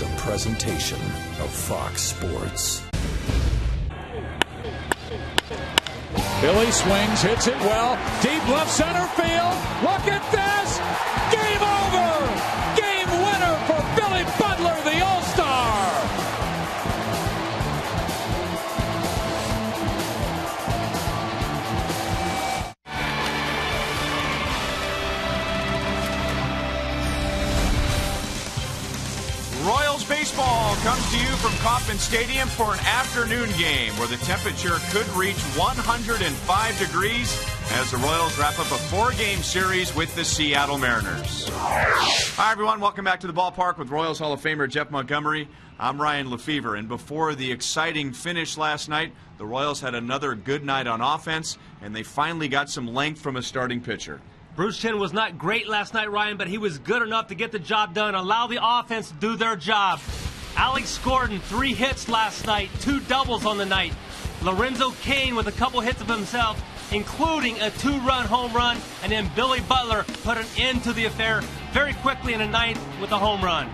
is a presentation of Fox Sports. Billy swings, hits it well, deep left center field. Look at this! Game over! Game winner for Billy Butler, the All-Star! Royals baseball comes to you from Kauffman Stadium for an afternoon game where the temperature could reach 105 degrees as the Royals wrap up a 4-game series with the Seattle Mariners. Hi, everyone. Welcome back to the ballpark with Royals Hall of Famer Jeff Montgomery. I'm Ryan Lefevre, and before the exciting finish last night, the Royals had another good night on offense, and they finally got some length from a starting pitcher. Bruce Chen was not great last night, Ryan, but he was good enough to get the job done, allow the offense to do their job. Alex Gordon, 3 hits last night, 2 doubles on the night. Lorenzo Cain with a couple hits of himself, including a 2-run home run, and then Billy Butler put an end to the affair very quickly in the ninth with a home run.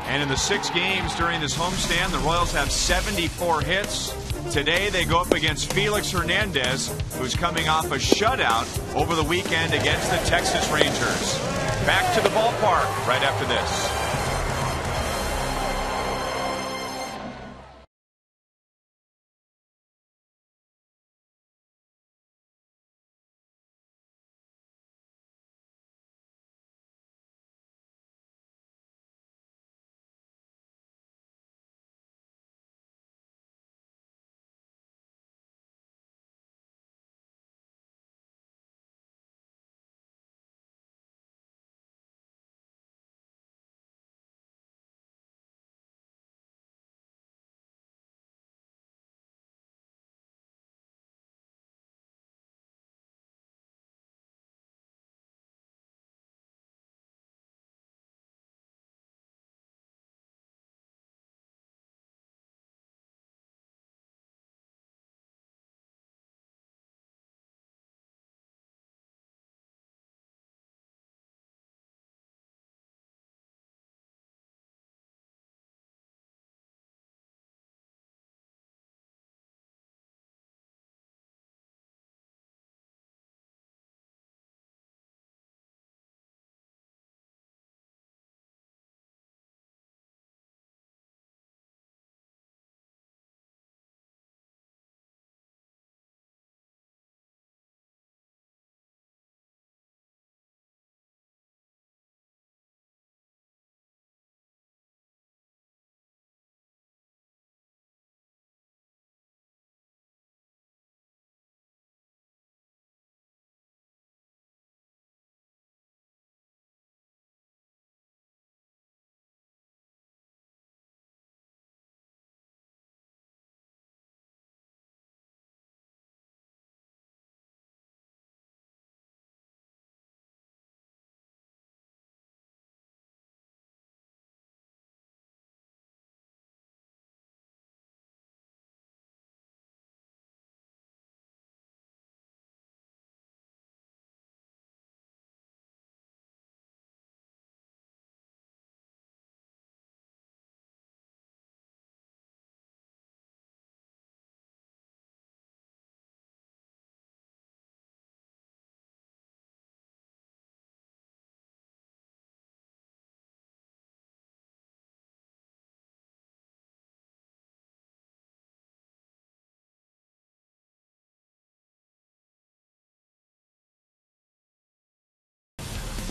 And in the 6 games during this homestand, the Royals have 74 hits. Today they go up against Felix Hernandez, who's coming off a shutout over the weekend against the Texas Rangers. Back to the ballpark right after this.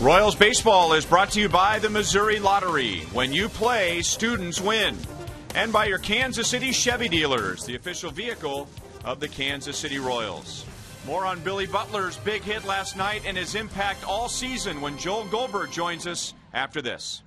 Royals baseball is brought to you by the Missouri Lottery. When you play, students win. And by your Kansas City Chevy dealers, the official vehicle of the Kansas City Royals. More on Billy Butler's big hit last night and his impact all season when Joel Goldberg joins us after this.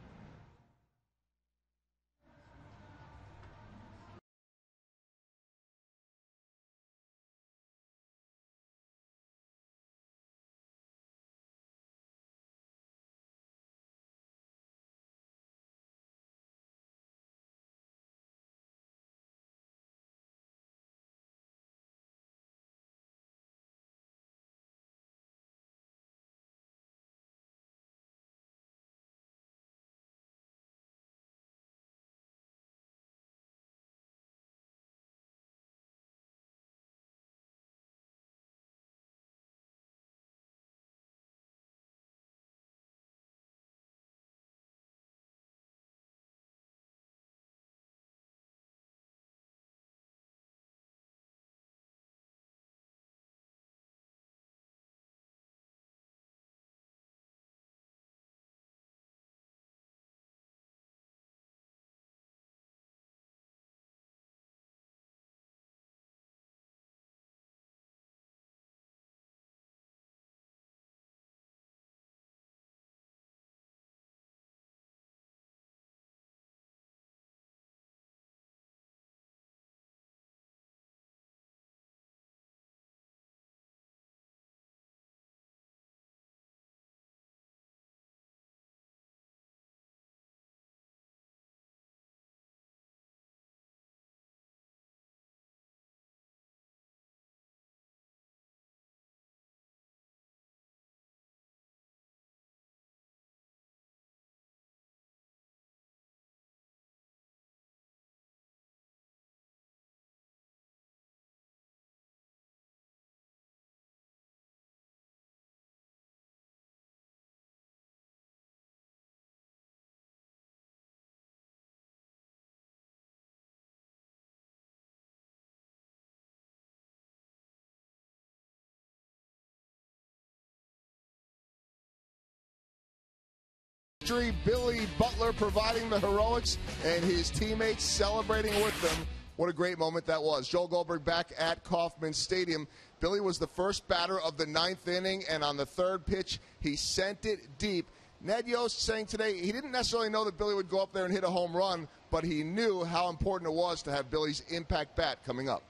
Billy Butler providing the heroics and his teammates celebrating with them. What a great moment that was. Joel Goldberg back at Kauffman Stadium. Billy was the first batter of the 9th inning, and on the 3rd pitch, he sent it deep. Ned Yost saying today he didn't necessarily know that Billy would go up there and hit a home run, but he knew how important it was to have Billy's impact bat coming up.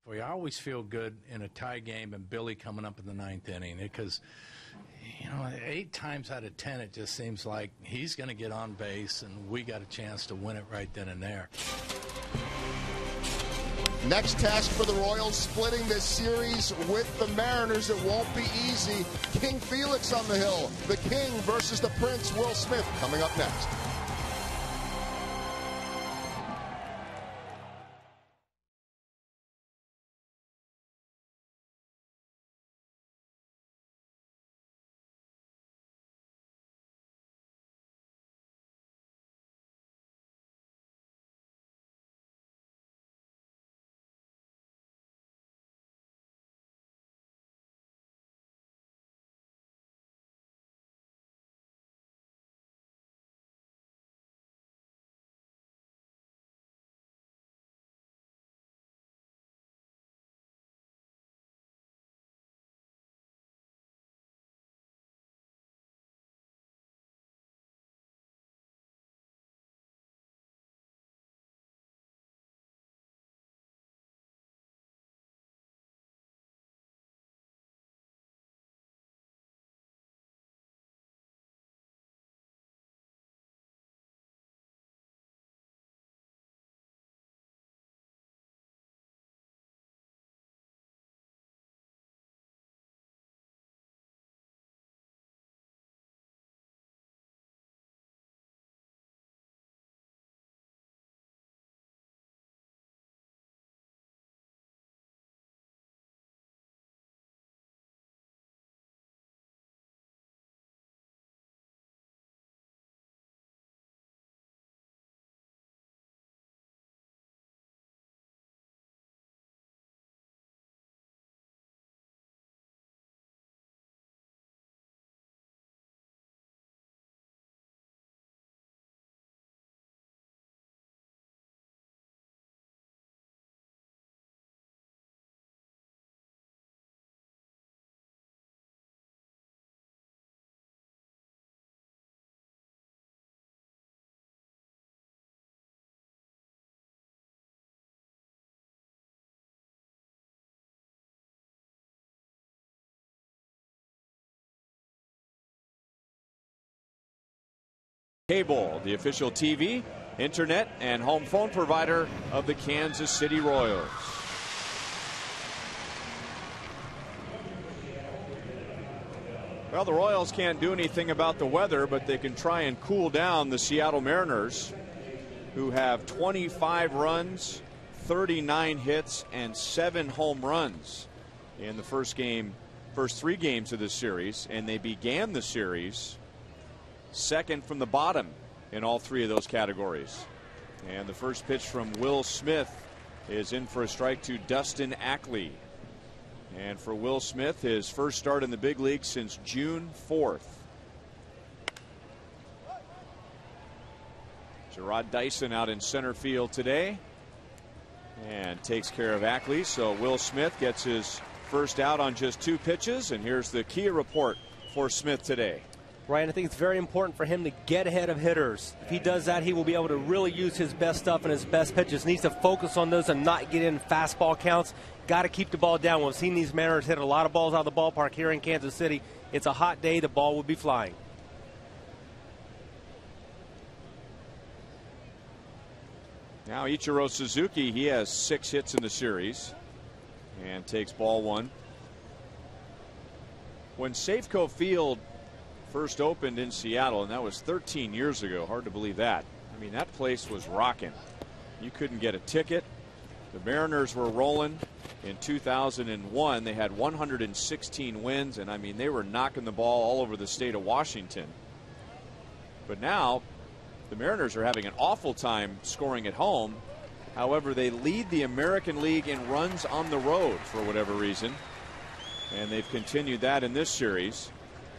We always feel good in a tie game and Billy coming up in the 9th inning because, you know, 8 times out of 10 it just seems like he's going to get on base and we got a chance to win it right then and there. Next task for the Royals, splitting this series with the Mariners. It won't be easy. King Felix on the hill. The King versus the Prince, Will Smith, coming up next. Cable, the official TV, internet, and home phone provider of the Kansas City Royals. Well, the Royals can't do anything about the weather, but they can try and cool down the Seattle Mariners, who have 25 runs, 39 hits, and 7 home runs in the first 3 games of this series, and they began the series second from the bottom in all 3 of those categories. And the first pitch from Will Smith is in for a strike to Dustin Ackley. And for Will Smith, his first start in the big league since June 4th. Gerard Dyson out in center field today and takes care of Ackley. So Will Smith gets his first out on just 2 pitches. And here's the Kia report for Smith today. Ryan, I think it's very important for him to get ahead of hitters. If he does that, he will be able to really use his best stuff and his best pitches. Needs to focus on those and not get in fastball counts. Got to keep the ball down. We've seen these Mariners hit a lot of balls out of the ballpark here in Kansas City. It's a hot day. The ball will be flying. Now Ichiro Suzuki, he has 6 hits in the series and takes ball 1. When Safeco Field first opened in Seattle, and that was 13 years ago. Hard to believe that. I mean, that place was rocking. You couldn't get a ticket. The Mariners were rolling in 2001. They had 116 wins, and I mean, they were knocking the ball all over the state of Washington. But now the Mariners are having an awful time scoring at home. However, they lead the American League in runs on the road for whatever reason, and they've continued that in this series.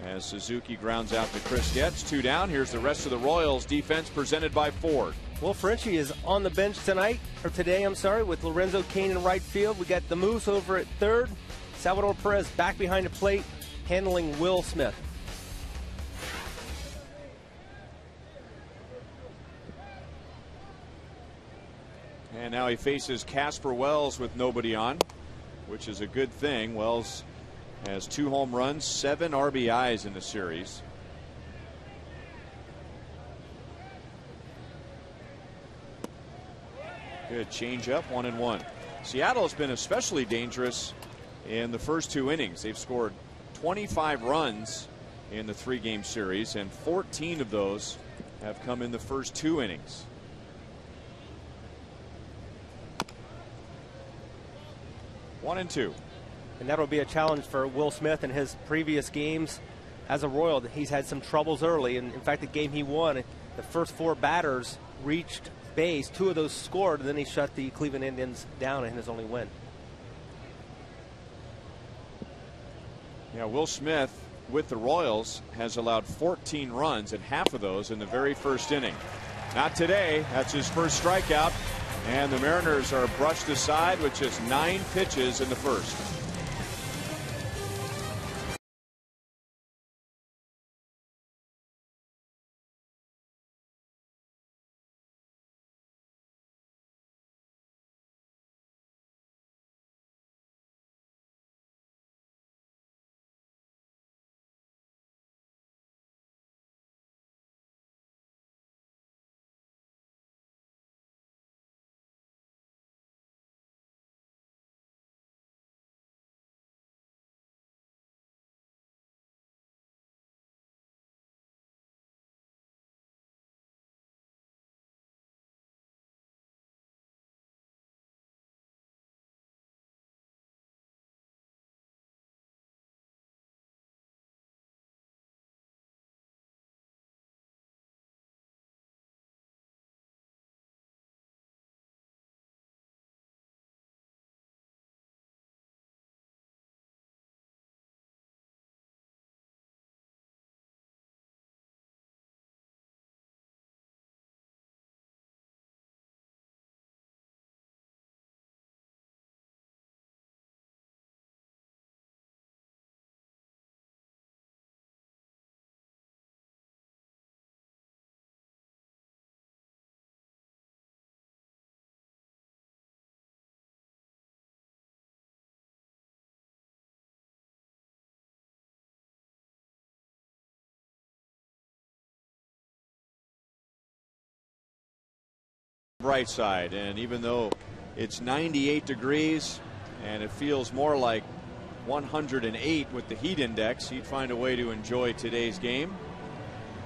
as Suzuki grounds out to Chris Getz. 2 down. Here's the rest of the Royals defense presented by Ford. Will Frenchie is on the bench today, with Lorenzo Cain in right field. We got the Moose over at third. Salvador Perez back behind the plate, handling Will Smith. And now he faces Casper Wells with nobody on, which is a good thing. Wells has 2 home runs, 7 RBIs in the series. Good changeup, 1-1. Seattle has been especially dangerous in the first 2 innings. They've scored 25 runs in the 3-game series, and 14 of those have come in the first 2 innings. 1-2. And that'll be a challenge for Will Smith in his previous games as a Royal. He's had some troubles early, and in fact the game he won, the first 4 batters reached base, 2 of those scored, and then he shut the Cleveland Indians down in his only win. Yeah, Will Smith with the Royals has allowed 14 runs, and half of those in the very first inning. Not today. That's his first strikeout, and the Mariners are brushed aside with just 9 pitches in the first. Bright side, and even though it's 98 degrees and it feels more like 108 with the heat index, he'd find a way to enjoy today's game.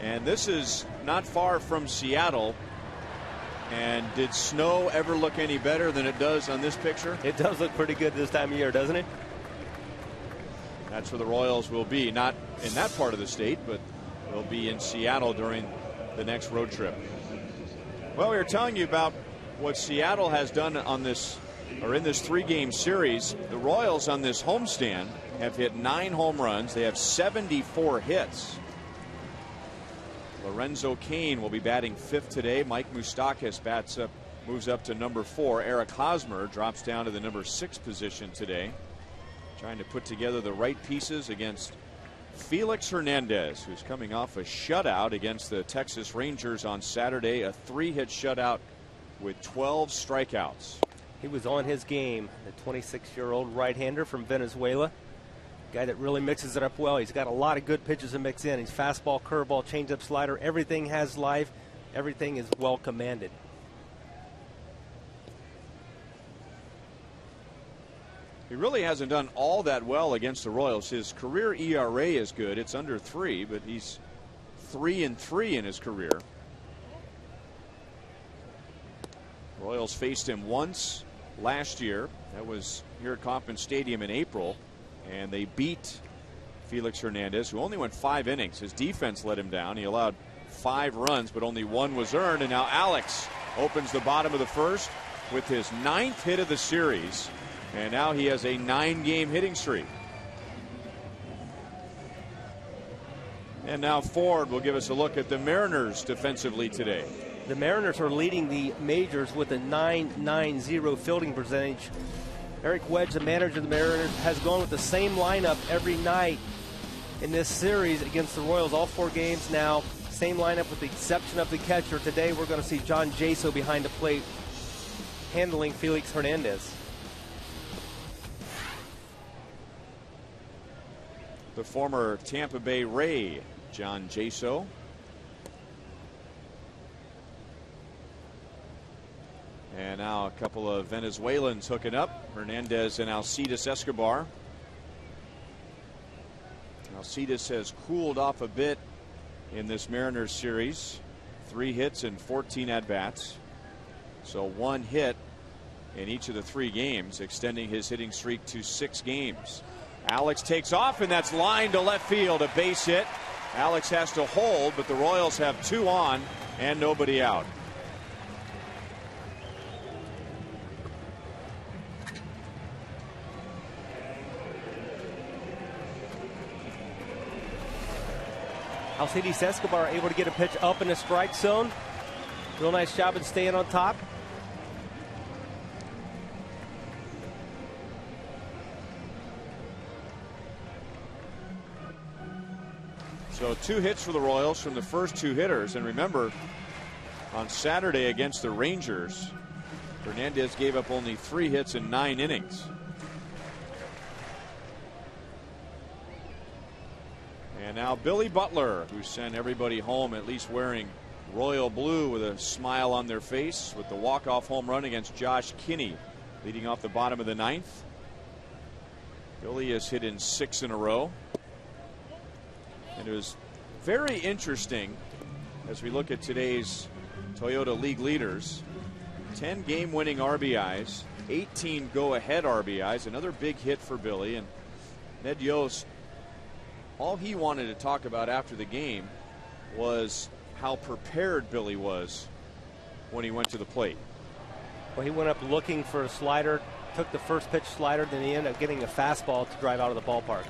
And this is not far from Seattle. And did snow ever look any better than it does on this picture? It does look pretty good this time of year, doesn't it? That's where the Royals will be, not in that part of the state, but they'll be in Seattle during the next road trip. Well, we were telling you about what Seattle has done on this, or in this 3-game series. The Royals on this homestand have hit 9 home runs. They have 74 hits. Lorenzo Cain will be batting 5th today. Mike Moustakas moves up to number 4. Eric Hosmer drops down to the number 6 position today. Trying to put together the right pieces against Felix Hernandez, who's coming off a shutout against the Texas Rangers on Saturday, a 3-hit shutout with 12 strikeouts. He was on his game, the 26-year-old right-hander from Venezuela. Guy that really mixes it up well. He's got a lot of good pitches to mix in. He's fastball, curveball, changeup, slider. Everything has life. Everything is well commanded. He really hasn't done all that well against the Royals. His career ERA is good. It's under 3, but he's 3-3 in his career. Royals faced him once last year. That was here at Kauffman Stadium in April, and they beat Felix Hernandez, who only went 5 innings. His defense let him down. He allowed 5 runs, but only 1 was earned. And now Alex opens the bottom of the first with his 9th hit of the series. And now he has a 9-game hitting streak. And now Ford will give us a look at the Mariners defensively today. The Mariners are leading the majors with a .990 fielding percentage. Eric Wedge, the manager of the Mariners, has gone with the same lineup every night in this series against the Royals. All 4 games now, same lineup with the exception of the catcher. Today we're going to see John Jaso behind the plate handling Felix Hernandez. The former Tampa Bay Ray, John Jaso. And now a couple of Venezuelans hooking up, Hernandez and Alcides Escobar. Alcides has cooled off a bit in this Mariners series. 3 hits and 14 at-bats. So 1 hit in each of the 3 games, extending his hitting streak to 6 games. Alex takes off, and that's lined to left field, a base hit. Alex has to hold, but the Royals have 2 on and nobody out. Alcides Escobar able to get a pitch up in the strike zone. Real nice job in staying on top. So 2 hits for the Royals from the first 2 hitters. And remember, on Saturday against the Rangers, Hernandez gave up only 3 hits in 9 innings. And now Billy Butler, who sent everybody home at least wearing royal blue with a smile on their face, with the walk-off home run against Josh Kinney, leading off the bottom of the 9th. Billy has hit in 6 in a row. And it was very interesting as we look at today's Toyota League leaders. 10 game-winning RBIs, 18 go-ahead RBIs, another big hit for Billy. And Ned Yost, all he wanted to talk about after the game was how prepared Billy was when he went to the plate. Well, he went up looking for a slider, took the first pitch slider, then he ended up getting a fastball to drive out of the ballpark.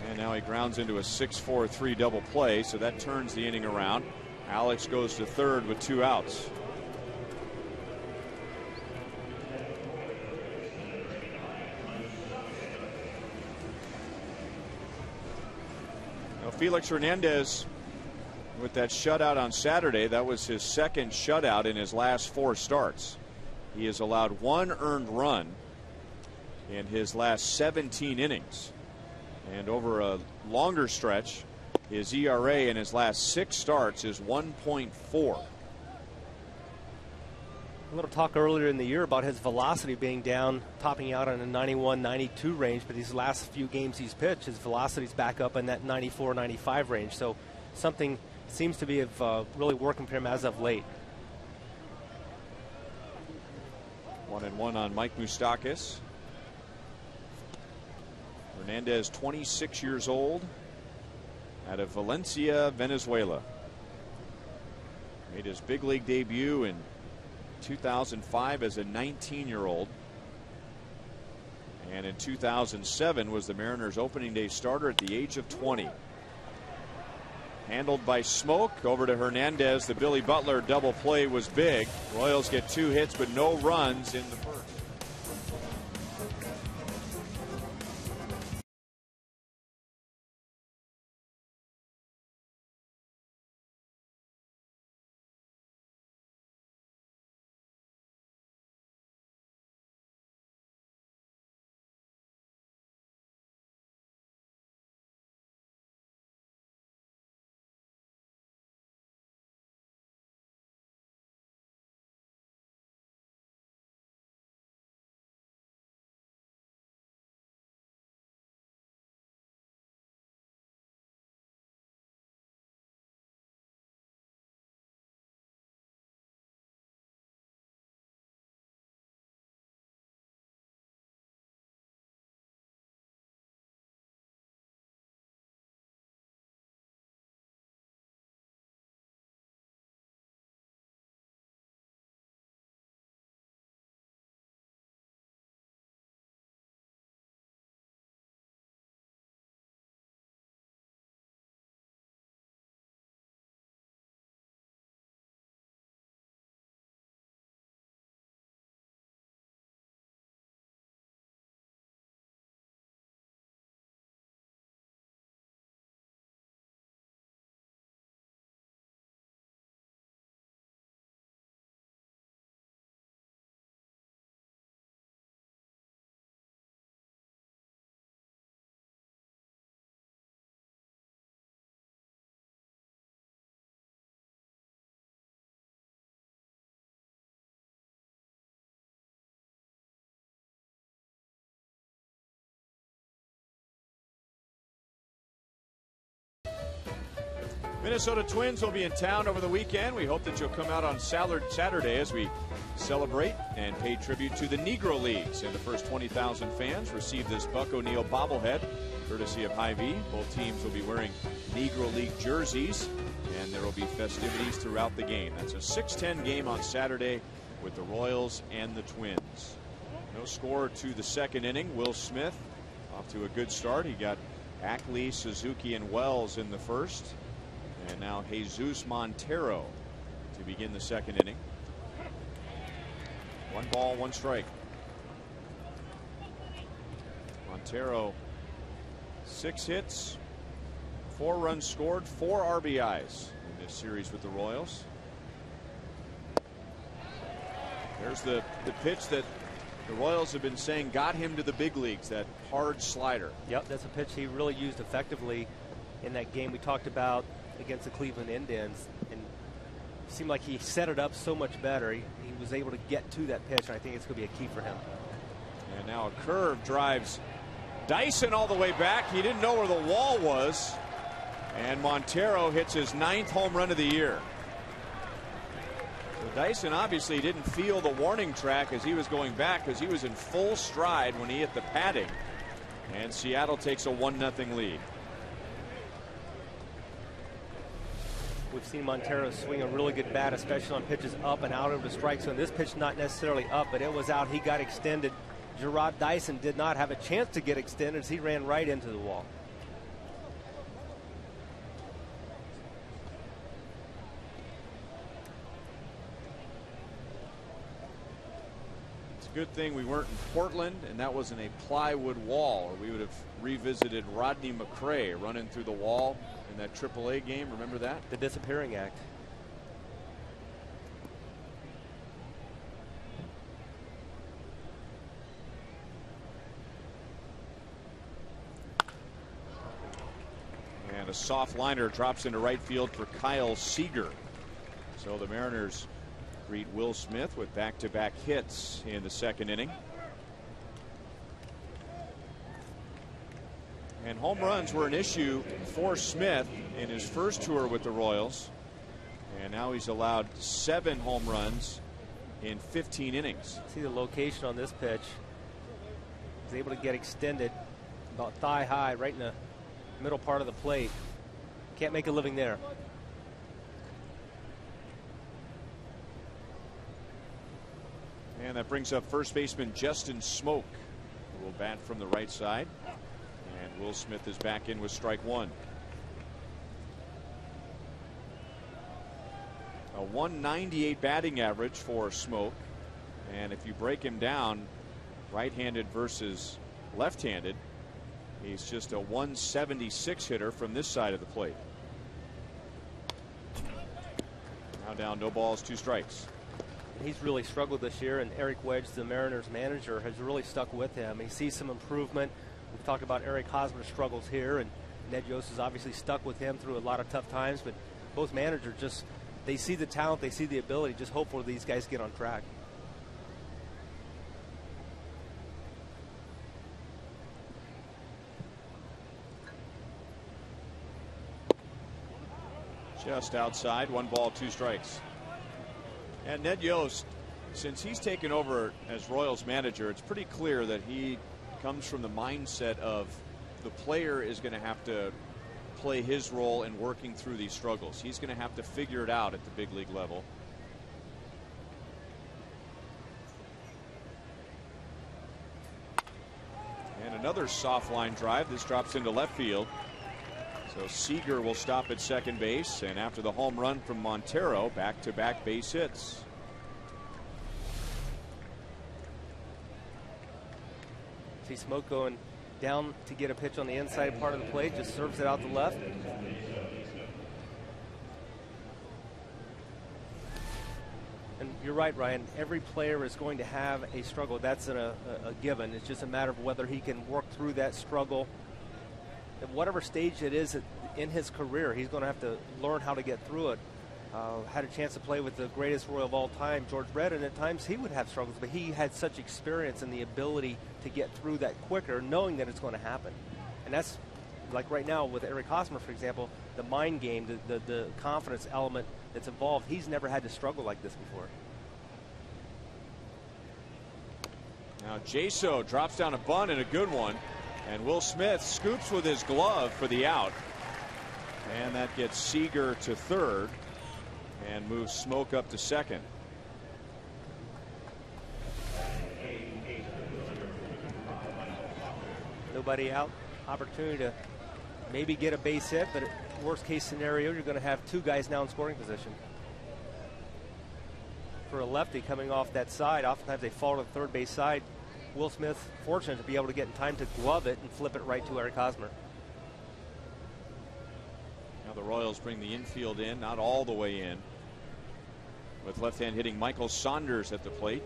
And now he grounds into a 6-4-3 double play, so that turns the inning around. Alex goes to third with 2 outs. Now Felix Hernandez, with that shutout on Saturday, that was his 2nd shutout in his last 4 starts. He has allowed 1 earned run in his last 17 innings. And over a longer stretch, his ERA in his last 6 starts is 1.4. A little talk earlier in the year about his velocity being down, topping out on a 91, 92 range, but these last few games he's pitched, his velocity's back up in that 94, 95 range. So something seems to be really working for him as of late. 1-1 on Mike Moustakas. Hernandez, 26 years old, out of Valencia, Venezuela. Made his big league debut in 2005 as a 19-year-old. And in 2007 was the Mariners' opening day starter at the age of 20. Handled by Smoke, over to Hernandez. The Billy Butler double play was big. Royals get 2 hits but no runs in the first. Minnesota Twins will be in town over the weekend. We hope that you'll come out on Saturday as we celebrate and pay tribute to the Negro Leagues. And the first 20,000 fans receive this Buck O'Neil bobblehead, courtesy of Hy-Vee. Both teams will be wearing Negro League jerseys, and there will be festivities throughout the game. That's a 6:10 game on Saturday with the Royals and the Twins. No score to the second inning. Will Smith off to a good start. He got Ackley, Suzuki, and Wells in the first. And now Jesus Montero to begin the second inning. 1 ball, 1 strike. Montero, 6 hits, 4 runs scored, 4 RBIs in this series with the Royals. There's the pitch that the Royals have been saying got him to the big leagues, that hard slider. Yep, that's a pitch he really used effectively in that game we talked about against the Cleveland Indians, and it seemed like he set it up so much better. He was able to get to that pitch, and I think it's going to be a key for him. And now a curve drives Dyson all the way back. He didn't know where the wall was, and Montero hits his 9th home run of the year. So Dyson obviously didn't feel the warning track as he was going back, because he was in full stride when he hit the padding, and Seattle takes a 1-0 lead. We've seen Montero swing a really good bat, especially on pitches up and out of the strike zone. This pitch not necessarily up, but it was out. He got extended. Jarrod Dyson did not have a chance to get extended as he ran right into the wall. It's a good thing we weren't in Portland and that wasn't a plywood wall, or we would have revisited Rodney McRae running through the wall in that AAA game. Remember that? The disappearing act. And a soft liner drops into right field for Kyle Seager. So the Mariners greet Will Smith with back-to-back hits in the second inning. And home runs were an issue for Smith in his first tour with the Royals. And now he's allowed 7 home runs in 15 innings. See the location on this pitch. He's able to get extended about thigh high right in the middle part of the plate. Can't make a living there. And that brings up first baseman Justin Smoke, who will bat from the right side. And Will Smith is back in with strike 1. A 198 batting average for Smoke. And if you break him down, right-handed versus left-handed, he's just a 176 hitter from this side of the plate. Now down, no balls, 2 strikes. He's really struggled this year, and Eric Wedge, the Mariners manager, has really stuck with him. He sees some improvement. We've talked about Eric Hosmer's struggles here, and Ned Yost has obviously stuck with him through a lot of tough times, but both managers just, they see the talent, they see the ability. Just hopefully these guys get on track. Just outside, 1 ball, 2 strikes. And Ned Yost, since he's taken over as Royals manager, it's pretty clear that he comes from the mindset of the player is going to have to play his role in working through these struggles. He's going to have to figure it out at the big league level. And another soft line drive. This drops into left field. So Seager will stop at second base, and after the home run from Montero, back-to-back base hits. See Smoke going down to get a pitch on the inside part of the plate, just serves it out to left. And you're right, Ryan. Every player is going to have a struggle. That's a given. It's just a matter of whether he can work through that struggle. At whatever stage it is in his career, he's going to have to learn how to get through it. Had a chance to play with the greatest Royal of all time, George Brett, and at times he would have struggles, but he had such experience and the ability to get through that quicker, knowing that it's going to happen. And that's like right now with Eric Hosmer, for example, the mind game, the confidence element that's involved, he's never had to struggle like this before. Now Jaso drops down a bunt and a good one, and Will Smith scoops with his glove for the out, and that gets Seager to third and moves Smoke up to second. Nobody out, opportunity to maybe get a base hit, but worst case scenario, you're going to have two guys now in scoring position. For a lefty coming off that side, oftentimes they fall to the third base side. Will Smith fortunate to be able to get in time to glove it and flip it right to Eric Hosmer. Now the Royals bring the infield in, not all the way in, with left-hand hitting Michael Saunders at the plate.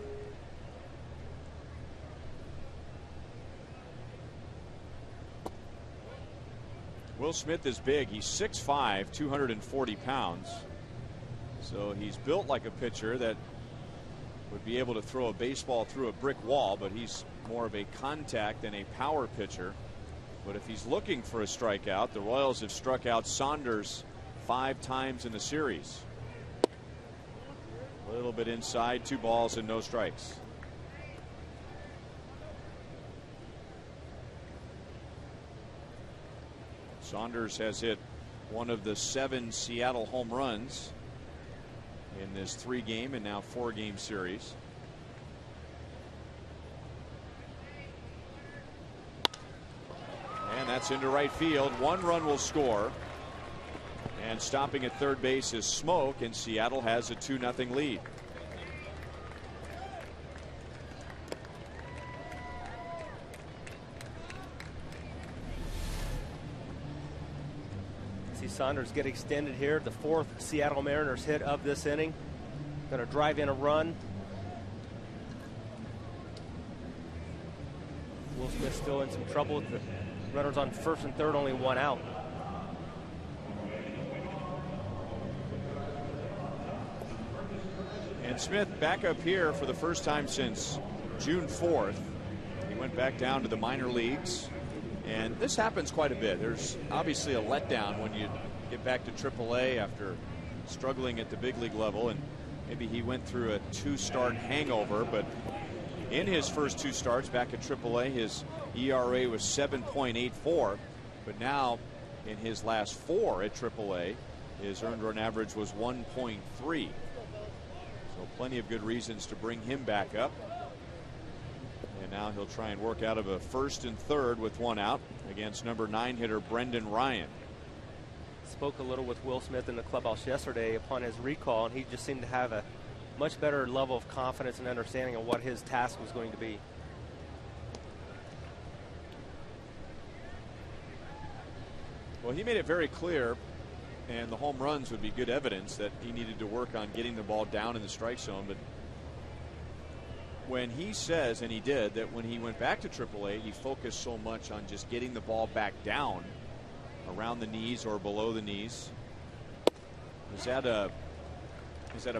Will Smith is big. He's 6'5", 240 pounds. So he's built like a pitcher that would be able to throw a baseball through a brick wall, but he's more of a contact than a power pitcher. But if he's looking for a strikeout, the Royals have struck out Saunders 5 times in the series. A little bit inside, 2 balls and no strikes. Saunders has hit one of the 7 Seattle home runs in this 3-game and now 4-game series. And that's into right field. 1 run will score. And stopping at third base is Smoke, and Seattle has a 2-0 lead. See Saunders get extended here. The 4th Seattle Mariners hit of this inning. Going to drive in a run. Will Smith still in some trouble with the runners on first and third, only 1 out. And Smith back up here for the first time since June 4th. He went back down to the minor leagues. And this happens quite a bit. There's obviously a letdown when you get back to AAA after struggling at the big league level. And maybe he went through a 2-start hangover. But in his first 2 starts back at AAA, his ERA was 7.84. But now in his last 4 at AAA, his earned run average was 1.3. So plenty of good reasons to bring him back up. And now he'll try and work out of a first and third with 1 out against number 9 hitter Brendan Ryan. Spoke a little with Will Smith in the clubhouse yesterday upon his recall, and he just seemed to have a much better level of confidence and understanding of what his task was going to be. Well, he made it very clear, and the home runs would be good evidence that he needed to work on getting the ball down in the strike zone. But when he says, and he did, that when he went back to AAA, he focused so much on just getting the ball back down around the knees or below the knees. Is that a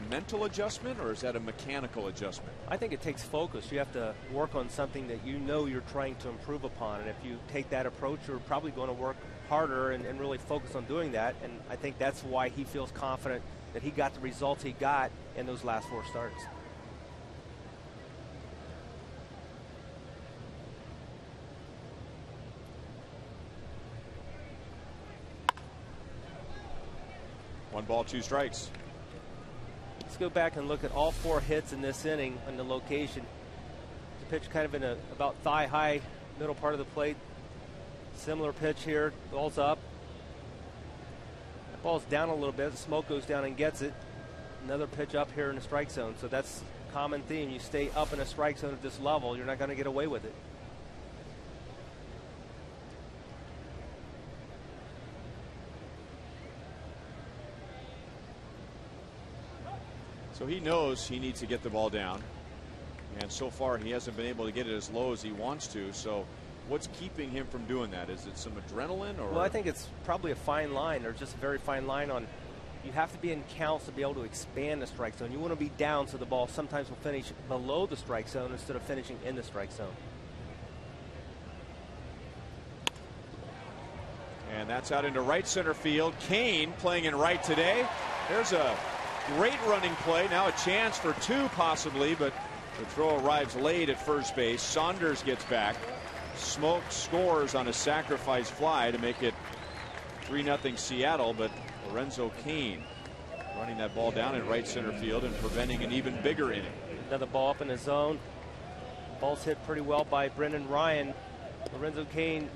mental adjustment, or is that a mechanical adjustment? I think it takes focus. You have to work on something that you know you're trying to improve upon, and if you take that approach, you're probably going to work harder and really focus on doing that. And I think that's why he feels confident that he got the results he got in those last 4 starts. One ball, 2 strikes. Let's go back and look at all 4 hits in this inning on the location. The pitch kind of in a about thigh high middle part of the plate. Similar pitch here. Ball's up. That ball's down a little bit. Smoke goes down and gets it. Another pitch up here in the strike zone. So that's a common theme. You stay up in a strike zone at this level, you're not going to get away with it. So he knows he needs to get the ball down, and so far he hasn't been able to get it as low as he wants to. So what's keeping him from doing that? Is it some adrenaline, or? Well, I think it's probably a fine line, or just a very fine line on, you have to be in counts to be able to expand the strike zone. You want to be down so the ball sometimes will finish below the strike zone instead of finishing in the strike zone. And that's out into right center field. Kane playing in right today. There's a great running play. Now a chance for two possibly, but the throw arrives late at first base. Saunders gets back. Smoke scores on a sacrifice fly to make it 3-0 Seattle, but Lorenzo Kane running that ball down in right center field and preventing an even bigger inning. Another ball up in the zone. Ball's hit pretty well by Brendan Ryan. Lorenzo Kane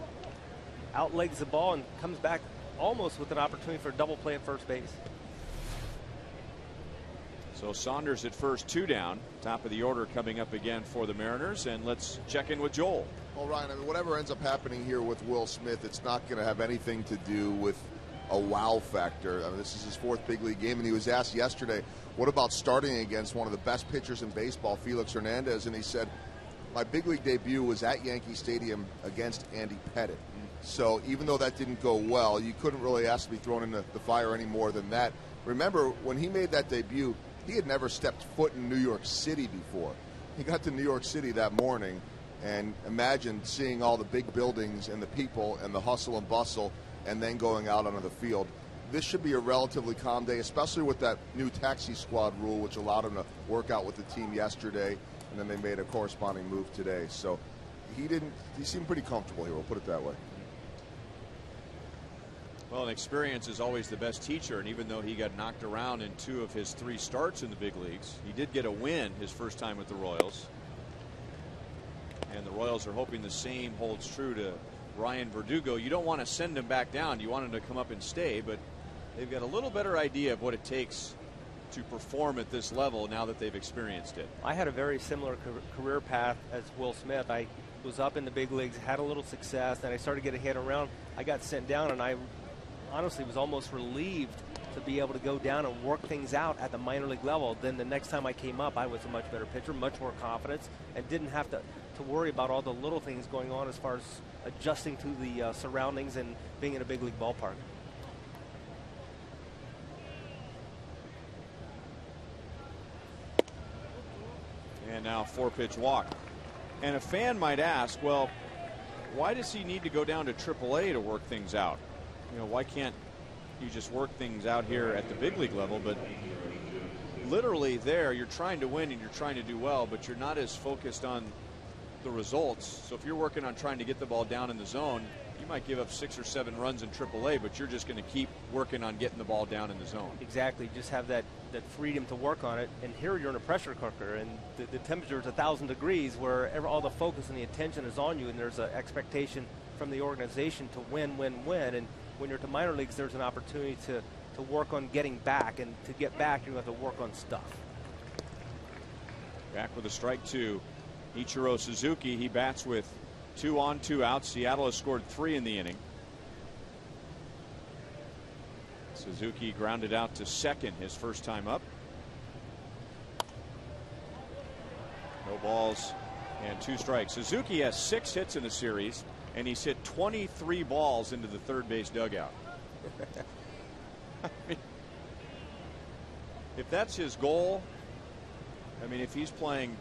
outlegs the ball and comes back almost with an opportunity for a double play at first base. So Saunders at first, 2 down. Top of the order coming up again for the Mariners. And let's check in with Joel. Well, Ryan, I mean, whatever ends up happening here with Will Smith, it's not going to have anything to do with a wow factor. I mean, this is his 4th big league game, and he was asked yesterday, what about starting against one of the best pitchers in baseball, Felix Hernandez? And he said, my big league debut was at Yankee Stadium against Andy Pettitte. So even though that didn't go well, you couldn't really ask to be thrown in the fire any more than that. Remember, when he made that debut, he had never stepped foot in New York City before. He got to New York City that morning, and imagine seeing all the big buildings and the people and the hustle and bustle, and then going out onto the field. This should be a relatively calm day, especially with that new taxi squad rule, which allowed him to work out with the team yesterday, and then they made a corresponding move today. So he seemed pretty comfortable here, we'll put it that way. Well, experience is always the best teacher, and even though he got knocked around in 2 of his 3 starts in the big leagues, he did get a win his first time with the Royals. And the Royals are hoping the same holds true to Ryan Verdugo. You don't want to send him back down. You want him to come up and stay, but they've got a little better idea of what it takes to perform at this level now that they've experienced it. I had a very similar career path as Will Smith. I was up in the big leagues, had a little success, and I started getting hit around. I got sent down, and I honestly was almost relieved to be able to go down and work things out at the minor league level. Then the next time I came up, I was a much better pitcher, much more confidence, and didn't have to worry about all the little things going on as far as adjusting to the surroundings and being in a big league ballpark. And now 4-pitch walk. And a fan might ask, well, why does he need to go down to AAA to work things out? You know, why can't you just work things out here at the big league level? But literally there, you're trying to win and you're trying to do well, but you're not as focused on the results. So if you're working on trying to get the ball down in the zone, you might give up 6 or 7 runs in AAA, but you're just going to keep working on getting the ball down in the zone. Exactly. Just have that freedom to work on it. And here you're in a pressure cooker, and the temperature is 1,000 degrees, where all the focus and the attention is on you, and there's an expectation from the organization to win. And when you're to minor leagues, there's an opportunity to work on getting back, and to get back, you have to work on stuff. Back with a strike 2. Ichiro Suzuki, he bats with 2 on, 2 out. Seattle has scored 3 in the inning. Suzuki grounded out to second his first time up. No balls and 2 strikes. Suzuki has 6 hits in the series, and he's hit 23 balls into the third base dugout. I mean, if that's his goal, I mean, if he's playing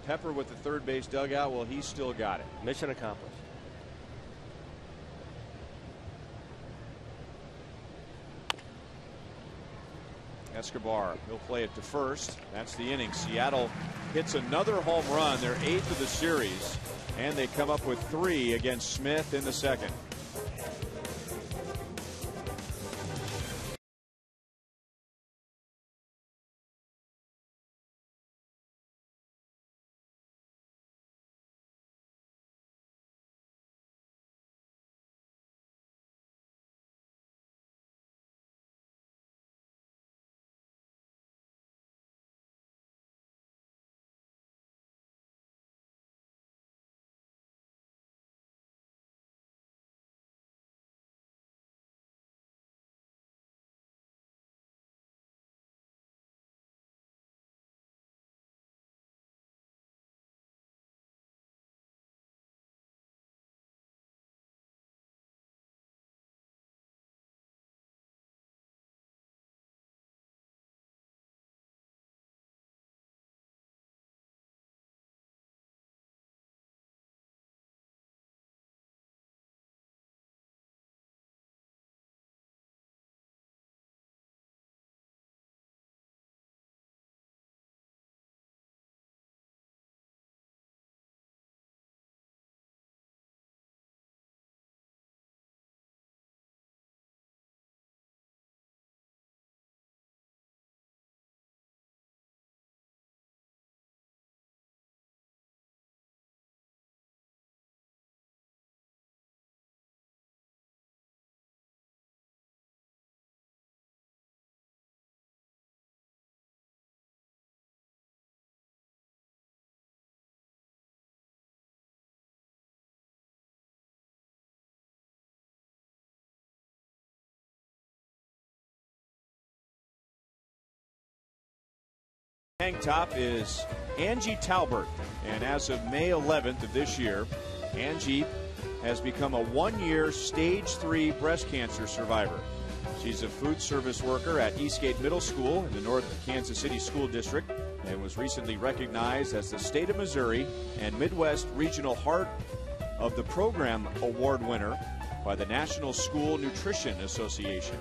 Pepper with the third base dugout, well, he's still got it. Mission accomplished. Escobar, he'll play it to first. That's the inning. Seattle hits another home run, their 8th of the series, and they come up with 3 against Smith in the second. Tank top is Angie Talbert, and as of May 11th of this year, Angie has become a 1-year stage 3 breast cancer survivor. She's a food service worker at Eastgate Middle School in the North Kansas City School District and was recently recognized as the State of Missouri and Midwest Regional Heart of the Program Award winner by the National School Nutrition Association.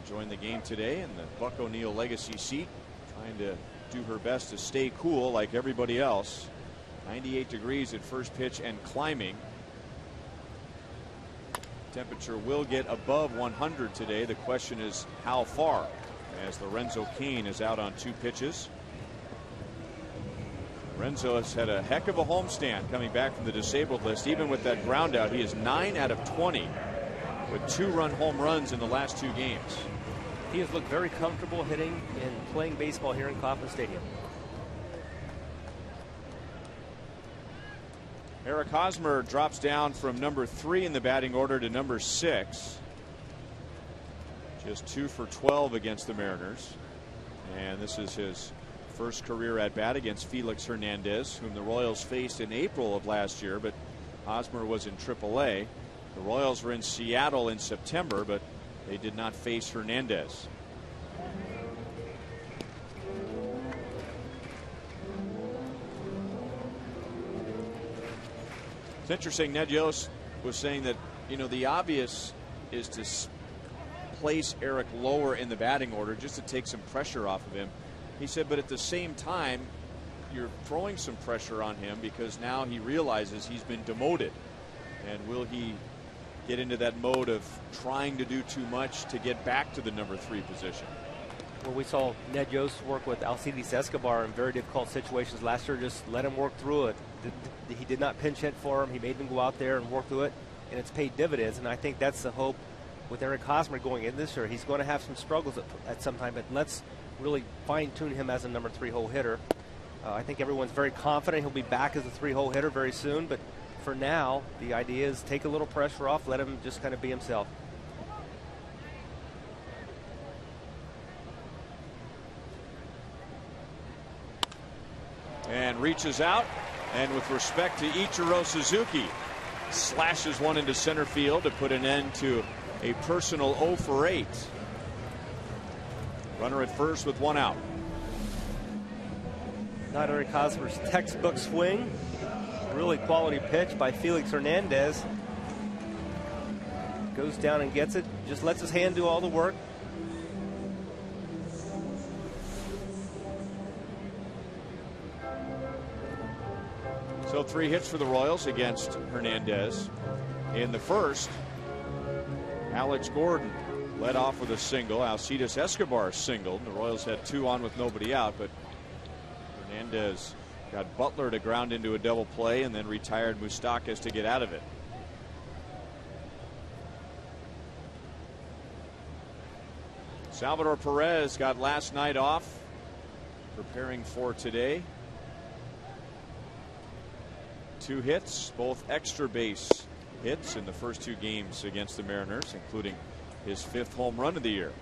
Joined the game today in the Buck O'Neill Legacy seat, trying to do her best to stay cool like everybody else. 98 degrees at first pitch and climbing. Temperature will get above 100 today. The question is how far, as Lorenzo Cain is out on 2 pitches. Lorenzo has had a heck of a homestand coming back from the disabled list. Even with that ground out, he is 9 out of 20 with 2-run home runs in the last 2 games. He has looked very comfortable hitting and playing baseball here in Kauffman Stadium. Eric Hosmer drops down from number 3 in the batting order to number 6. Just 2 for 12 against the Mariners. And this is his first career at bat against Felix Hernandez, whom the Royals faced in April of last year, but Hosmer was in AAA. The Royals were in Seattle in September, but they did not face Hernandez. It's interesting. Ned Yost was saying that, you know, the obvious is to place Eric lower in the batting order just to take some pressure off of him. He said, but at the same time, you're throwing some pressure on him because now he realizes he's been demoted. And will he get into that mode of trying to do too much to get back to the number 3 position? Well, we saw Ned Yost work with Alcides Escobar in very difficult situations last year. Just let him work through it. He did not pinch hit for him. He made him go out there and work through it, and it's paid dividends. And I think that's the hope with Eric Hosmer going in this year. He's going to have some struggles at some time, but let's really fine-tune him as a number 3 hole hitter. I think everyone's very confident he'll be back as a 3-hole hitter very soon, but for now, the idea is take a little pressure off, let him just kind of be himself. And reaches out, and with respect to Ichiro Suzuki, slashes one into center field to put an end to a personal 0 for 8. Runner at first with 1 out. Not Eric Hosmer's textbook swing. Really quality pitch by Felix Hernandez. Goes down and gets it. Just lets his hand do all the work. So 3 hits for the Royals against Hernandez. In the first, Alex Gordon led off with a single. Alcides Escobar singled. The Royals had 2 on with nobody out, but Hernandez got Butler to ground into a double play and then retired Moustakas to get out of it. Salvador Perez got last night off, preparing for today. 2 hits, both extra base hits in the first 2 games against the Mariners, including his 5th home run of the year.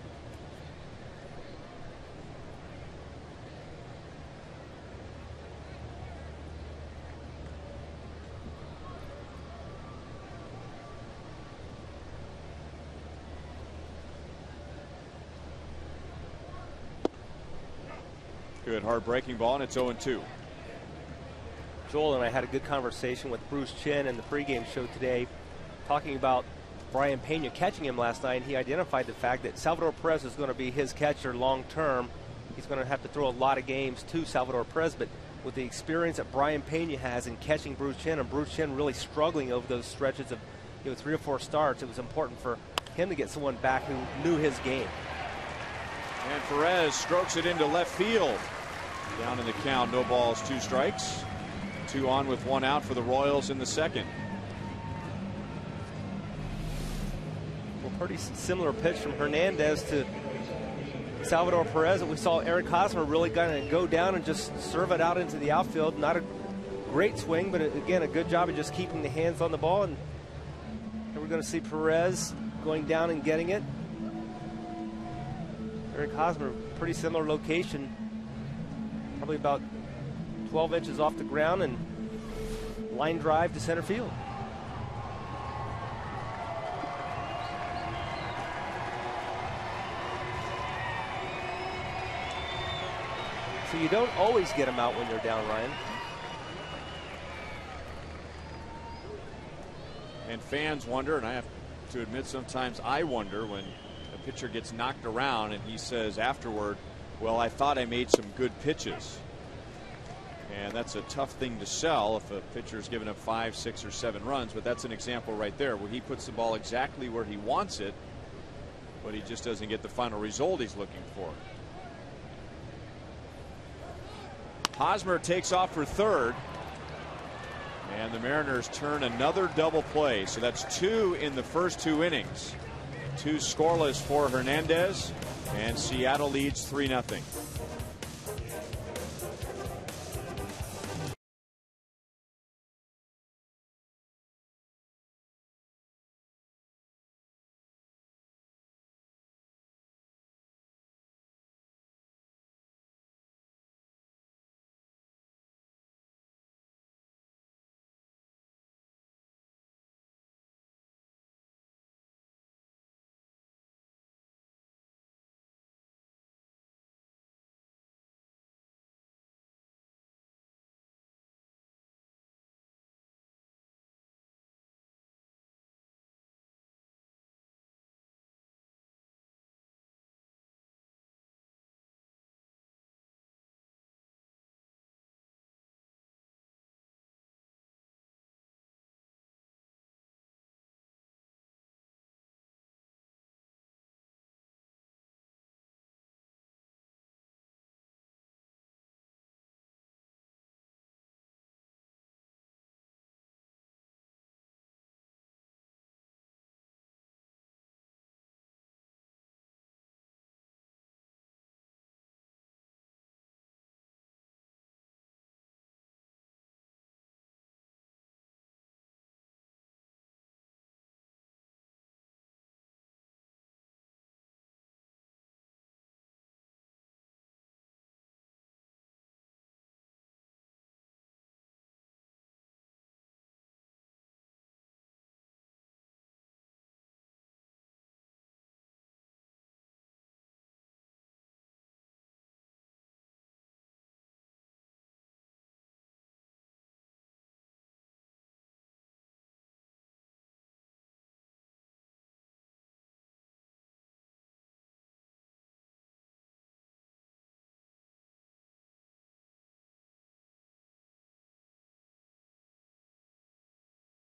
Good hard breaking ball, and it's 0-2. Joel and I had a good conversation with Bruce Chen in the pregame show today, talking about Brian Pena catching him last night. And he identified the fact that Salvador Perez is going to be his catcher long term. He's going to have to throw a lot of games to Salvador Perez, but with the experience that Brian Pena has in catching Bruce Chen, and Bruce Chen really struggling over those stretches of 3 or 4 starts, it was important for him to get someone back who knew his game. And Perez strokes it into left field. Down in the count, no balls, 2 strikes. 2 on with 1 out for the Royals in the second. Well, pretty similar pitch from Hernandez to Salvador Perez. We saw Eric Hosmer really kind of go down and just serve it out into the outfield. Not a great swing, but again, a good job of just keeping the hands on the ball. And we're going to see Perez going down and getting it. Eric Hosmer, pretty similar location, probably about 12 inches off the ground, and line drive to center field. So you don't always get them out when you're down, Ryan. And fans wonder, and I have to admit sometimes I wonder when a pitcher gets knocked around and he says afterward, well, I thought I made some good pitches. And that's a tough thing to sell if a pitcher's given up 5, 6, or 7 runs, but that's an example right there where he puts the ball exactly where he wants it, but he just doesn't get the final result he's looking for. Hosmer takes off for third, and the Mariners turn another double play. So that's 2 in the first 2 innings. 2 scoreless for Hernandez, and Seattle leads 3-0.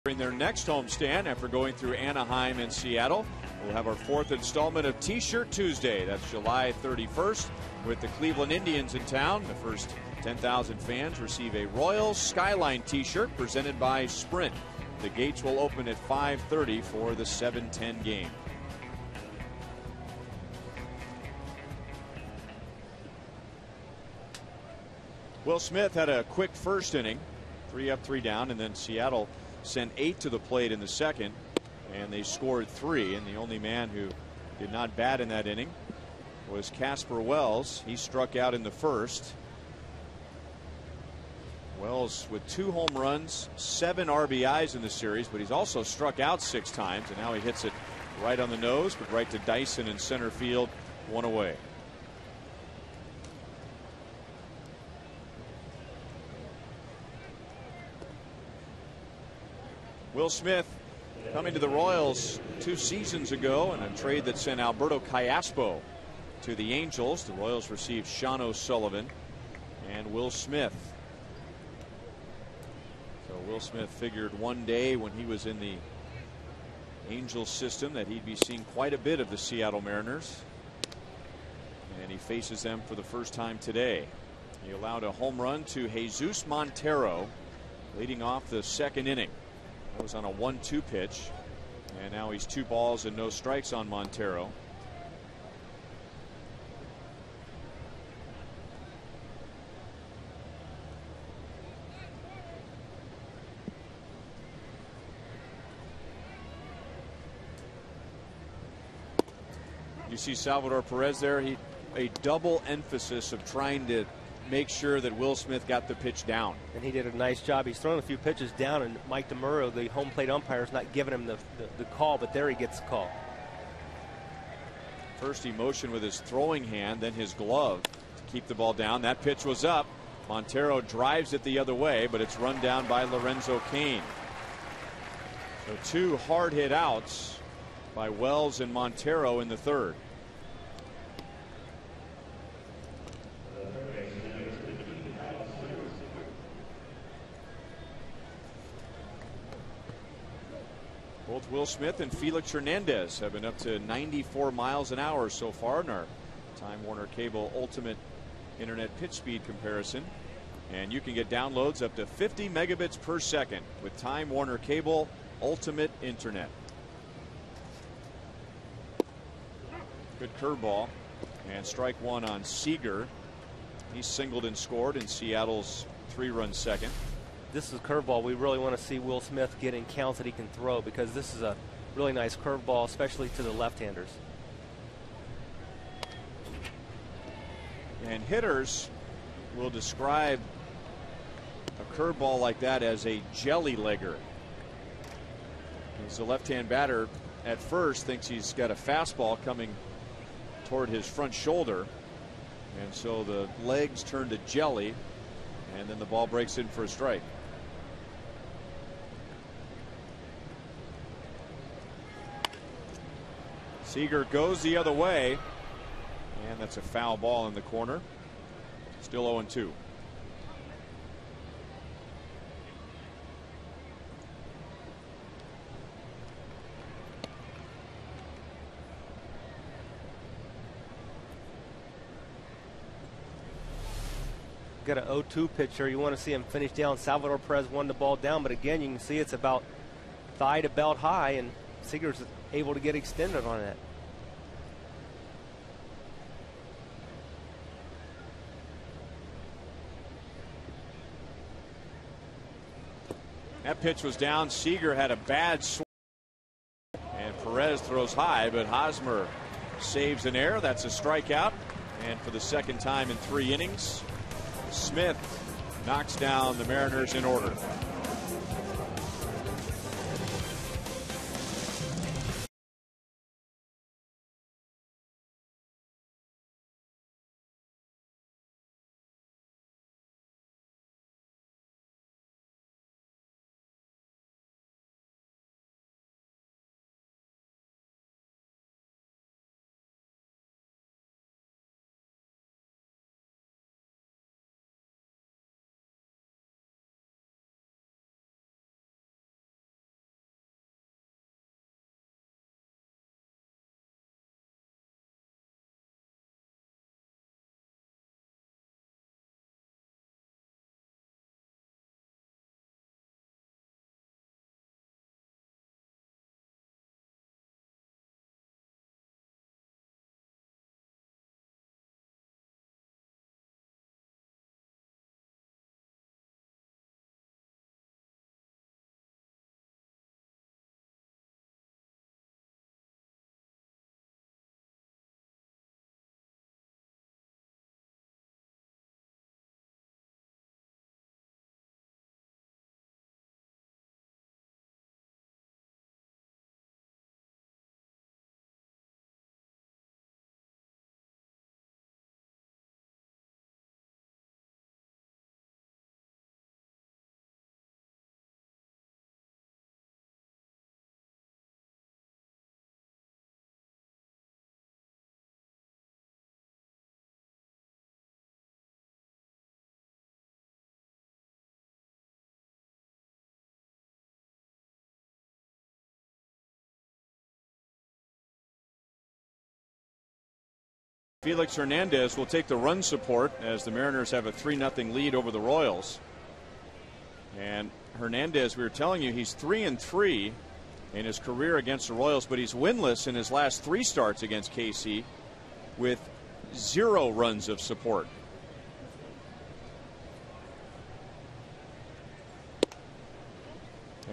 In their next homestand after going through Anaheim and Seattle, we'll have our 4th installment of T-Shirt Tuesday. That's July 31st with the Cleveland Indians in town. The first 10,000 fans receive a Royals Skyline T-shirt presented by Sprint. The gates will open at 5:30 for the 7:10 game. Will Smith had a quick first inning, 3 up, 3 down, and then Seattle sent 8 to the plate in the second, and they scored 3. And the only man who did not bat in that inning was Casper Wells. He struck out in the first. Wells with 2 home runs, 7 RBIs in the series, but he's also struck out 6 times, and now he hits it right on the nose, but right to Dyson in center field, 1 away. Will Smith coming to the Royals 2 seasons ago in a trade that sent Alberto Callaspo to the Angels. The Royals received Sean O'Sullivan and Will Smith. So Will Smith figured one day when he was in the Angels system that he'd be seeing quite a bit of the Seattle Mariners. And he faces them for the first time today. He allowed a home run to Jesus Montero leading off the second inning. That was on a 1-2 pitch, and now he's 2 balls and no strikes on Montero. You see Salvador Perez there. A double emphasis of trying to make sure that Will Smith got the pitch down. And he did a nice job. He's thrown a few pitches down, and Mike DeMuro, the home plate umpire, is not giving him the call, but there he gets the call. First he motioned with his throwing hand, then his glove to keep the ball down. That pitch was up. Montero drives it the other way, but it's run down by Lorenzo Cain. So 2 hard hit outs by Wells and Montero in the third. Both Will Smith and Felix Hernandez have been up to 94 miles an hour so far in our Time Warner Cable Ultimate Internet pitch speed comparison. And you can get downloads up to 50 megabits per second with Time Warner Cable Ultimate Internet. Good curveball. And strike one on Seager. He singled and scored in Seattle's 3-run second. This is a curveball we really want to see Will Smith get in counts that he can throw, because this is a really nice curveball, especially to the left-handers. And hitters will describe a curveball like that as a jelly legger. As the left-hand batter at first thinks he's got a fastball coming toward his front shoulder, and so the legs turn to jelly, and then the ball breaks in for a strike. Seager goes the other way, and that's a foul ball in the corner. Still 0-2. Got an 0-2 pitcher. You want to see him finish down. Salvador Perez won the ball down, but again, you can see it's about thigh to belt high, and Seager's able to get extended on that. That pitch was down. Seager had a bad swing, and Perez throws high, but Hosmer saves an error. That's a strikeout, and for the second time in 3 innings, Smith knocks down the Mariners in order. Felix Hernandez will take the run support as the Mariners have a 3-0 lead over the Royals. And Hernandez, we were telling you, he's 3-3 in his career against the Royals, but he's winless in his last 3 starts against KC with 0 runs of support.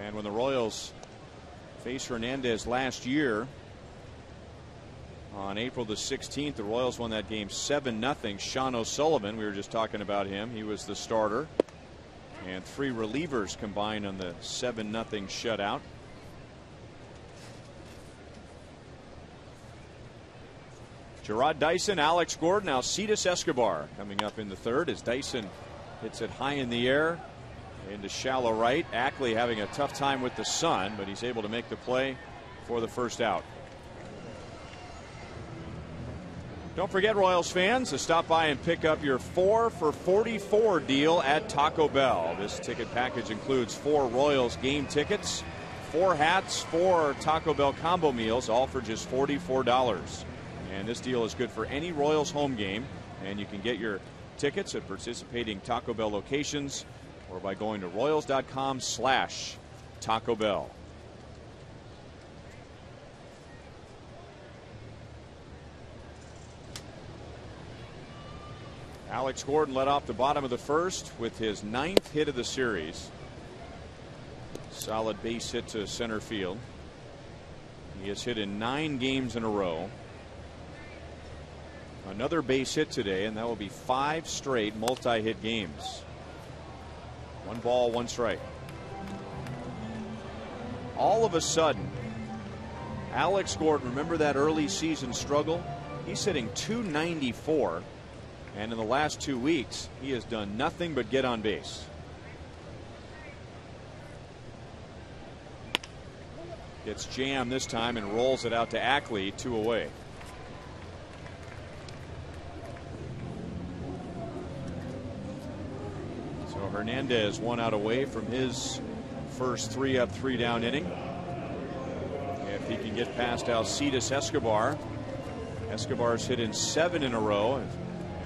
And when the Royals faced Hernandez last year On April the 16th, the Royals won that game 7-0. Sean O'Sullivan, we were just talking about him. He was the starter. And 3 relievers combined on the 7-0 shutout. Gerard Dyson, Alex Gordon, Alcides Escobar coming up in the third as Dyson hits it high in the air into shallow right. Ackley having a tough time with the sun, but he's able to make the play for the first out. Don't forget, Royals fans, to stop by and pick up your 4 for $44 deal at Taco Bell. This ticket package includes 4 Royals game tickets, 4 hats, 4 Taco Bell combo meals, all for just $44. And this deal is good for any Royals home game, and you can get your tickets at participating Taco Bell locations or by going to royals.com/Taco Bell. Alex Gordon led off the bottom of the first with his 9th hit of the series. Solid base hit to center field. He has hit in 9 games in a row. Another base hit today, and that will be 5 straight multi-hit games. 1 ball, 1 strike. All of a sudden, Alex Gordon, remember that early season struggle? He's hitting .294, and in the last 2 weeks, he has done nothing but get on base. Gets jammed this time and rolls it out to Ackley, 2 away. Hernandez 1 out away from his first 3-up, 3-down inning. If he can get past Alcides Escobar. Escobar's hit in 7 in a row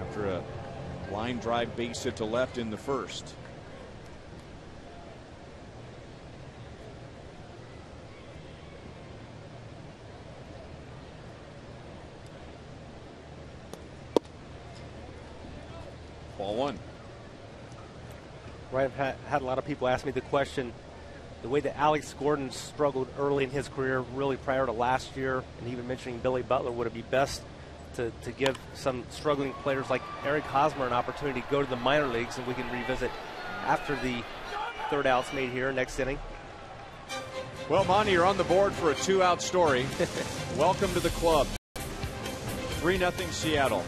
after a line drive base hit to left in the first. Ball 1. Right, I've had a lot of people ask me the question, the way that Alex Gordon struggled early in his career, really prior to last year, and even mentioning Billy Butler, would it be best to give some struggling players like Eric Hosmer an opportunity to go to the minor leagues, and we can revisit after the 3rd out's made here next inning? Well, Monty, you're on the board for a 2-out story. Welcome to the club. 3-0 Seattle.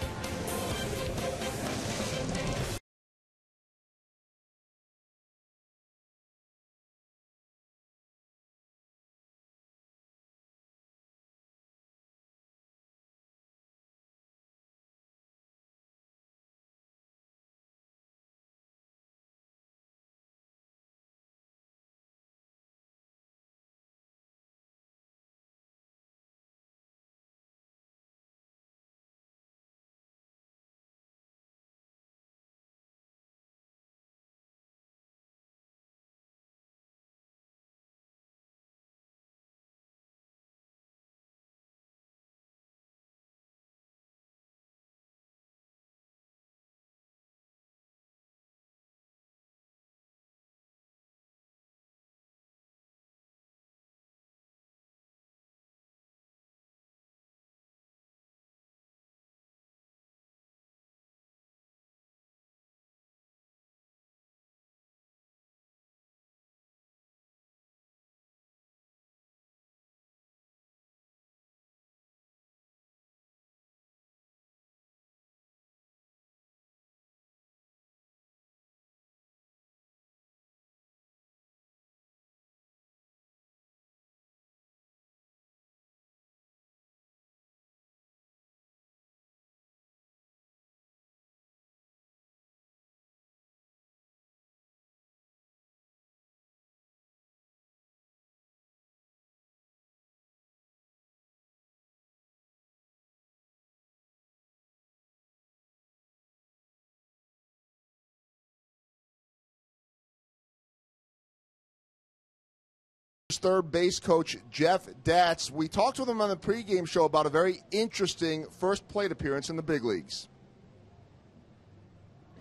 Third base coach Jeff Datz. We talked with him on the pregame show about a very interesting first plate appearance in the big leagues.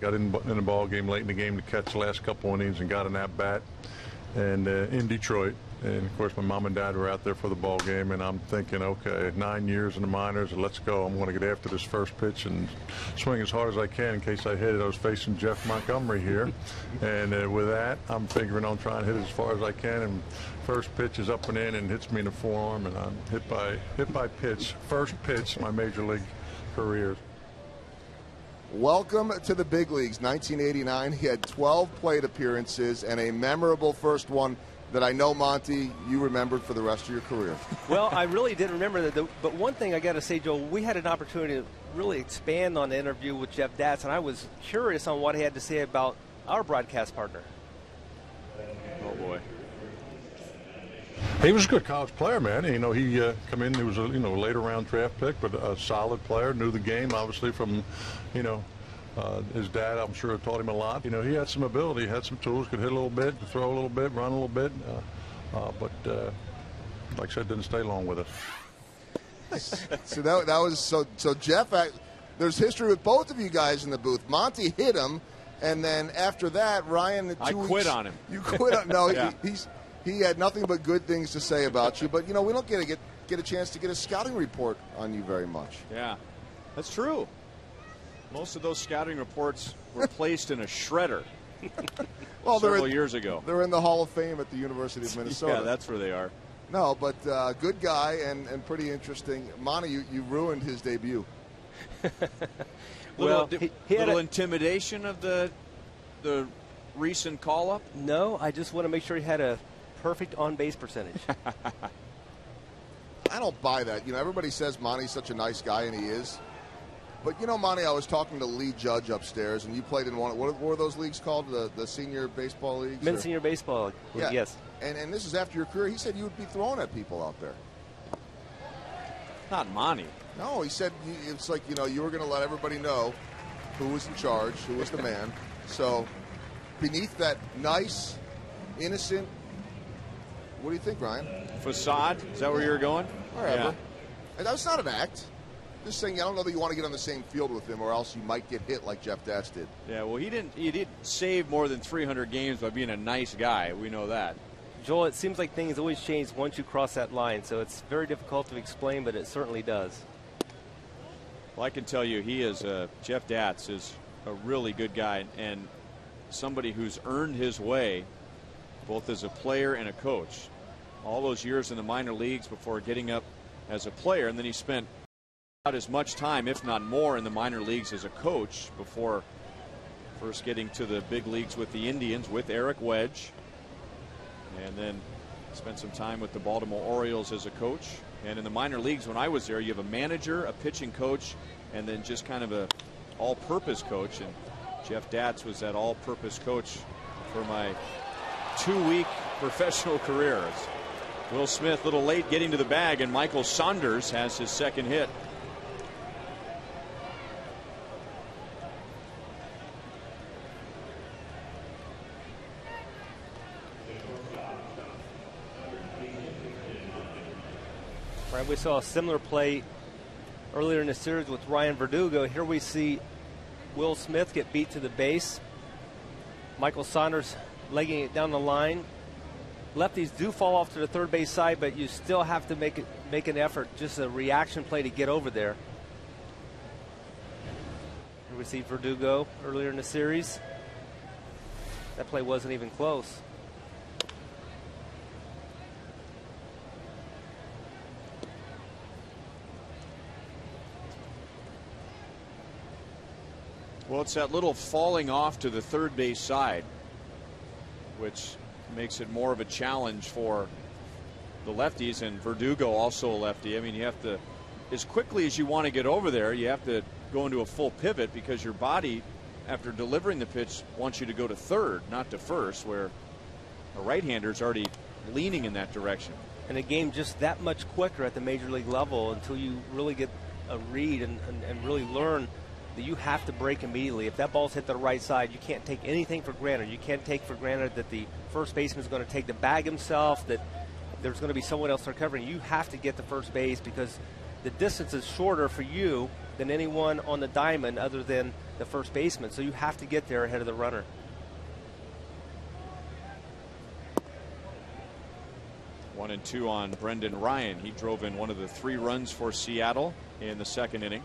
Got in the ball game late in the game to catch the last couple innings and got an at bat, and in Detroit, And of course, my mom and dad were out there for the ball game, and I'm thinking, okay, 9 years in the minors, let's go. I'm going to get after this first pitch and swing as hard as I can in case I hit it. I was facing Jeff Montgomery here, and with that, I'm figuring on trying to hit it as far as I can. And first pitch is up and in and hits me in the forearm, and I'm hit by pitch. First pitch in my major league career. Welcome to the big leagues. 1989, he had 12 plate appearances and a memorable first one that I know, Monty, you remembered for the rest of your career. Well, I really didn't remember that. But one thing I got to say, Joel, we had an opportunity to really expand on the interview with Jeff Datz, and I was curious on what he had to say about our broadcast partner. Oh, boy. He was a good college player, man. You know, he come in. He was a later round draft pick, but a solid player. Knew the game, obviously, from his dad. I'm sure taught him a lot. You know, he had some ability, had some tools, could hit a little bit, throw a little bit, run a little bit. But like I said, didn't stay long with us. So that was so Jeff. There's history with both of you guys in the booth. Monty hit him, and then after that, Ryan. I quit on him. You quit on no. Yeah. He had nothing but good things to say about you. But we don't get a chance to get a scouting report on you very much. Yeah, that's true. Most of those scouting reports were placed in a shredder several years ago. They're in the Hall of Fame at the University of Minnesota. Yeah, that's where they are. No, but good guy and pretty interesting. Monty, you ruined his debut. Well, he had intimidation of the recent call-up? No, I just want to make sure he had a perfect on-base percentage. I don't buy that. Everybody says Monty's such a nice guy, and he is. But, Monty, I was talking to Lee Judge upstairs, and you played in one. What were those leagues called? The senior baseball leagues? Men's senior baseball. Yeah. Yes. And this is after your career. He said you would be throwing at people out there. Not Monty. No, he said it's like, you were going to let everybody know who was in charge, who was the man. So beneath that nice, innocent, what do you think, Ryan? Facade? Is that where you were going? Wherever. Yeah. And that was not an act. Just saying, I don't know that you want to get on the same field with him, or else you might get hit like Jeff Datz did. Yeah, well, he didn't save more than 300 games by being a nice guy. We know that. Joel, it seems like things always change once you cross that line, so it's very difficult to explain, but it certainly does. Well, I can tell you, Jeff Datz is a really good guy and somebody who's earned his way both as a player and a coach. All those years in the minor leagues before getting up as a player, and then he spent about as much time, if not more, in the minor leagues as a coach before first getting to the big leagues with the Indians with Eric Wedge, and then spent some time with the Baltimore Orioles as a coach. And in the minor leagues, when I was there, you have a manager, a pitching coach, and then just kind of a all-purpose coach. And Jeff Datz was that all-purpose coach for my 2-week professional career. Will Smith a little late getting to the bag, and Michael Saunders has his second hit. Right, we saw a similar play earlier in the series with Ryan Verdugo. Here we see Will Smith get beat to the base. Michael Saunders legging it down the line. Lefties do fall off to the third base side, but you still have to make an effort, just a reaction play to get over there. Here we see Verdugo earlier in the series. That play wasn't even close. Well, it's that little falling off to the third base side, which makes it more of a challenge for the lefties, and Verdugo also a lefty. I mean, you have to, as quickly as you want to get over there, you have to go into a full pivot because your body, after delivering the pitch, wants you to go to third, not to first, where a right-hander is already leaning in that direction. And a game just that much quicker at the major league level until you really get a read and really learn that you have to break immediately. If that ball's hit the right side, you can't take anything for granted. You can't take for granted that the first baseman is going to take the bag himself, that there's going to be someone else recovering. You have to get to first base because the distance is shorter for you than anyone on the diamond other than the first baseman. So you have to get there ahead of the runner. 1-2 on Brendan Ryan. He drove in one of the 3 runs for Seattle in the second inning.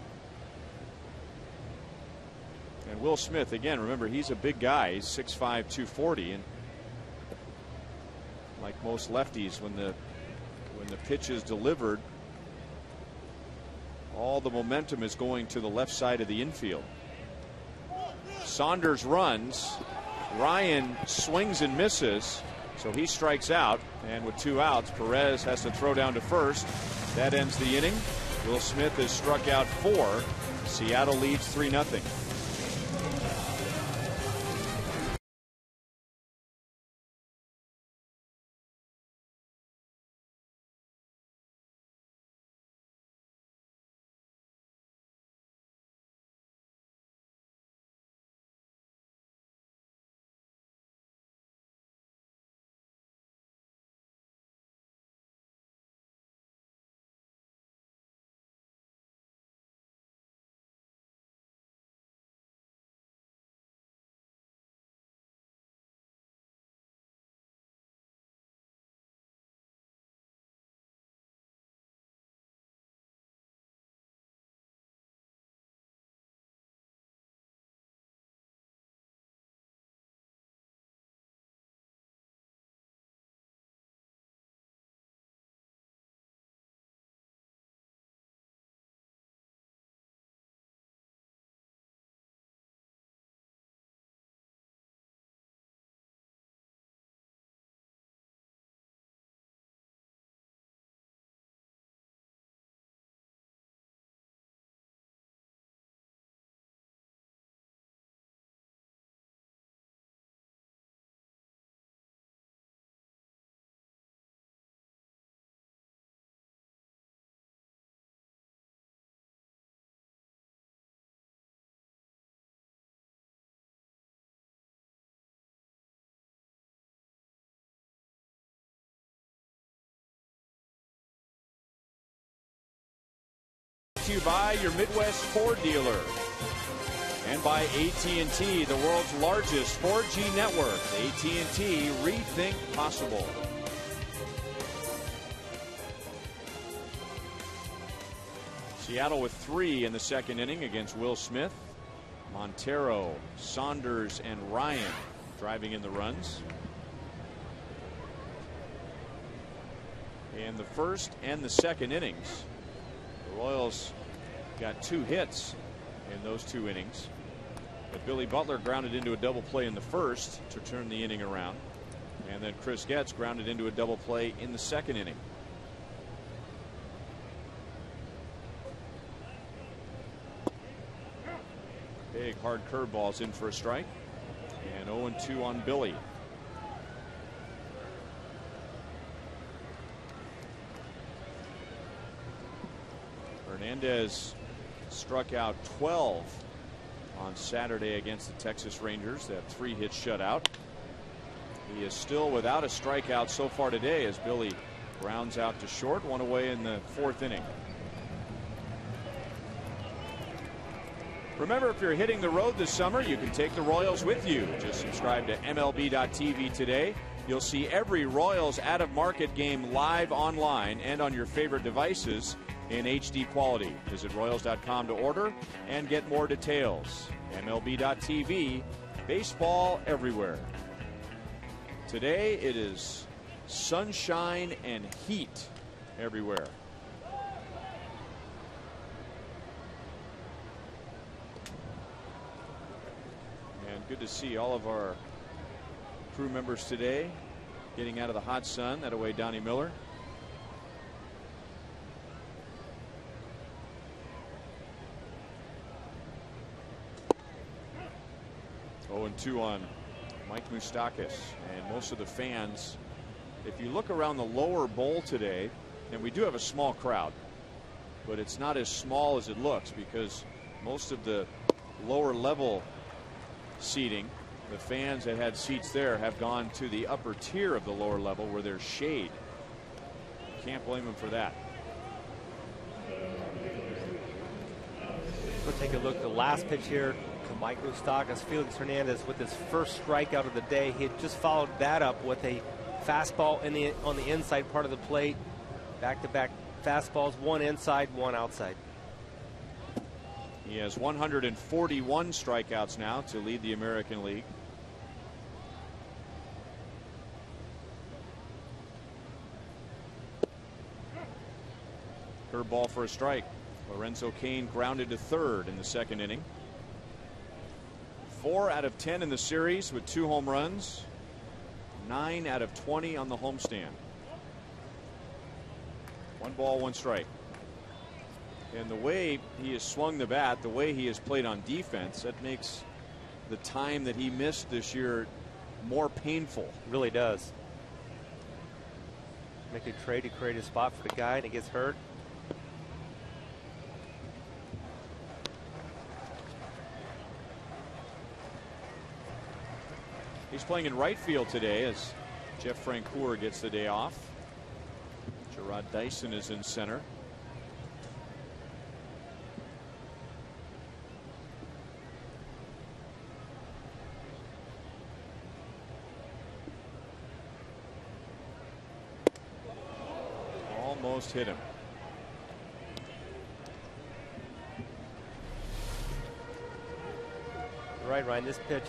And Will Smith, again, remember, he's a big guy. He's 6'5", 240, and like most lefties, when the pitch is delivered, all the momentum is going to the left side of the infield. Saunders runs. Ryan swings and misses, so he strikes out, and with 2 outs, Perez has to throw down to first. That ends the inning. Will Smith has struck out 4. Seattle leads 3-0. To you by your Midwest Ford dealer, and by AT&T, the world's largest 4G network. AT&T, rethink possible. Seattle with 3 in the second inning against Will Smith. Montero, Saunders, and Ryan driving in the runs. In the first and the second innings, the Royals got 2 hits in those 2 innings. But Billy Butler grounded into a double play in the first to turn the inning around. And then Chris Getz grounded into a double play in the second inning. Big hard curveballs in for a strike. And 0-2 on Billy. Hernandez struck out 12 on Saturday against the Texas Rangers. That 3-hit shutout. He is still without a strikeout so far today as Billy grounds out to short, 1 away in the 4th inning. Remember, if you're hitting the road this summer, you can take the Royals with you. Just subscribe to MLB.tv today. You'll see every Royals out-of-market game live online and on your favorite devices in HD quality. Visit Royals.com to order and get more details. MLB.tv, baseball everywhere. Today it is sunshine and heat everywhere. And good to see all of our crew members today getting out of the hot sun. That away Donnie Miller. And 2 on Mike Moustakas, and most of the fans, if you look around the lower bowl today, and we do have a small crowd, but it's not as small as it looks because most of the lower level seating, the fans that had seats there have gone to the upper tier of the lower level where there's shade. Can't blame them for that. We'll take a look at the last pitch here to Mike Moustakas. Felix Hernandez with his first strikeout of the day. He had just followed that up with a fastball on the inside part of the plate. Back-to-back fastballs, one inside, one outside. He has 141 strikeouts now to lead the American League. Curveball for a strike. Lorenzo Cain grounded to third in the second inning. 4 out of 10 in the series with 2 home runs. 9 out of 20 on the homestand. 1 ball, 1 strike. And the way he has swung the bat, the way he has played on defense, that makes the time that he missed this year more painful. Really does. Make a trade to create a spot for the guy, and he gets hurt. He's playing in right field today as Jeff Francoeur gets the day off. Gerard Dyson is in center. Almost hit him. You're right, Ryan. This pitch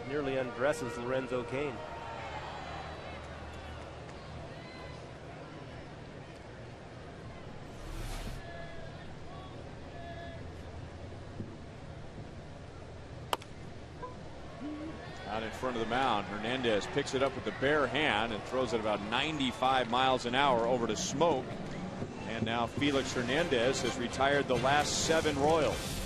nearly undresses Lorenzo Cain. Out in front of the mound, Hernandez picks it up with the bare hand and throws it about 95 miles an hour over to Smoke. And now Felix Hernandez has retired the last 7 Royals.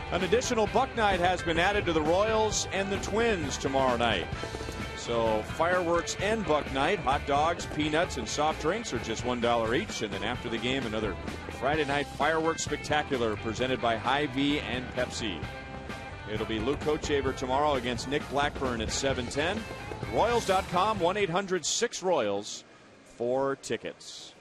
An additional Buck Night has been added to the Royals and the Twins tomorrow night. So fireworks and Buck Night, hot dogs, peanuts, and soft drinks are just $1 each. And then after the game, another Friday night fireworks spectacular presented by Hy-Vee and Pepsi. It'll be Luke Kochaver tomorrow against Nick Blackburn at 7:10. Royals.com, 1-800-6-ROYALS for tickets.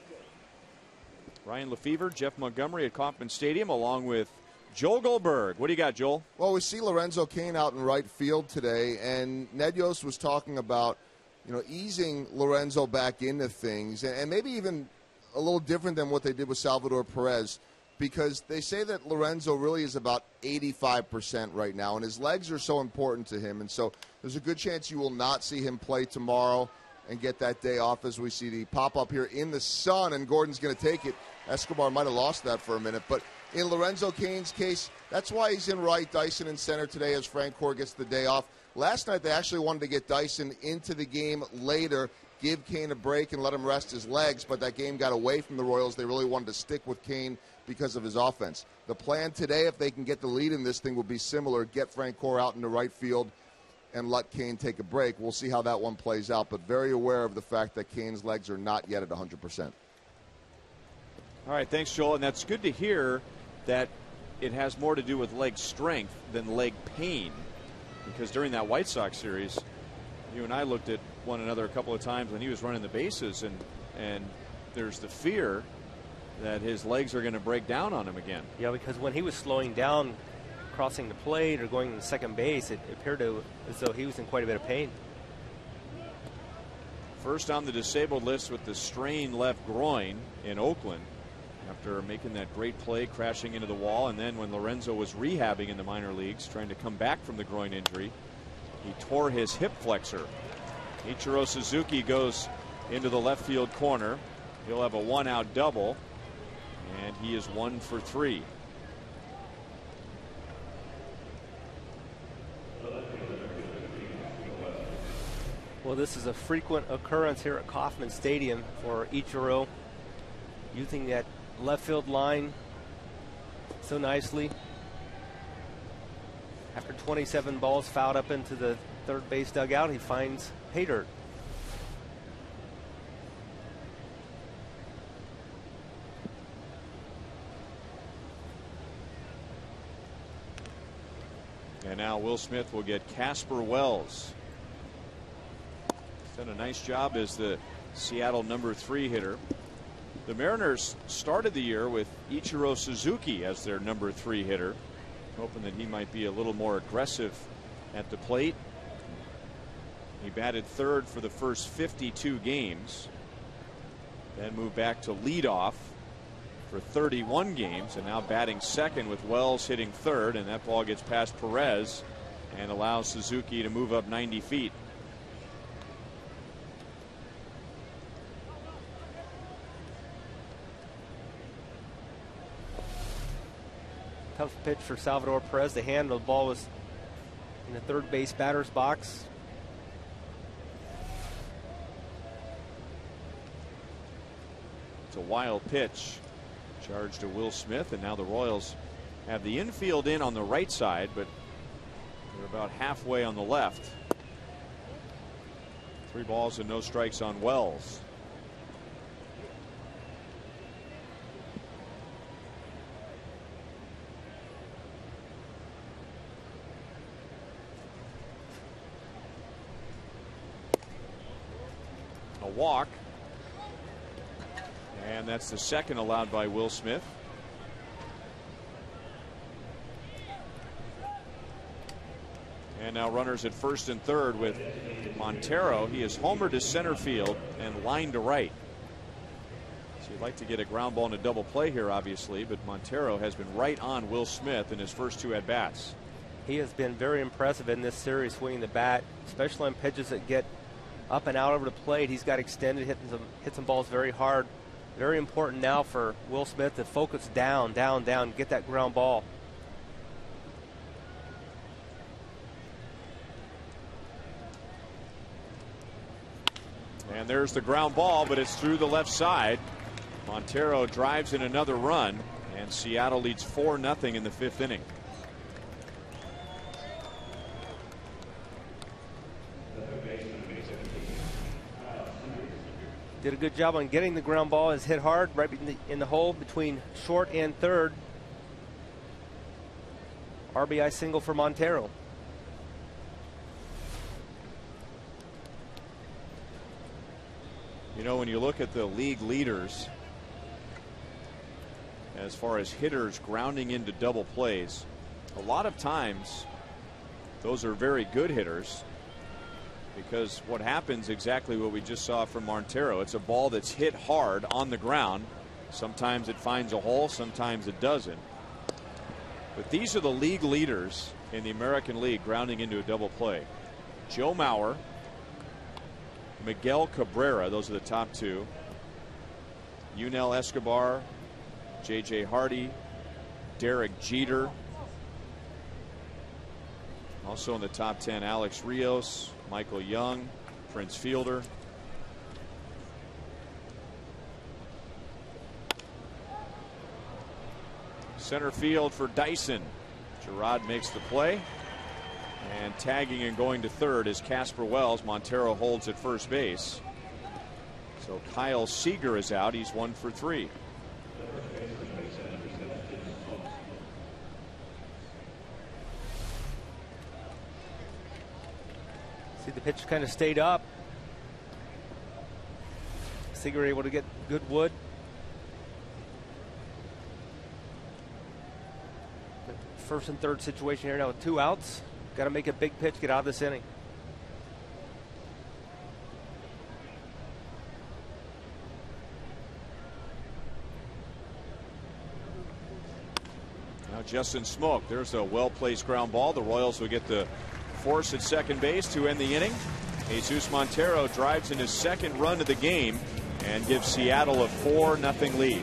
Ryan Lefevre, Jeff Montgomery at Kauffman Stadium, along with Joel Goldberg. What do you got, Joel? Well, we see Lorenzo Cain out in right field today, and Ned Yost was talking about, easing Lorenzo back into things, and maybe even a little different than what they did with Salvador Perez, because they say that Lorenzo really is about 85% right now, and his legs are so important to him, and so there's a good chance you will not see him play tomorrow and get that day off as we see the pop-up here in the sun, and Gordon's going to take it. Escobar might have lost that for a minute, but in Lorenzo Cain's case, that's why he's in right, Dyson in center today as Francoeur gets the day off. Last night they actually wanted to get Dyson into the game later, give Cain a break and let him rest his legs, but that game got away from the Royals. They really wanted to stick with Cain because of his offense. The plan today, if they can get the lead in this thing, will be similar. Get Francoeur out into right field and let Cain take a break. We'll see how that one plays out, but very aware of the fact that Cain's legs are not yet at 100%. All right, thanks, Joel. And that's good to hear that it has more to do with leg strength than leg pain, because during that White Sox series, you and I looked at one another a couple of times when he was running the bases, and there's the fear that his legs are going to break down on him again. Yeah, because when he was slowing down, crossing the plate or going to second base, it appeared as though he was in quite a bit of pain. First on the disabled list with the strained left groin in Oakland after making that great play, crashing into the wall. And then when Lorenzo was rehabbing in the minor leagues, trying to come back from the groin injury, he tore his hip flexor. Ichiro Suzuki goes into the left field corner. He'll have a 1-out double, and he is 1 for 3. Well, this is a frequent occurrence here at Kauffman Stadium for Ichiro, using that left field line so nicely. After 27 balls fouled up into the third base dugout, he finds pay dirt. And now Will Smith will get Casper Wells. Done a nice job as the Seattle #3 hitter. The Mariners started the year with Ichiro Suzuki as their #3 hitter, hoping that he might be a little more aggressive at the plate. He batted third for the first 52 games, then moved back to leadoff for 31 games, and now batting second with Wells hitting third, and that ball gets past Perez and allows Suzuki to move up 90 feet. Tough pitch for Salvador Perez. The hand of the ball was in the third base batter's box. It's a wild pitch. Charge to Will Smith, and now the Royals have the infield in on the right side, but they're about halfway on the left. 3 balls and no strikes on Wells. A walk, and that's the second allowed by Will Smith. And now runners at first and third with Montero. He is homered to center field and line to right. So you'd like to get a ground ball and a double play here, obviously, but Montero has been right on Will Smith in his first 2 at-bats. He has been very impressive in this series, swinging the bat, especially on pitches that get up and out over the plate. He's got extended, hit some balls very hard. Very important now for Will Smith to focus down, get that ground ball. And there's the ground ball, but it's through the left side. Montero drives in another run, and Seattle leads 4-0 in the 5th inning. Did a good job on getting the ground ball. It's hit hard right in the hole between short and third. RBI single for Montero. You know, when you look at the league leaders as far as hitters grounding into double plays, a lot of times those are very good hitters, because what happens, exactly what we just saw from Montero, it's a ball that's hit hard on the ground. Sometimes it finds a hole, sometimes it doesn't. But these are the league leaders in the American League grounding into a double play. Joe Mauer, Miguel Cabrera, those are the top 2. Yunel Escobar, J.J. Hardy, Derek Jeter. Also in the top 10, Alex Rios, Michael Young, Prince Fielder. Center field for Dyson. Gerard makes the play. And tagging and going to third is Casper Wells. Montero holds at first base. So Kyle Seager is out. He's 1 for 3. See, the pitch kind of stayed up. Seager able to get good wood. First and third situation here now with 2 outs. Got to make a big pitch, get out of this inning. Now Justin Smoke. There's a well-placed ground ball. The Royals will get the force at second base to end the inning. Jesus Montero drives in his second run of the game and gives Seattle a 4-0 lead.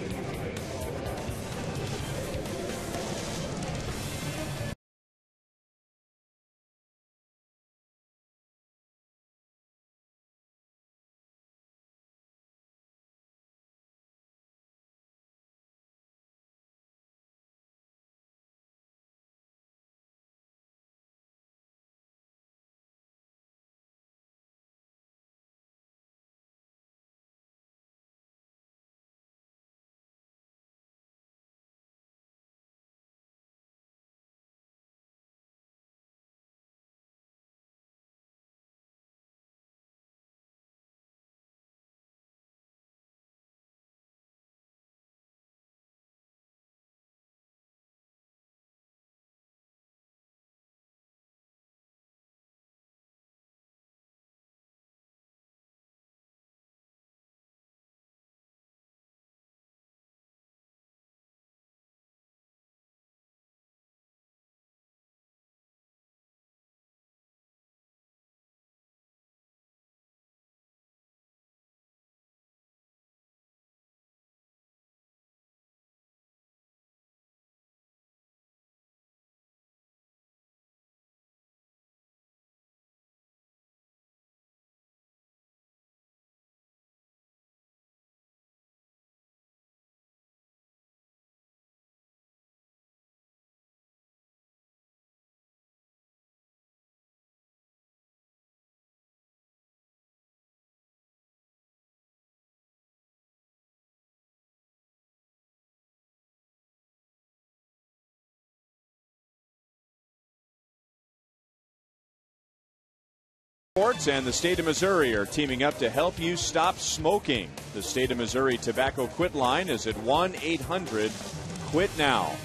Sports and the state of Missouri are teaming up to help you stop smoking. The state of Missouri Tobacco Quit line is at 1-800-QUIT-NOW.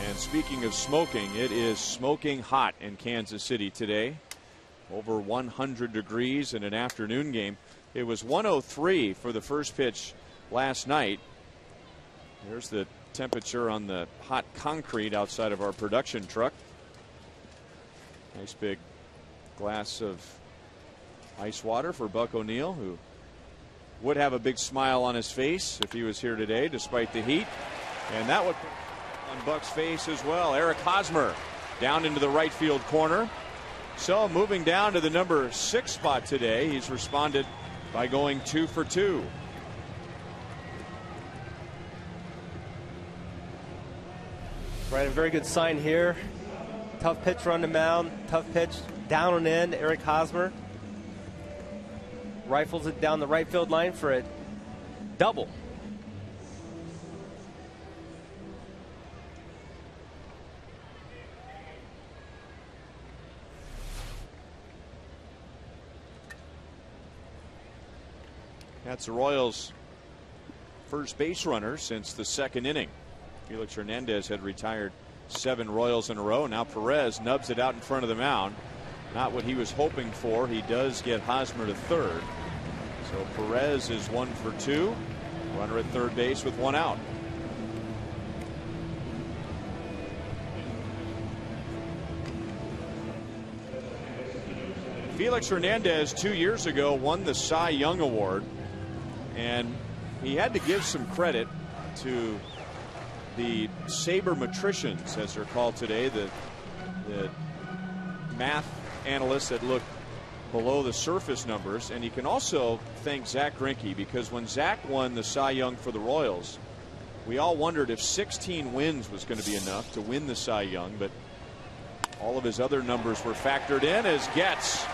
And speaking of smoking, it is smoking hot in Kansas City today. Over 100 degrees in an afternoon game. It was 103 for the first pitch last night. There's the temperature on the hot concrete outside of our production truck. Nice big glass of ice water for Buck O'Neill, who would have a big smile on his face if he was here today despite the heat. And that would put on Buck's face as well. Eric Hosmer down into the right field corner. So moving down to the number 6 spot today, he's responded by going 2 for 2. Right, a very good sign here. Tough pitch run the mound, tough pitch down and in. Eric Hosmer rifles it down the right field line for a double. That's the Royals' first base runner since the second inning. Felix Hernandez had retired 7 Royals in a row. Now Perez nubs it out in front of the mound. Not what he was hoping for. He does get Hosmer to third. So Perez is 1 for 2. Runner at third base with 1 out. Felix Hernandez 2 years ago won the Cy Young Award, and he had to give some credit to the sabermetricians, as they're called today, the math analysts that look below the surface numbers. And you can also thank Zach Greinke, because when Zach won the Cy Young for the Royals, we all wondered if 16 wins was going to be enough to win the Cy Young, but all of his other numbers were factored in as Getz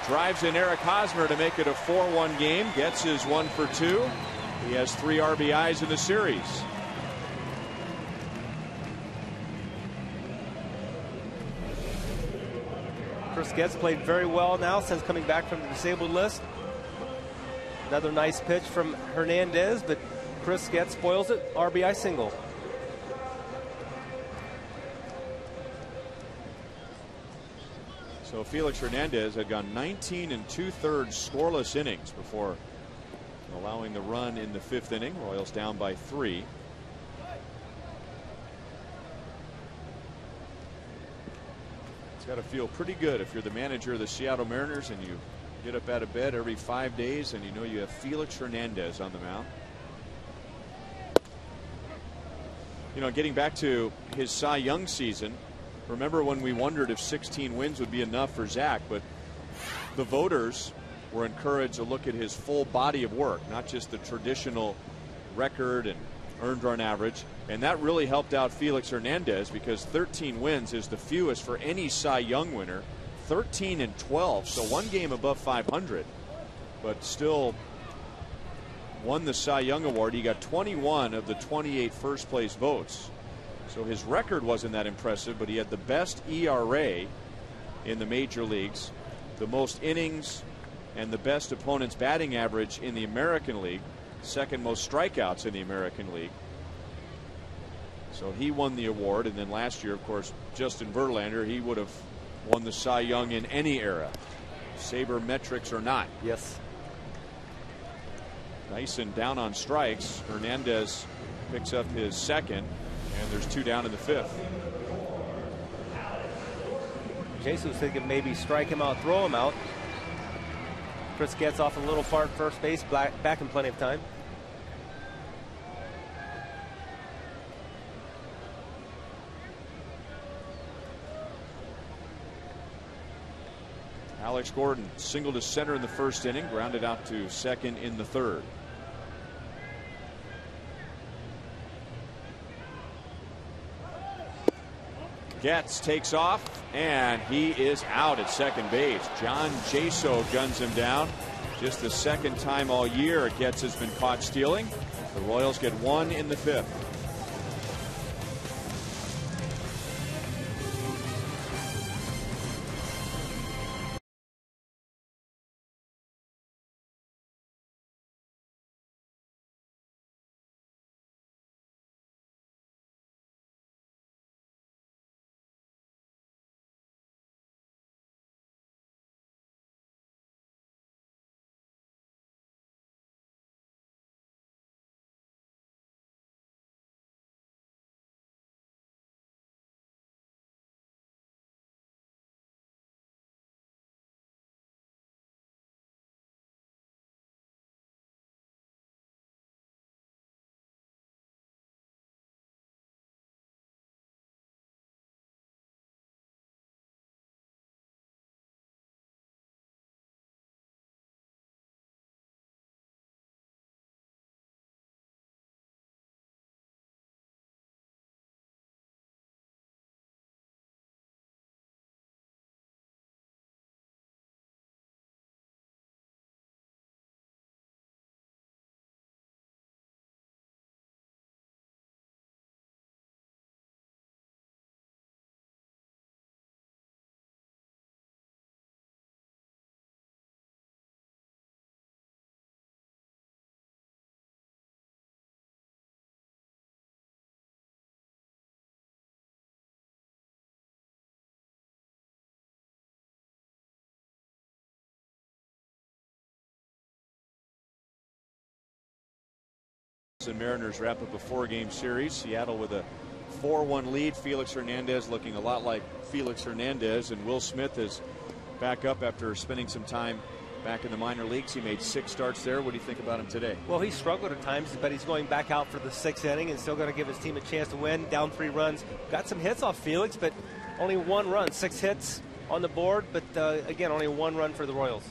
drives in Eric Hosmer to make it a 4-1 game. Getz is 1 for 2. He has 3 RBIs in the series. Chris Getz played very well now since coming back from the disabled list. Another nice pitch from Hernandez, but Chris Getz spoils it. RBI single. So Felix Hernandez had gone 19 2/3 scoreless innings before allowing the run in the 5th inning. Royals down by 3. It's got to feel pretty good if you're the manager of the Seattle Mariners and you get up out of bed every 5 days and you know you have Felix Hernandez on the mound. You know, getting back to his Cy Young season, remember when we wondered if 16 wins would be enough for Zach, but the voters were encouraged to look at his full body of work, not just the traditional record and earned run average. And that really helped out Felix Hernandez because 13 wins is the fewest for any Cy Young winner. 13-12, so 1 game above 500, but still won the Cy Young Award. He got 21 of the 28 first place votes. So his record wasn't that impressive, but he had the best ERA in the major leagues, the most innings, and the best opponent's batting average in the American League, second most strikeouts in the American League. So he won the award. And then last year, of course, Justin Verlander, he would have won the Cy Young in any era, Saber metrics or not. Yes. Dyson down on strikes. Hernandez picks up his second, and there's 2 down in the 5th. Jason was thinking maybe strike him out, throw him out. Chris gets off a little far at first base, back in plenty of time. Alex Gordon singled to center in the 1st inning, grounded out to second in the 3rd. Getz takes off, and he is out at second base. John Jaso guns him down. Just the 2nd time all year Getz has been caught stealing. The Royals get 1 in the 5th. And Mariners wrap up a 4-game series. Seattle with a 4-1 lead. Felix Hernandez looking a lot like Felix Hernandez, and Will Smith is back up after spending some time back in the minor leagues. He made 6 starts there. What do you think about him today? Well, he struggled at times, but he's going back out for the 6th inning and still going to give his team a chance to win. Down 3 runs. Got some hits off Felix, but only 1 run. 6 hits on the board, but again, only 1 run for the Royals.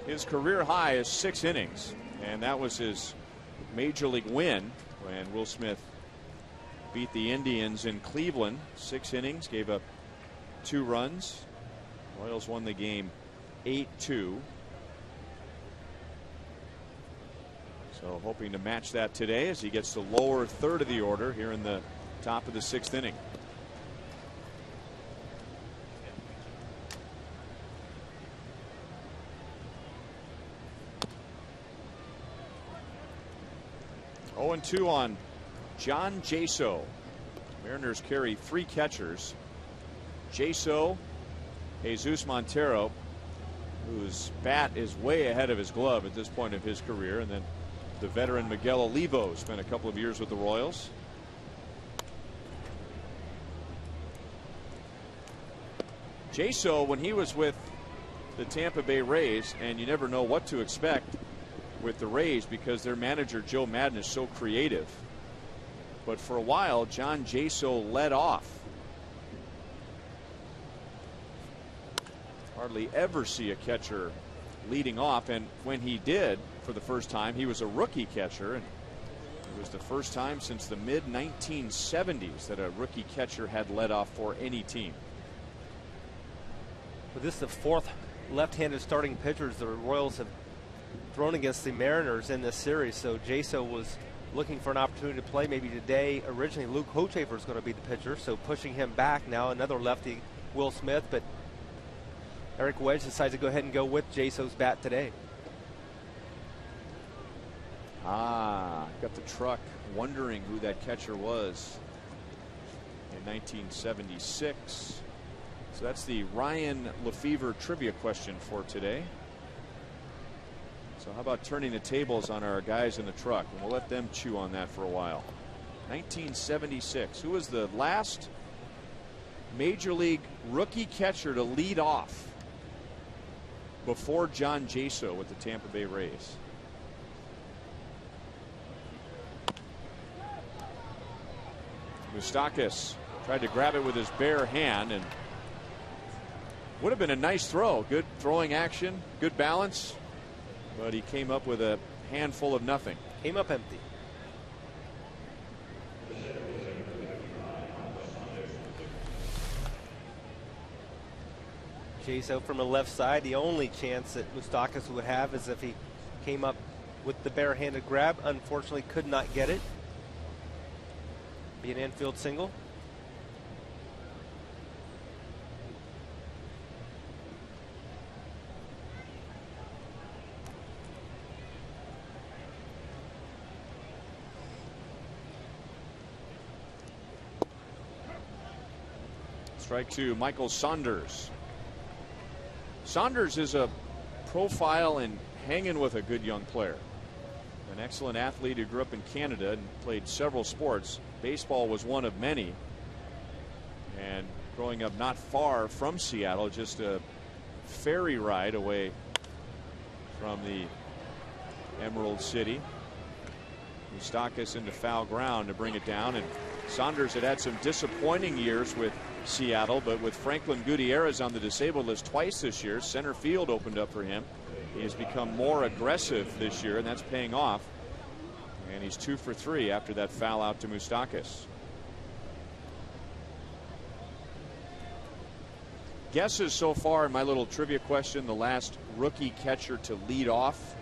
His career high is 6 innings, and that was his major league win when Will Smith beat the Indians in Cleveland. 6 innings, gave up 2 runs. Royals won the game 8-2. So hoping to match that today as he gets the lower third of the order here in the top of the 6th inning. Oh, 0-2 on John Jaso. Mariners carry 3 catchers. Jaso, Jesus Montero, whose bat is way ahead of his glove at this point of his career, and then the veteran Miguel Olivo spent a couple of years with the Royals. Jaso, when he was with the Tampa Bay Rays, and you never know what to expect with the Rays because their manager Joe Maddon is so creative. But for a while, John Jaso led off. Hardly ever see a catcher leading off, and when he did for the first time, he was a rookie catcher, and it was the first time since the mid-1970s that a rookie catcher had led off for any team. Well, this is the 4th left-handed starting pitchers the Royals have thrown against the Mariners in this series, so Jaso was looking for an opportunity to play maybe today. Originally, Luke Hochevar is going to be the pitcher, so pushing him back. Now another lefty, Will Smith, but Eric Wedge decides to go ahead and go with Jaso's bat today. Got the truck wondering who that catcher was in 1976. So that's the Ryan Lefevre trivia question for today. So how about turning the tables on our guys in the truck, and we'll let them chew on that for a while. 1976. Who was the last major league rookie catcher to lead off before John Jaso with the Tampa Bay Rays? Moustakas tried to grab it with his bare hand, and would have been a nice throw. Good throwing action, good balance, but he came up with a handful of nothing. Came up empty. Jaso from the left side. The only chance that Moustakas would have is if he came up with the barehanded grab. Unfortunately, could not get it. Be an infield single. Strike 2, Michael Saunders. Saunders is a profile and hanging with a good young player. An excellent athlete who grew up in Canada and played several sports. Baseball was one of many. And growing up not far from Seattle, just a ferry ride away from the Emerald City. Moustakas into foul ground to bring it down. And Saunders had some disappointing years with Seattle, but with Franklin Gutierrez on the disabled list twice this year, center field opened up for him. He has become more aggressive this year, and that's paying off. And he's 2 for 3 after that foul out to Moustakas. Guesses so far in my little trivia question: the last rookie catcher to lead off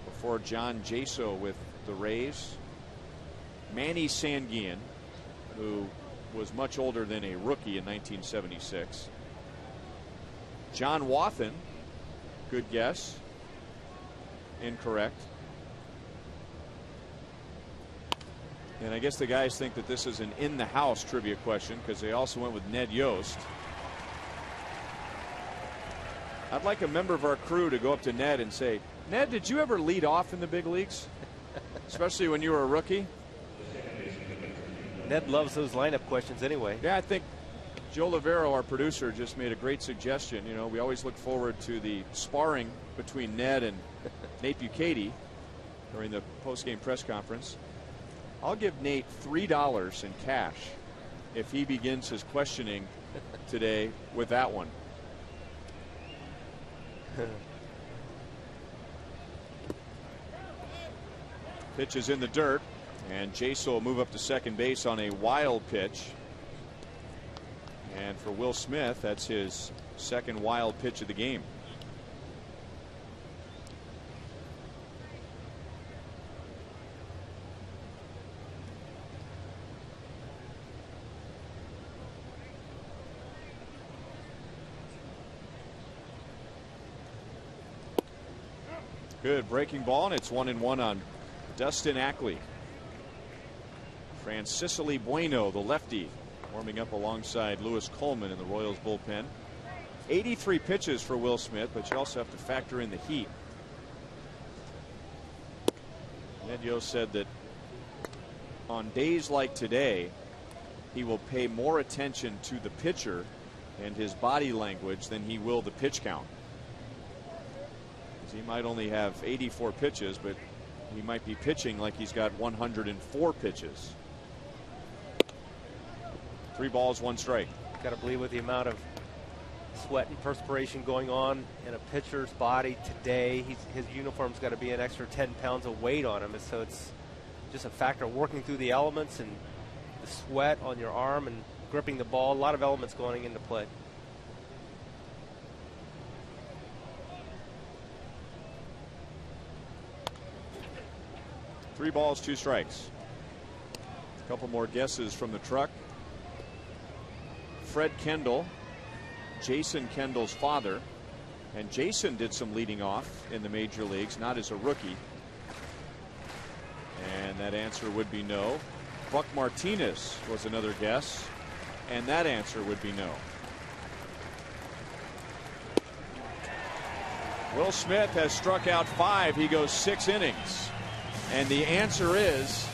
before John Jaso with the Rays. Manny Sanguillen, who was much older than a rookie in 1976. John Wathan, good guess. Incorrect. And I guess the guys think that this is an in-the-house trivia question because they also went with Ned Yost. I'd like a member of our crew to go up to Ned and say, Ned, did you ever lead off in the big leagues? Especially when you were a rookie? Ned loves those lineup questions anyway. Yeah, I think Joe Lavero, our producer, just made a great suggestion. You know, we always look forward to the sparring between Ned and Nate Bukaty during the post-game press conference. I'll give Nate $3 in cash if he begins his questioning today with that one. Pitch is in the dirt, and Jaso will move up to second base on a wild pitch. And for Will Smith, that's his second wild pitch of the game. Good breaking ball, and it's 1-1 on Dustin Ackley. Francisco Bueno, the lefty, warming up alongside Lewis Coleman in the Royals bullpen. 83 pitches for Will Smith, but you also have to factor in the heat. Ned Yost said that on days like today, he will pay more attention to the pitcher and his body language than he will the pitch count. He might only have 84 pitches, but he might be pitching like he's got 104 pitches. 3 balls, 1 strike. Got to believe with the amount of sweat and perspiration going on in a pitcher's body today, his uniform's got to be an extra 10 pounds of weight on him. And so it's just a factor of working through the elements and the sweat on your arm and gripping the ball. A lot of elements going into play. Three balls, 2 strikes. A couple more guesses from the truck. Fred Kendall, Jason Kendall's father, and Jason did some leading off in the major leagues, not as a rookie. And that answer would be no. Buck Martinez was another guess, and that answer would be no. Will Smith has struck out 5. He goes 6 innings. And the answer is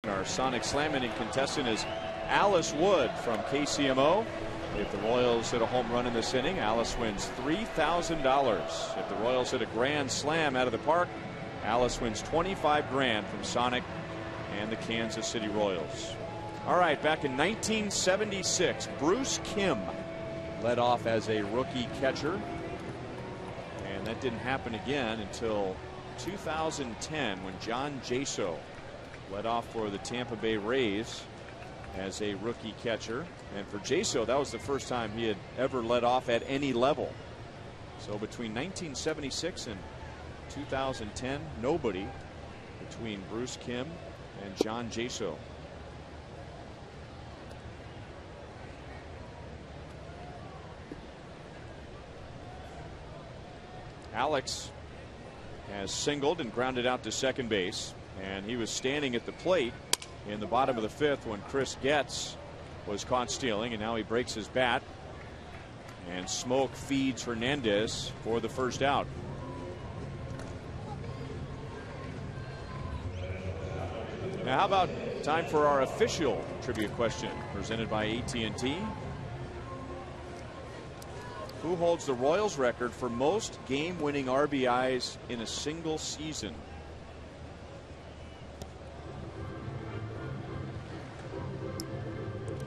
our Sonic Slam inning contestant is Alice Wood from KCMO. If the Royals hit a home run in this inning, Alice wins $3,000. If the Royals hit a grand slam out of the park, Alice wins $25,000 from Sonic and the Kansas City Royals. All right, back in 1976, Bruce Kim led off as a rookie catcher, and that didn't happen again until 2010 when John Jaso led off for the Tampa Bay Rays as a rookie catcher. And for Jaso, that was the first time he had ever led off at any level. So between 1976 and 2010, nobody between Bruce Kim and John Jaso. Alex has singled and grounded out to second base, and he was standing at the plate in the bottom of the 5th when Chris Getz was caught stealing, and now he breaks his bat. And Smoke feeds Hernandez for the first out. Now, how about time for our official trivia question presented by AT&T? Who holds the Royals record for most game-winning RBIs in a single season?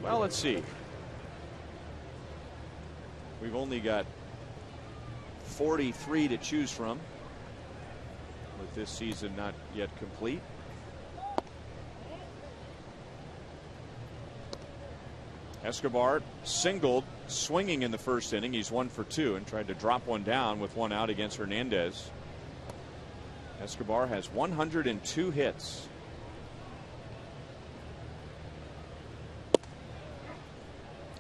Well, let's see. We've only got 43 to choose from, with this season not yet complete. Escobar singled, swinging in the first inning. He's 1 for 2 and tried to drop one down with one out against Hernandez. Escobar has 102 hits.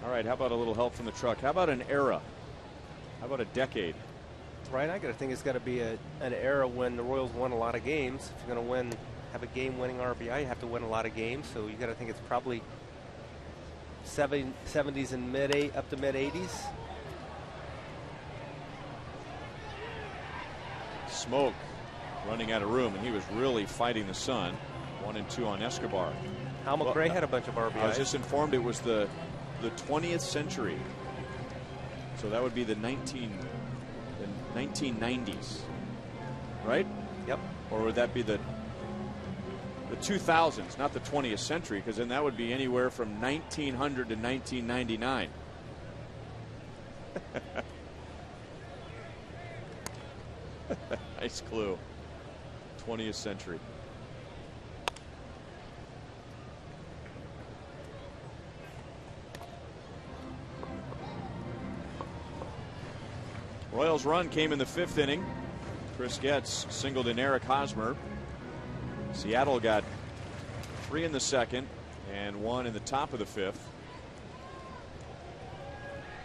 All right, how about a little help from the truck? How about an era? How about a decade? Right, I got to think it's got to be an era when the Royals won a lot of games. If you're going to have a game-winning RBI, you have to win a lot of games. So you got to think it's probably 70s and up to mid 80s. Smoke running out of room, and he was really fighting the sun. 1 and 2 on Escobar. Hal McRae had a bunch of RBIs. I was just informed it was the 20th century. So that would be the 1990s, right? Yep. Or would that be the 2000s, not the 20th century, because then that would be anywhere from 1900 to 1999. Nice clue. 20th century. Royals run came in the 5th inning. Chris Getz singled in Eric Hosmer. Seattle got 3 in the 2nd and 1 in the top of the 5th.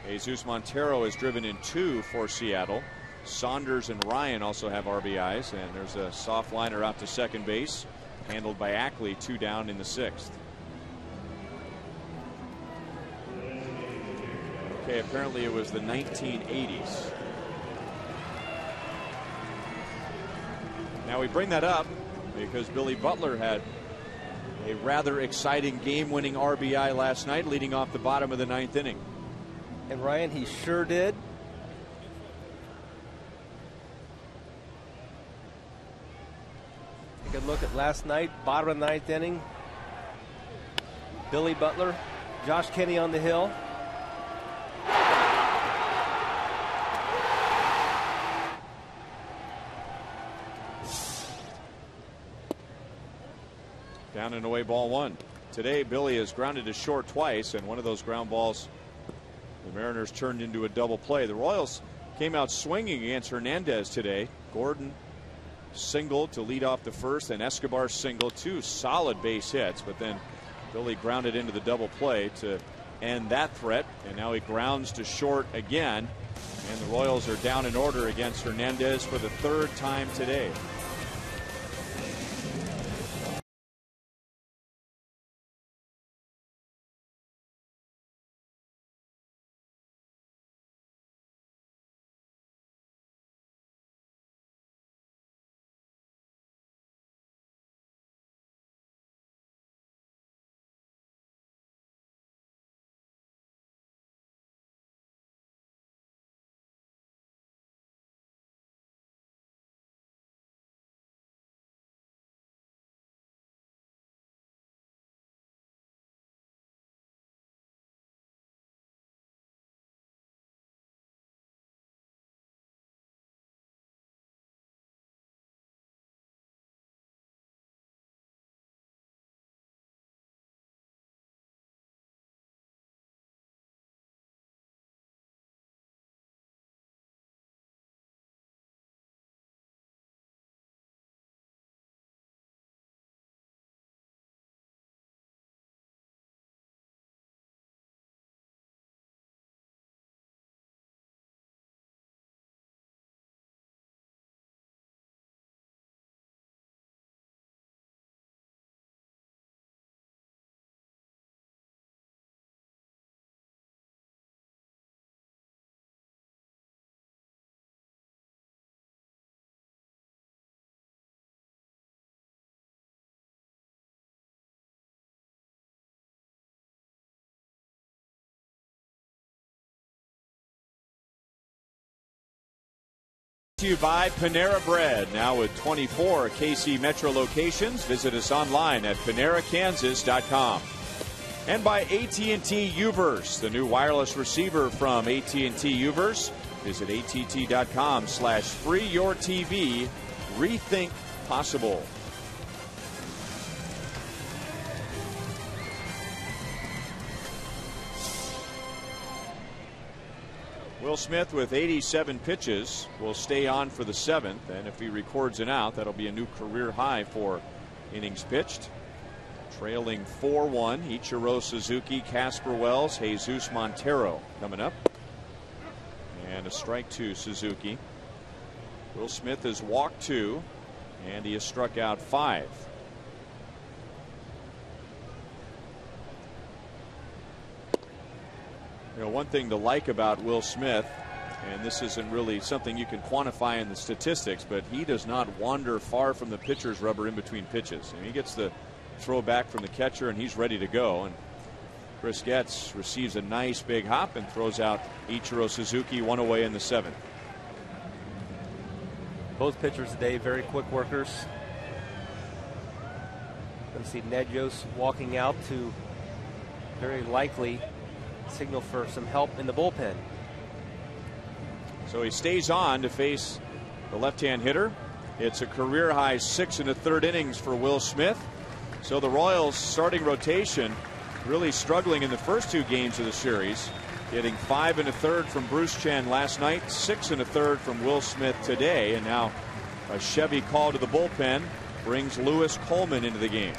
Jesus Montero is driven in 2 for Seattle. Saunders and Ryan also have RBIs, and there's a soft liner out to second base handled by Ackley, 2 down in the 6th. Okay, apparently it was the 1980s. Now we bring that up because Billy Butler had a rather exciting game-winning RBI last night, leading off the bottom of the 9th inning. And Ryan, he sure did. Take a look at last night, bottom of the 9th inning. Billy Butler, Josh Kinney on the hill. Down and away, ball 1. Today, Billy has grounded to short twice, and one of those ground balls the Mariners turned into a double play. The Royals came out swinging against Hernandez today. Gordon singled to lead off the first, and Escobar singled. 2 solid base hits, but then Billy grounded into the double play to end that threat, and now he grounds to short again, and the Royals are down in order against Hernandez for the 3rd time today. To you by Panera Bread, now with 24 KC Metro locations. Visit us online at PaneraKansas.com. And by AT Uverse, the new wireless receiver from AT Uverse. Visit att.com/freeyourtv. Rethink possible. Will Smith with 87 pitches will stay on for the 7th, and if he records an out, that'll be a new career high for innings pitched. Trailing 4-1, Ichiro Suzuki, Casper Wells, Jesus Montero coming up. And a strike to Suzuki. Will Smith has walked 2, and he has struck out 5. You know, one thing to like about Will Smith, and this isn't really something you can quantify in the statistics, but he does not wander far from the pitcher's rubber in between pitches. And he gets the throw back from the catcher, and he's ready to go. And Chris Getz receives a nice big hop and throws out Ichiro Suzuki, 1 away in the 7th. Both pitchers today very quick workers. Going to see Ned Yost walking out to very likely signal for some help in the bullpen. So he stays on to face the left-hand hitter. It's a career high 6 1/3 innings for Will Smith. So the Royals starting rotation really struggling in the first 2 games of the series, getting 5 1/3 from Bruce Chen last night, 6 1/3 from Will Smith today, and now a Chevy call to the bullpen brings Lewis Coleman into the game.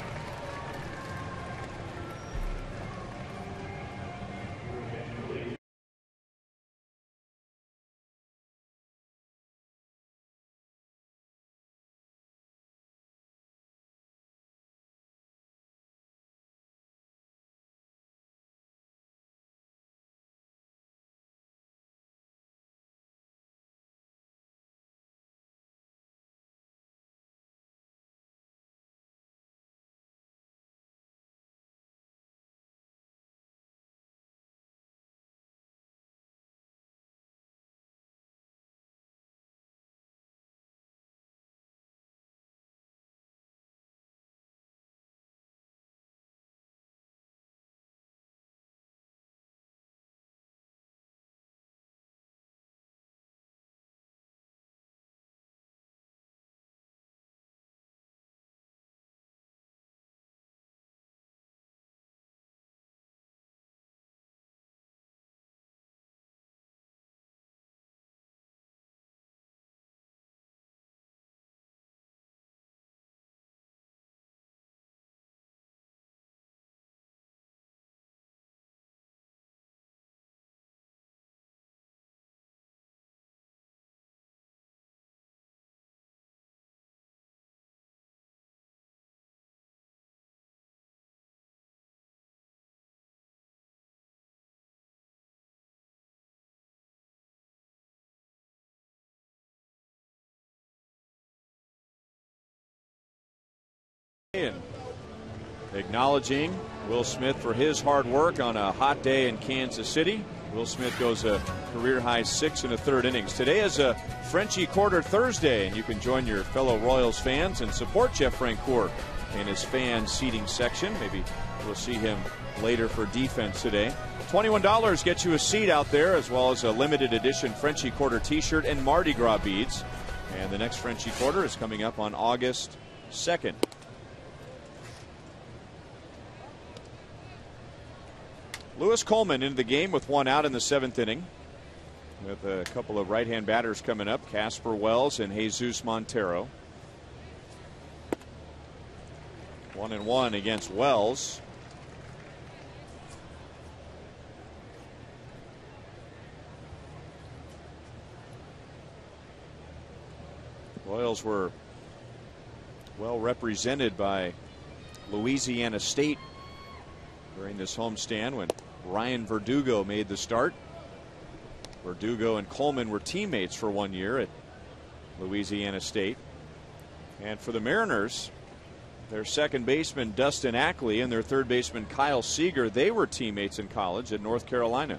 And acknowledging Will Smith for his hard work on a hot day in Kansas City. Will Smith goes a career high 6 1/3 innings. Today is a Frenchie Quarter Thursday, and you can join your fellow Royals fans and support Jeff Francoeur in his fan seating section. Maybe we'll see him later for defense today. $21 gets you a seat out there, as well as a limited edition Frenchie Quarter t-shirt and Mardi Gras beads. And the next Frenchie Quarter is coming up on August 2nd. Lewis Coleman into the game with 1 out in the 7th inning, with a couple of right-hand batters coming up, Casper Wells and Jesus Montero. 1-1 against Wells. Royals were well represented by Louisiana State during this homestand when Ryan Verdugo made the start. Verdugo and Coleman were teammates for 1 year at Louisiana State. And for the Mariners, their second baseman Dustin Ackley and their third baseman Kyle Seager, they were teammates in college at North Carolina.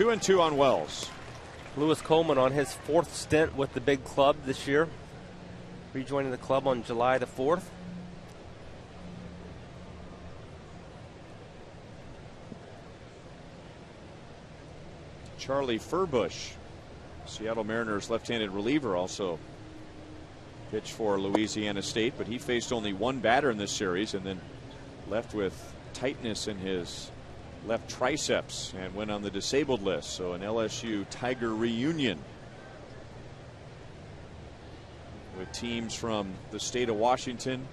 2-2 on Wells. Lewis Coleman on his 4th stint with the big club this year, rejoining the club on July the 4th. Charlie Furbush, Seattle Mariners left-handed reliever, also pitched for Louisiana State, but he faced only one batter in this series and then left with tightness in his left triceps and went on the disabled list. So an LSU Tiger reunion with teams from the state of Washington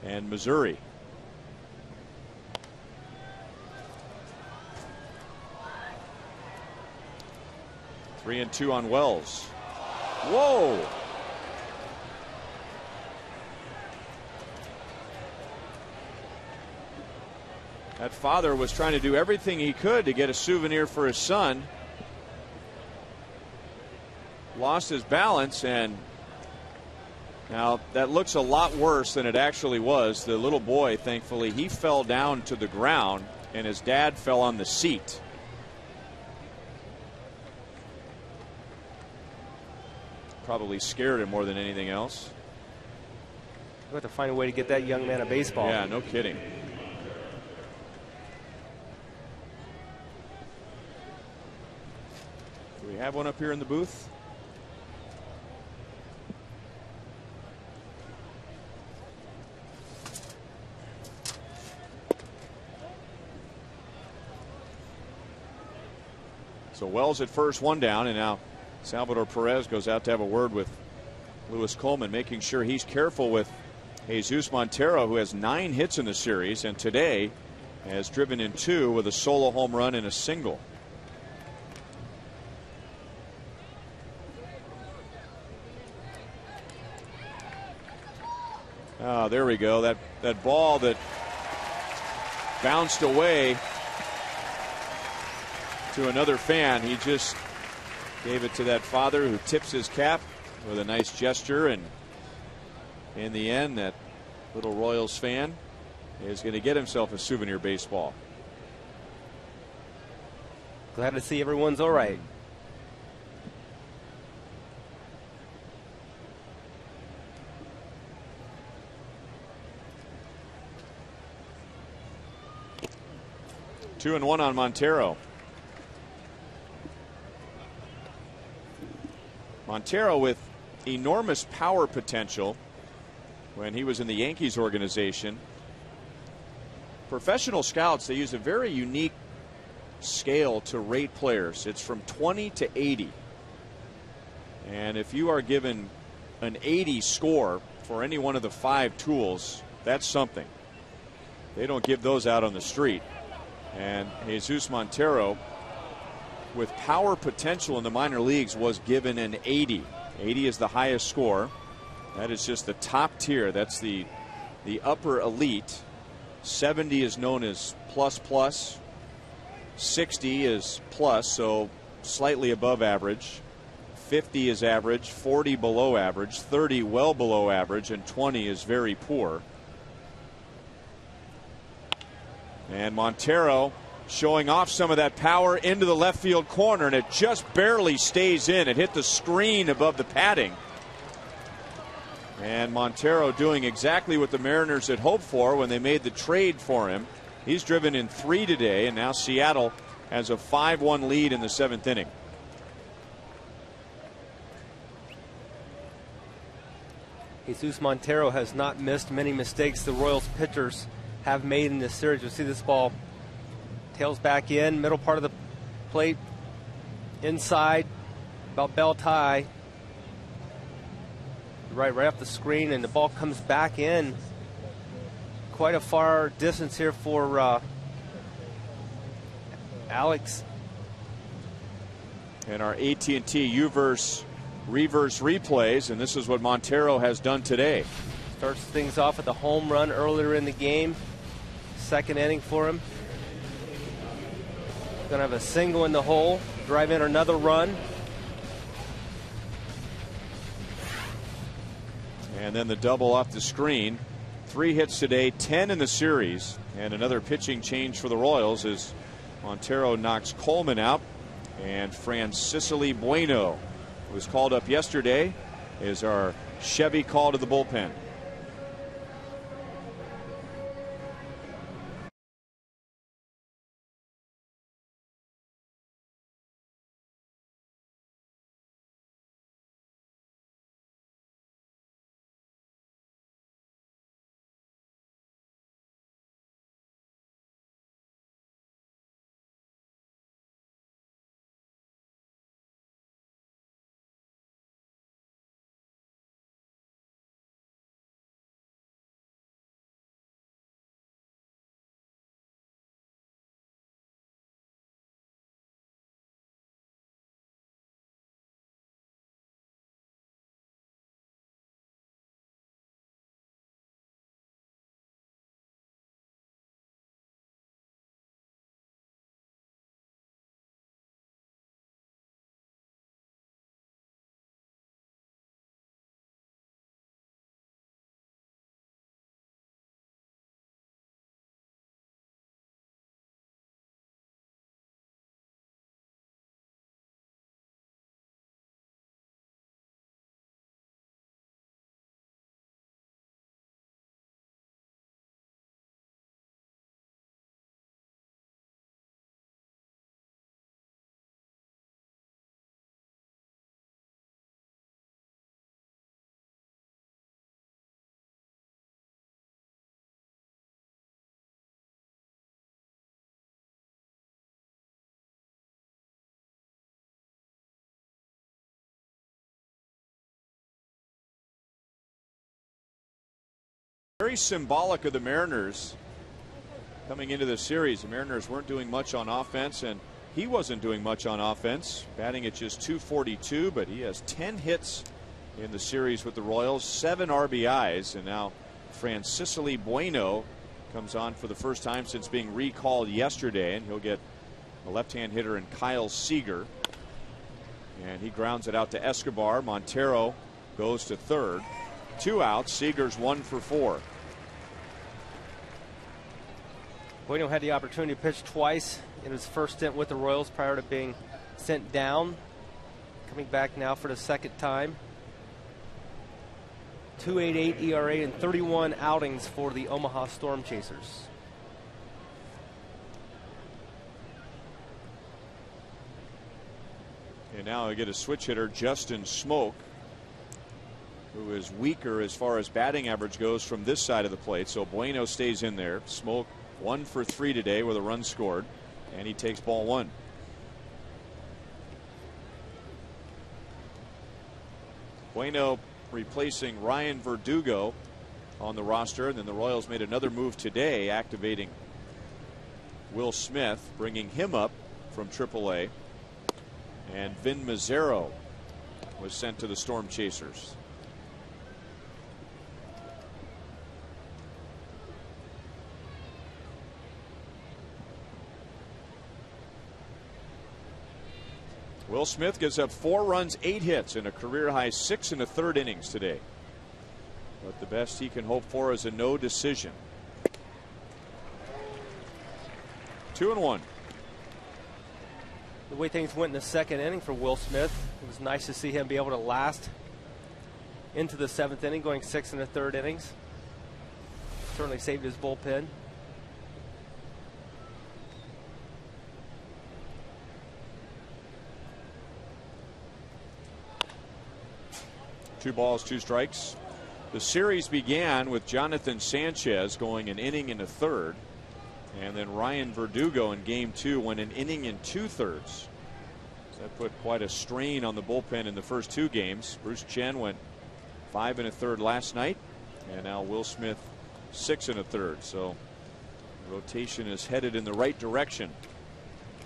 and Missouri. Three and two on Wells. Whoa! That father was trying to do everything he could to get a souvenir for his son. Lost his balance, and now that looks a lot worse than it actually was. The little boy, thankfully, he fell down to the ground, and his dad fell on the seat. Probably scared him more than anything else. We have to find a way to get that young man a baseball. Yeah, no kidding. Do we have one up here in the booth? So Wells at first, one down, and now Salvador Perez goes out to have a word with Lewis Coleman, making sure he's careful with Jesus Montero, who has 9 hits in the series, and today has driven in 2 with a solo home run and a single. Oh, there we go. That ball that bounced away to another fan. He just gave it to that father, who tips his cap with a nice gesture, and in the end, that little Royals fan is going to get himself a souvenir baseball. Glad to see everyone's all right. Two and one on Montero. Montero with enormous power potential when he was in the Yankees organization. Professional scouts, they use a very unique scale to rate players. It's from 20 to 80. And if you are given an 80 score for any one of the 5 tools, that's something. They don't give those out on the street. And Jesus Montero, with power potential in the minor leagues, was given an 80. 80 is the highest score. That is just the top tier. That's the upper elite. 70 is known as plus. 60 is plus, so slightly above average. 50 is average. 40 below average. 30 well below average. And 20 is very poor. And Montero showing off some of that power into the left field corner, and it just barely stays in. It hit the screen above the padding. And Montero doing exactly what the Mariners had hoped for when they made the trade for him. He's driven in 3 today, and now Seattle has a 5-1 lead in the 7th inning. Jesus Montero has not missed many mistakes the Royals pitchers have made in this series. You'll see this ball tails back in, middle part of the plate, inside, about bell tie, right off the screen, and the ball comes back in quite a far distance here for Alex. And our AT&T Uverse reverse replays, and this is what Montero has done today. Starts things off with a home run earlier in the game. 2nd inning for him. Going to have a single in the hole, drive in another run. And then the double off the screen. 3 hits today, 10 in the series. And another pitching change for the Royals as Montero knocks Coleman out. And Francisco Bueno was called up yesterday is our Chevy call to the bullpen. Very symbolic of the Mariners coming into the series. The Mariners weren't doing much on offense, and he wasn't doing much on offense, batting at just .242, but he has 10 hits in the series with the Royals, 7 RBIs, and now Francisco Bueno comes on for the first time since being recalled yesterday, and he'll get a left-hand hitter in Kyle Seager, and he grounds it out to Escobar. Montero goes to third. 2 outs. Seager's 1 for 4. Bueno had the opportunity to pitch twice in his first stint with the Royals prior to being sent down. Coming back now for the second time. 2.88 ERA and 31 outings for the Omaha Storm Chasers. And now I get a switch hitter, Justin Smoke, who is weaker as far as batting average goes from this side of the plate. So Bueno stays in there. Smoke 1 for 3 today with a run scored, and he takes ball 1. Bueno replacing Ryan Verdugo on the roster, and then the Royals made another move today, activating Will Smith, bringing him up from AAA, and Vin Mazzaro was sent to the Storm Chasers. Will Smith gives up 4 runs, 8 hits, and a career-high 6 1/3 innings today. But the best he can hope for is a no decision. 2-1. The way things went in the second inning for Will Smith, it was nice to see him be able to last into the 7th inning, going 6 1/3 innings. Certainly saved his bullpen. Two balls, 2 strikes. The series began with Jonathan Sanchez going an inning and a third, and then Ryan Verdugo in game 2 went an inning and 2/3. So that put quite a strain on the bullpen in the first 2 games. Bruce Chen went 5 1/3 last night, and now Will Smith 6 1/3. So the rotation is headed in the right direction.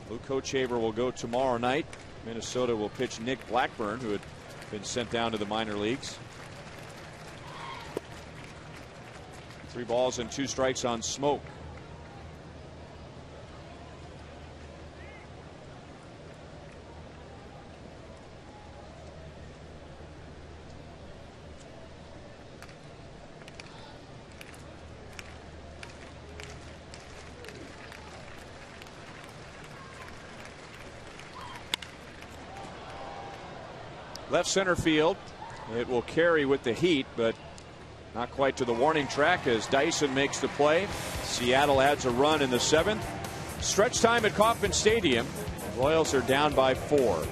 Luke Hochevar will go tomorrow night. Minnesota will pitch Nick Blackburn, who had been sent down to the minor leagues. 3 balls and 2 strikes on Smoke. left center field. It will carry with the heat, but not quite to the warning track as Dyson makes the play. Seattle adds a run in the 7th. Stretch time at Kauffman Stadium. Royals are down by 4.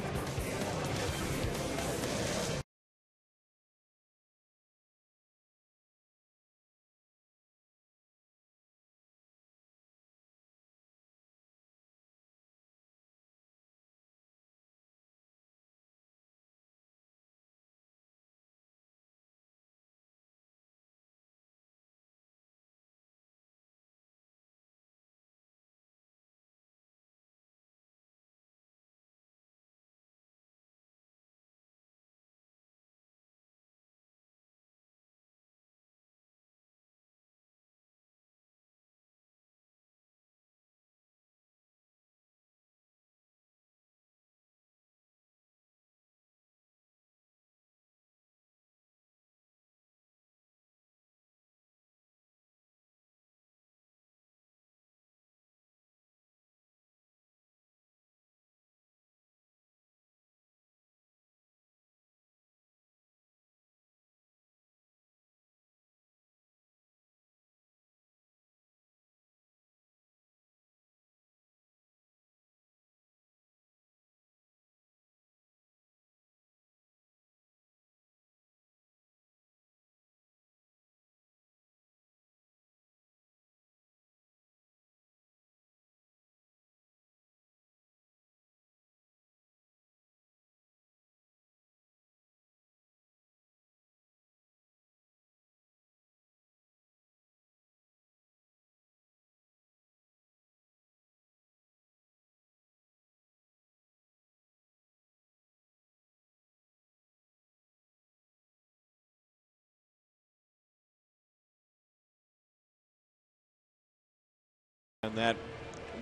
And that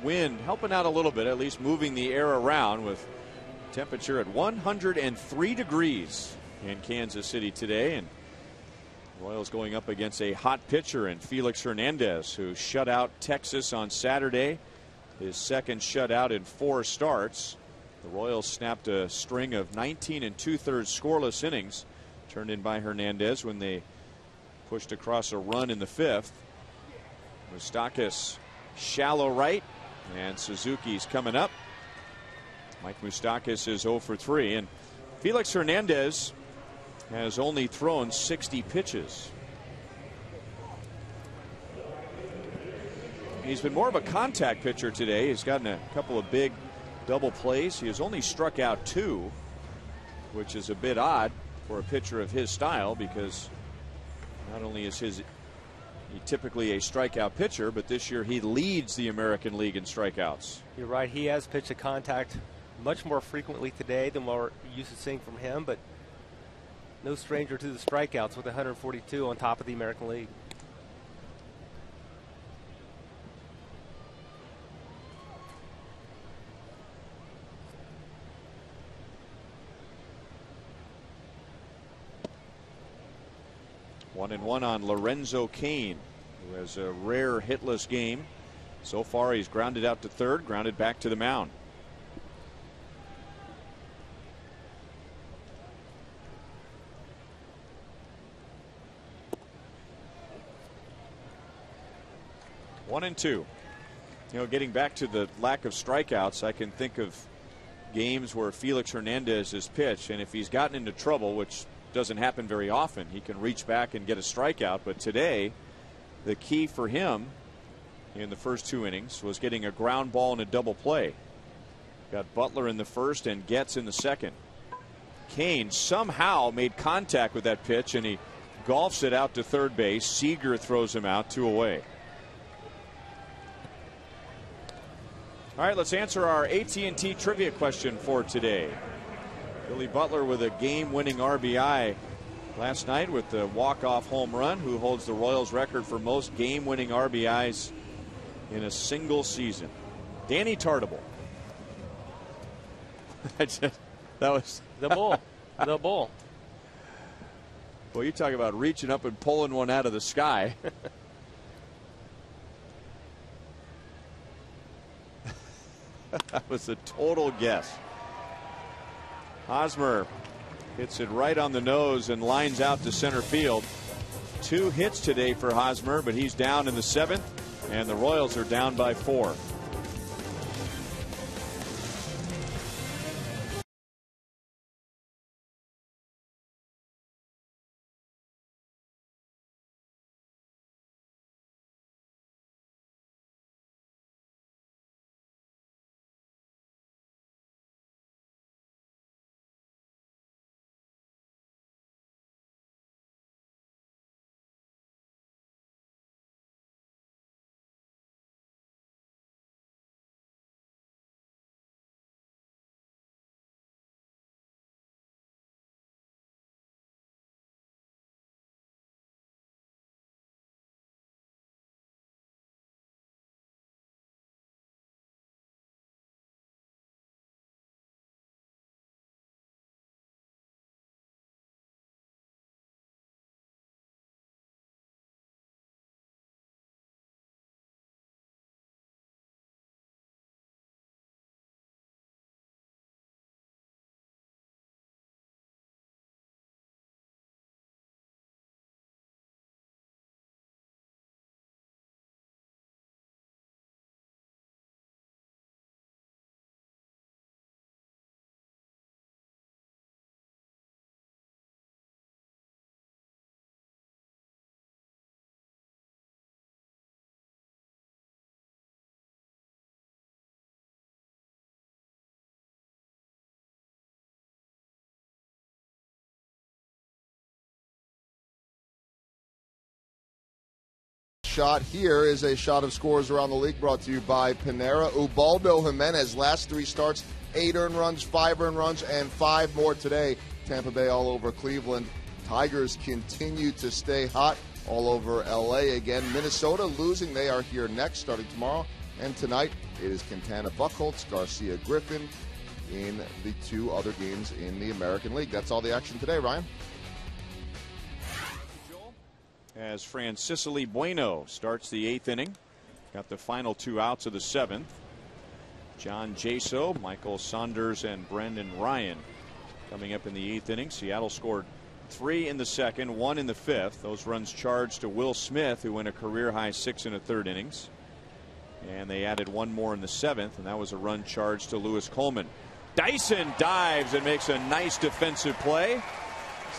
wind helping out a little bit, at least moving the air around, with temperature at 103 degrees in Kansas City today. And Royals going up against a hot pitcher in Felix Hernandez, who shut out Texas on Saturday, his second shutout in 4 starts. The Royals snapped a string of 19 2/3 scoreless innings turned in by Hernandez when they pushed across a run in the 5th. Moustakas shallow right, and Suzuki's coming up. Mike Moustakas is 0 for 3, and Felix Hernandez has only thrown 60 pitches. He's been more of a contact pitcher today. He's gotten a couple of big double plays. He has only struck out 2, which is a bit odd for a pitcher of his style, because not only is he typically a strikeout pitcher, but this year he leads the American League in strikeouts. You're right. He has pitched to contact much more frequently today than what we're used to seeing from him, but no stranger to the strikeouts with 142 on top of the American League. One and one on Lorenzo Cain, who has a rare hitless game. So far, he's grounded out to third, grounded back to the mound. One and two. You know, getting back to the lack of strikeouts, I can think of games where Felix Hernandez has pitched, and if he's gotten into trouble, which doesn't happen very often, he can reach back and get a strikeout. But today, the key for him in the first 2 innings was getting a ground ball and a double play. Got Butler in the first and Getz in the second. Cain somehow made contact with that pitch, and he golfs it out to third base. Seager throws him out, 2 away. All right, let's answer our AT&T trivia question for today. Billy Butler with a game-winning RBI last night with the walk-off home run, who holds the Royals record for most game-winning RBIs in a single season. Danny Tartable. That was the bull. The bull. Well, you talk about reaching up and pulling one out of the sky. That was a total guess. Hosmer hits it right on the nose and lines out to center field. 2 hits today for Hosmer, but he's down in the 7th, and the Royals are down by 4. Shot here is a shot of scores around the league brought to you by Panera. Ubaldo Jimenez, last 3 starts, 8 earned runs, 5 earned runs, and 5 more today. Tampa Bay all over Cleveland. Tigers continue to stay hot all over L.A. again. Minnesota losing. They are here next, starting tomorrow. And tonight it is Quintana Buchholz, Garcia Griffin in the 2 other games in the American League. That's all the action today, Ryan. As Francisco Bueno starts the 8th inning. Got the final 2 outs of the 7th. John Jaso, Michael Saunders, and Brendan Ryan coming up in the 8th inning. Seattle scored 3 in the 2nd, 1 in the 5th. Those runs charged to Will Smith, who went a career high 6 1/3 innings. And they added 1 more in the 7th, and that was a run charged to Lewis Coleman. Dyson dives and makes a nice defensive play.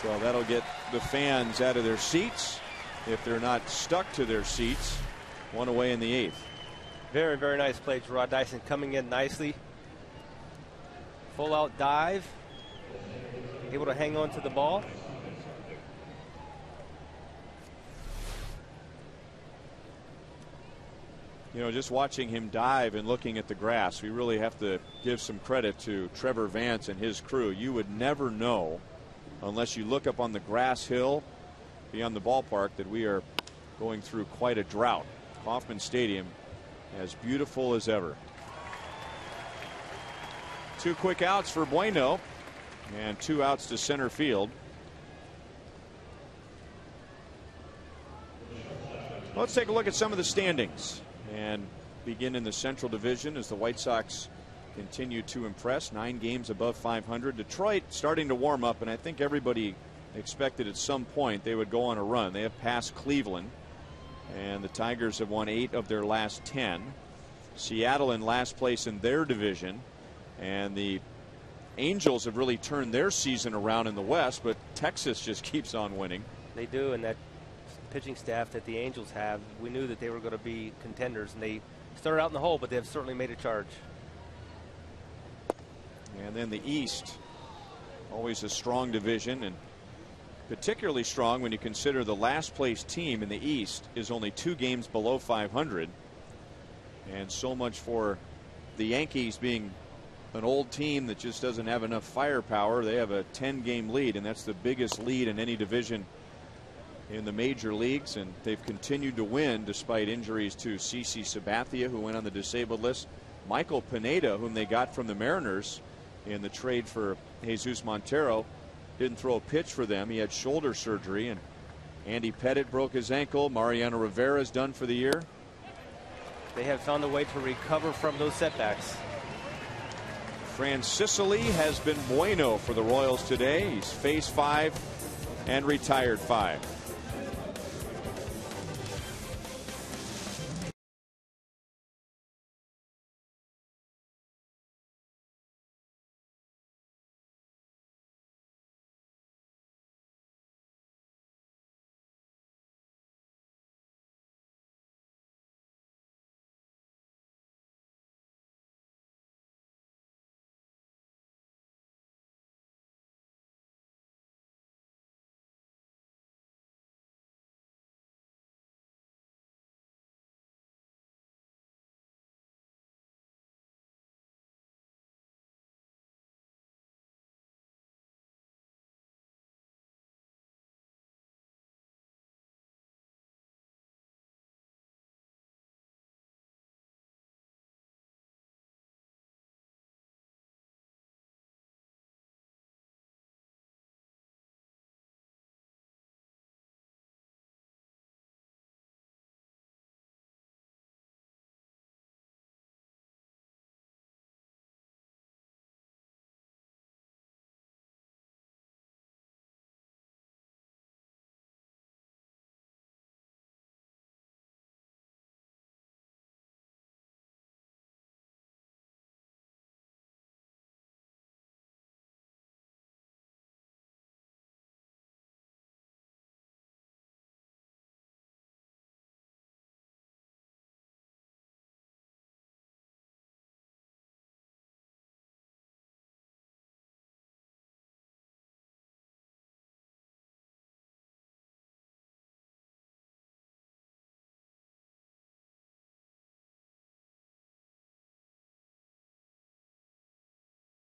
So that'll get the fans out of their seats, if they're not stuck to their seats. 1 away in the 8th. Very, very nice play. Gerard Dyson coming in nicely. Full out dive. Able to hang on to the ball. You know, just watching him dive and looking at the grass, we really have to give some credit to Trevor Vance and his crew. You would never know, unless you look up on the grass hill beyond the ballpark, that we are going through quite a drought. Kauffman Stadium as beautiful as ever. 2 quick outs for Bueno and 2 outs to center field. Let's take a look at some of the standings and begin in the Central Division as the White Sox continue to impress. 9 games above 500. Detroit starting to warm up, and I think everybody expected at some point they would go on a run. They have passed Cleveland, and the Tigers have won 8 of their last 10. Seattle in last place in their division, and the Angels have really turned their season around in the West, but Texas just keeps on winning. They do, and that pitching staff that the Angels have, we knew that they were going to be contenders, and they started out in the hole, but they've certainly made a charge. And then the East, always a strong division, and particularly strong when you consider the last place team in the East is only 2 games below 500. And so much for the Yankees being an old team that just doesn't have enough firepower. They have a 10-game lead, and that's the biggest lead in any division in the major leagues, and they've continued to win despite injuries to CC Sabathia, who went on the disabled list. Michael Pineda, whom they got from the Mariners in the trade for Jesus Montero, didn't throw a pitch for them. He had shoulder surgery, and Andy Pettit broke his ankle. Mariano Rivera is done for the year. They have found a way to recover from those setbacks. Sicily has been bueno for the Royals today. He's faced 5 and retired 5.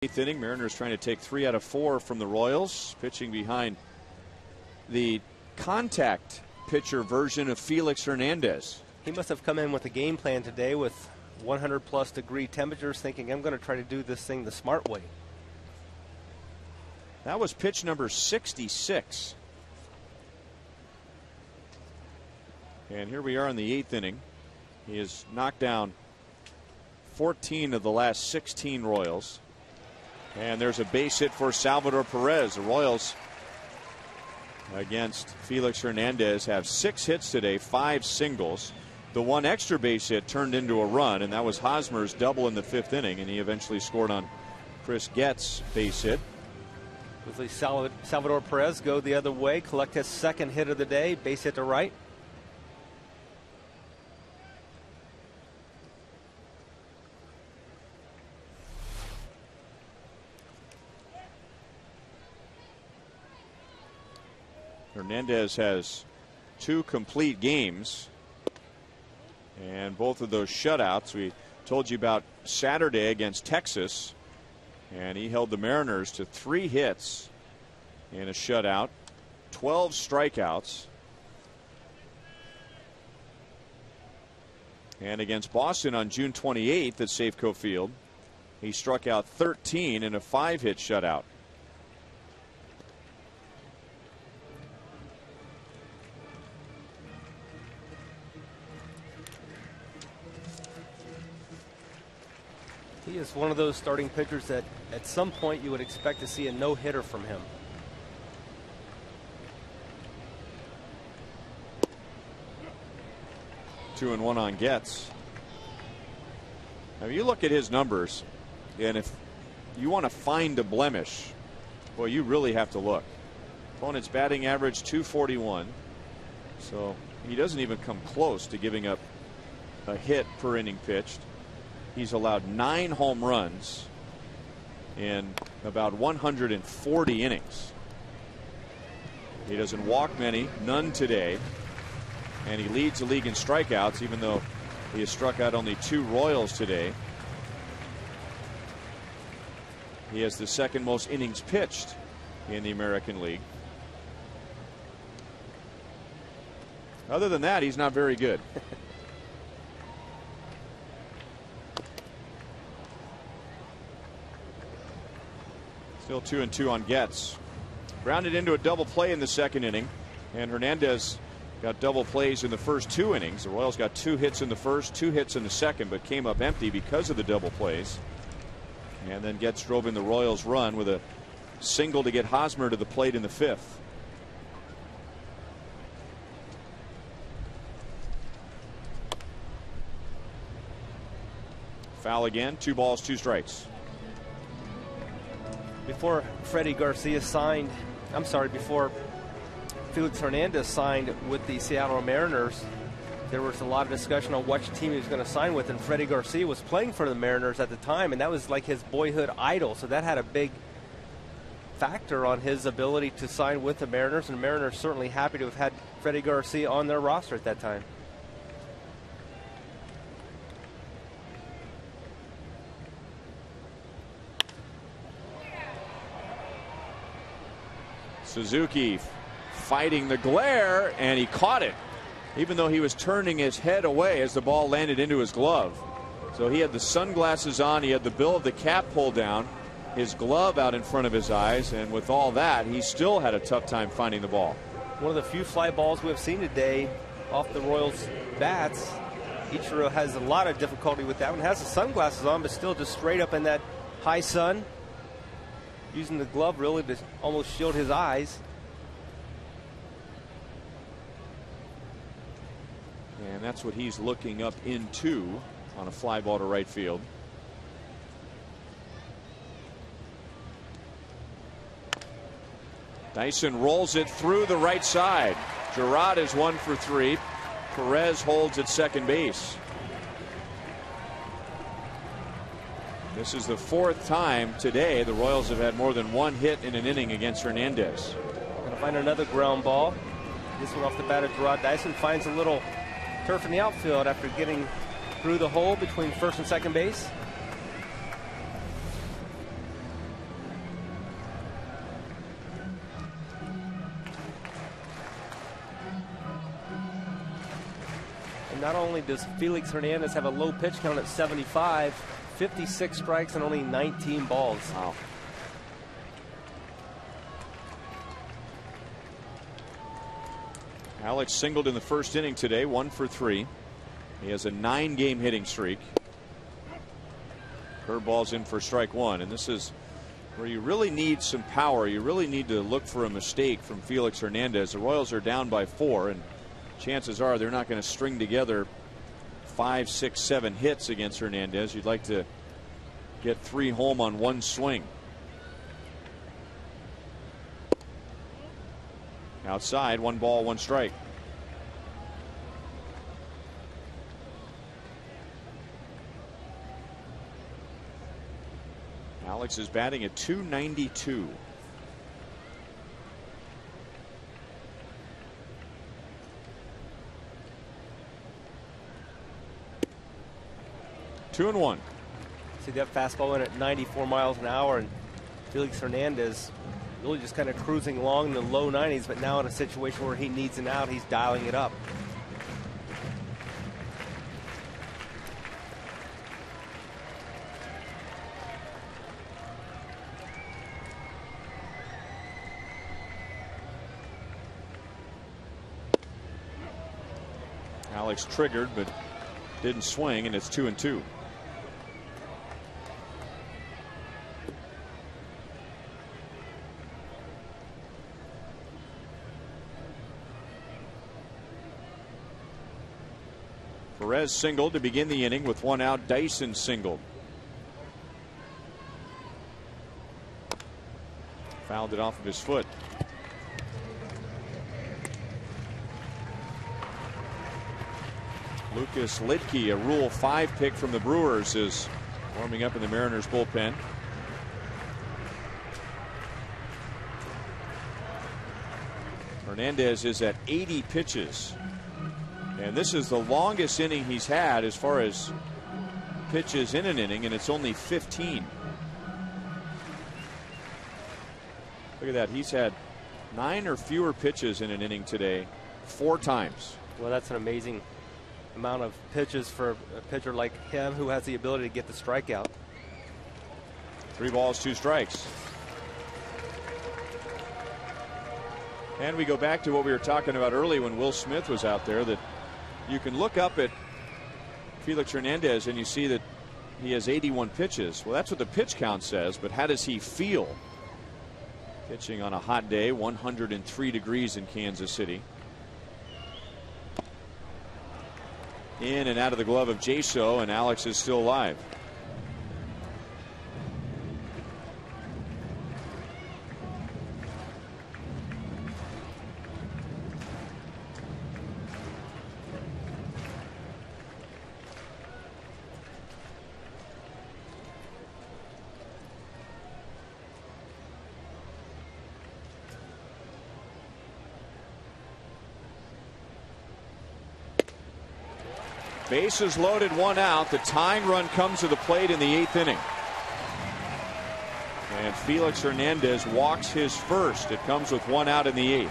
Eighth inning, Mariners trying to take 3 out of 4 from the Royals, pitching behind the contact pitcher version of Felix Hernandez. He must have come in with a game plan today with 100+ degree temperatures, thinking I'm going to try to do this thing the smart way. That was pitch number 66. And here we are in the 8th inning. He has knocked down 14 of the last 16 Royals. And there's a base hit for Salvador Perez. The Royals against Felix Hernandez have 6 hits today, 5 singles. The one extra base hit turned into a run, and that was Hosmer's double in the 5th inning, and he eventually scored on Chris Getz's base hit. With Salvador Perez go the other way, collect his 2nd hit of the day, base hit to right. Hernandez has 2 complete games, and both of those shutouts. We told you about Saturday against Texas, and he held the Mariners to 3 hits in a shutout, 12 strikeouts. And against Boston on June 28th at Safeco Field, he struck out 13 in a 5-hit shutout. He is one of those starting pitchers that at some point you would expect to see a no-hitter from him. Two and one on Getz. Now you look at his numbers, and if you want to find a blemish, boy, you really have to look. Opponent's batting average .241, so he doesn't even come close to giving up a hit per inning pitched. He's allowed 9 home runs in about 140 innings. He doesn't walk many, none today, and he leads the league in strikeouts, even though he has struck out only 2 Royals today. He has the 2nd most innings pitched in the American League. Other than that, he's not very good. Still 2-2 on Getz. Grounded into a double play in the 2nd inning, and Hernandez got double plays in the first 2 innings. The Royals got 2 hits in the first, 2 hits in the 2nd, but came up empty because of the double plays. and then drove in the Royals run with a single to get Hosmer to the plate in the 5th. Foul again, 2 balls, 2 strikes. Before Freddie Garcia signed, before Felix Hernandez signed with the Seattle Mariners, there was a lot of discussion on which team he was going to sign with, and Freddie Garcia was playing for the Mariners at the time, and that was like his boyhood idol, so that had a big factor on his ability to sign with the Mariners, and the Mariners certainly happy to have had Freddie Garcia on their roster at that time. Suzuki fighting the glare, and he caught it, even though he was turning his head away as the ball landed into his glove. So he had the sunglasses on, he had the bill of the cap pulled down, his glove out in front of his eyes, and with all that, he still had a tough time finding the ball. One of the few fly balls we've seen today off the Royals' bats. Ichiro has a lot of difficulty with that one. Has the sunglasses on, but still just straight up in that high sun, using the glove really to almost shield his eyes. And that's what he's looking up into on a fly ball to right field. Dyson rolls it through the right side. Gerard is 1 for 3. Perez holds at second base. This is the 4th time today the Royals have had more than 1 hit in an inning against Hernandez. Going to find another ground ball. This one off the bat of Gerard Dyson. Finds a little turf in the outfield after getting through the hole between first and second base. And not only does Felix Hernandez have a low pitch count at 75, 56 strikes and only 19 balls. Wow. Alex singled in the first inning today, 1 for 3. He has a 9-game hitting streak. Curveball's in for strike 1, and this is where you really need some power. You really need to look for a mistake from Felix Hernandez. The Royals are down by 4, and chances are they're not going to string together 5, 6, 7 hits against Hernandez. You'd like to get 3 home on 1 swing. Outside, 1 ball, 1 strike. Alex is batting at .292. Two and 1. See that fastball in at 94 miles an hour, and Felix Hernandez really just kind of cruising along in the low 90s, but now in a situation where he needs an out, he's dialing it up. Alex triggered but didn't swing, and it's 2 and 2. Perez singled to begin the inning with 1 out. Dyson singled. Fouled it off of his foot. Lucas Lidke, a Rule 5 pick from the Brewers, is warming up in the Mariners bullpen. Hernandez is at 80 pitches. And this is the longest inning he's had as far as pitches in an inning, and it's only 15. Look at that. He's had 9 or fewer pitches in an inning today 4 times. Well, that's an amazing amount of pitches for a pitcher like him who has the ability to get the strikeout. 3 balls, 2 strikes. And we go back to what we were talking about early when Will Smith was out there, that you can look up at Felix Hernandez and you see that he has 81 pitches. Well, that's what the pitch count says, but how does he feel pitching on a hot day? 103 degrees in Kansas City. In and out of the glove of Jaso, and Alex is still alive. Bases loaded, one out. The tying run comes to the plate in the 8th inning. And Felix Hernandez walks his first. It comes with one out in the 8th.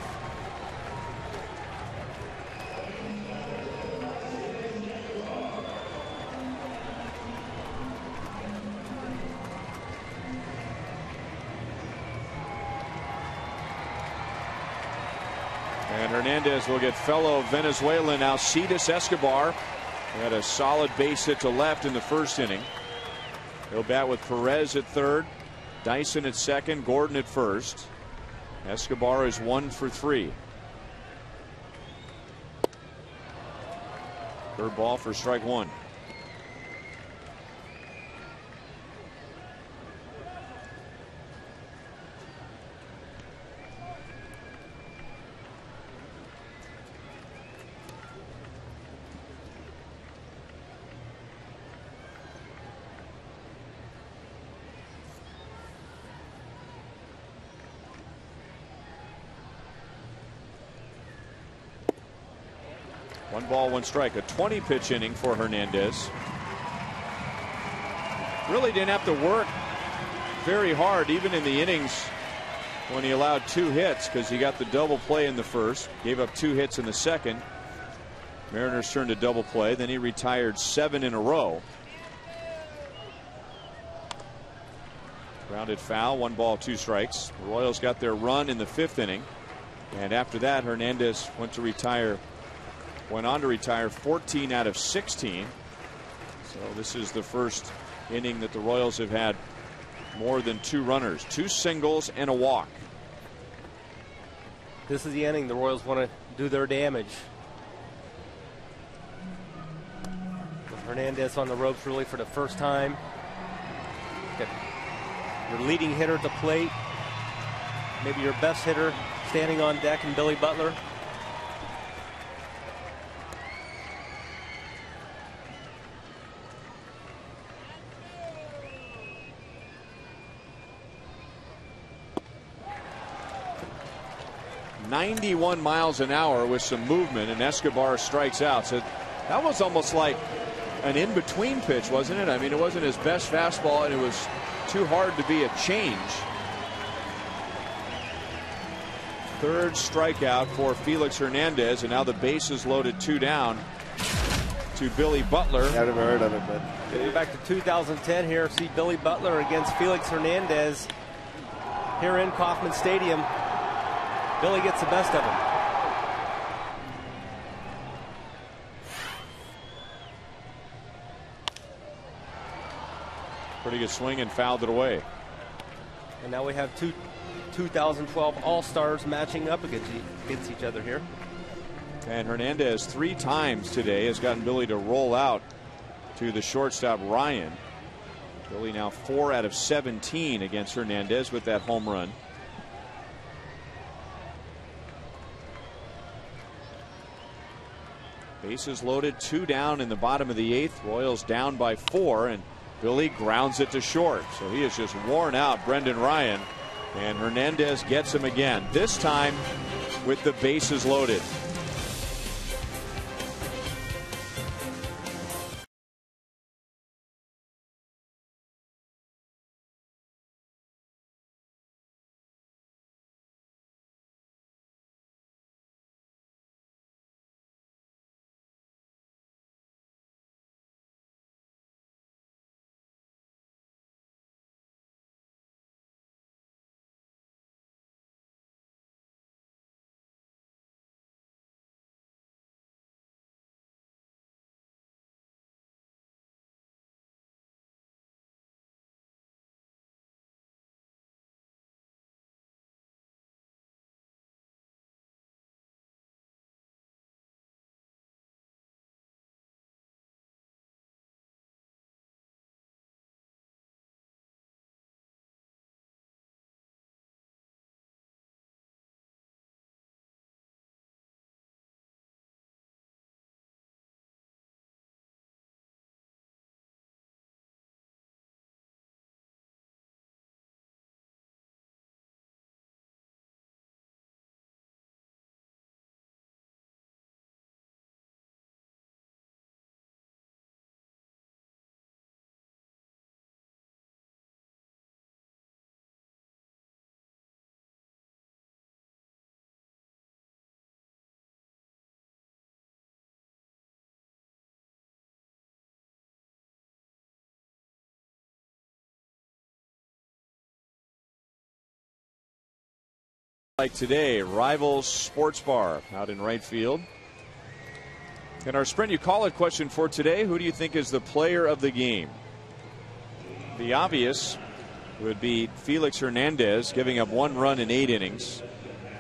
And Hernandez will get fellow Venezuelan Alcides Escobar. He had a solid base hit to left in the first inning. He'll bat with Perez at third, Dyson at second, Gordon at first. Escobar is 1 for 3. Curveball for strike one. One ball, one strike. A 20 pitch inning for Hernandez. Really didn't have to work very hard, even in the innings when he allowed 2 hits, because he got the double play in the first, gave up 2 hits in the second. Mariners turned to double play. Then he retired 7 in a row. Grounded foul, 1 ball, 2 strikes. The Royals got their run in the 5th inning. And after that, Hernandez went on to retire 14 out of 16. So this is the first inning that the Royals have had more than 2 runners, 2 singles and a walk. This is the inning the Royals want to do their damage. With Hernandez on the ropes really for the first time. Got your leading hitter at the plate, maybe your best hitter standing on deck, and Billy Butler. .91 miles an hour with some movement, and Escobar strikes out. So that was almost like an in-between pitch, wasn't it? I mean, it wasn't his best fastball, and it was too hard to be a change. 3rd strikeout for Felix Hernandez, and now the bases loaded, 2 down to Billy Butler. I've never heard of it, but go back to 2010 here. See Billy Butler against Felix Hernandez here in Kauffman Stadium. Billy gets the best of him. Pretty good swing and fouled it away. And now we have 2 2012 All-Stars matching up against each other here. And Hernandez 3 times today has gotten Billy to roll out to the shortstop Ryan. Billy now 4 out of 17 against Hernandez with that home run. Bases loaded, 2 down in the bottom of the 8th. Royals down by 4, and Billy grounds it to short. So he is just worn out, Brendan Ryan. And Hernandez gets him again, this time with the bases loaded. Like today, Rivals Sports Bar out in right field. And our Sprint You Call It question for today, who do you think is the player of the game? The obvious would be Felix Hernandez, giving up 1 run in 8 innings.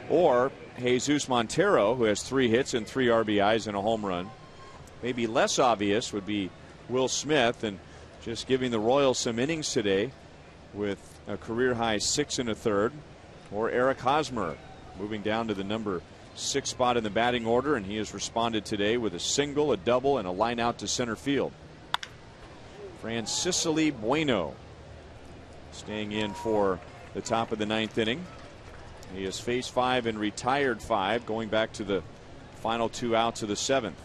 Or Jesus Montero, who has 3 hits and 3 RBIs and a home run. Maybe less obvious would be Will Smith, and just giving the Royals some innings today with a career high 6 1/3. Or Eric Hosmer, moving down to the number 6 spot in the batting order, and he has responded today with a single, a double, and a line out to center field. Francisco Bueno staying in for the top of the 9th inning. He has faced 5 and retired 5, going back to the final 2 outs of the 7th.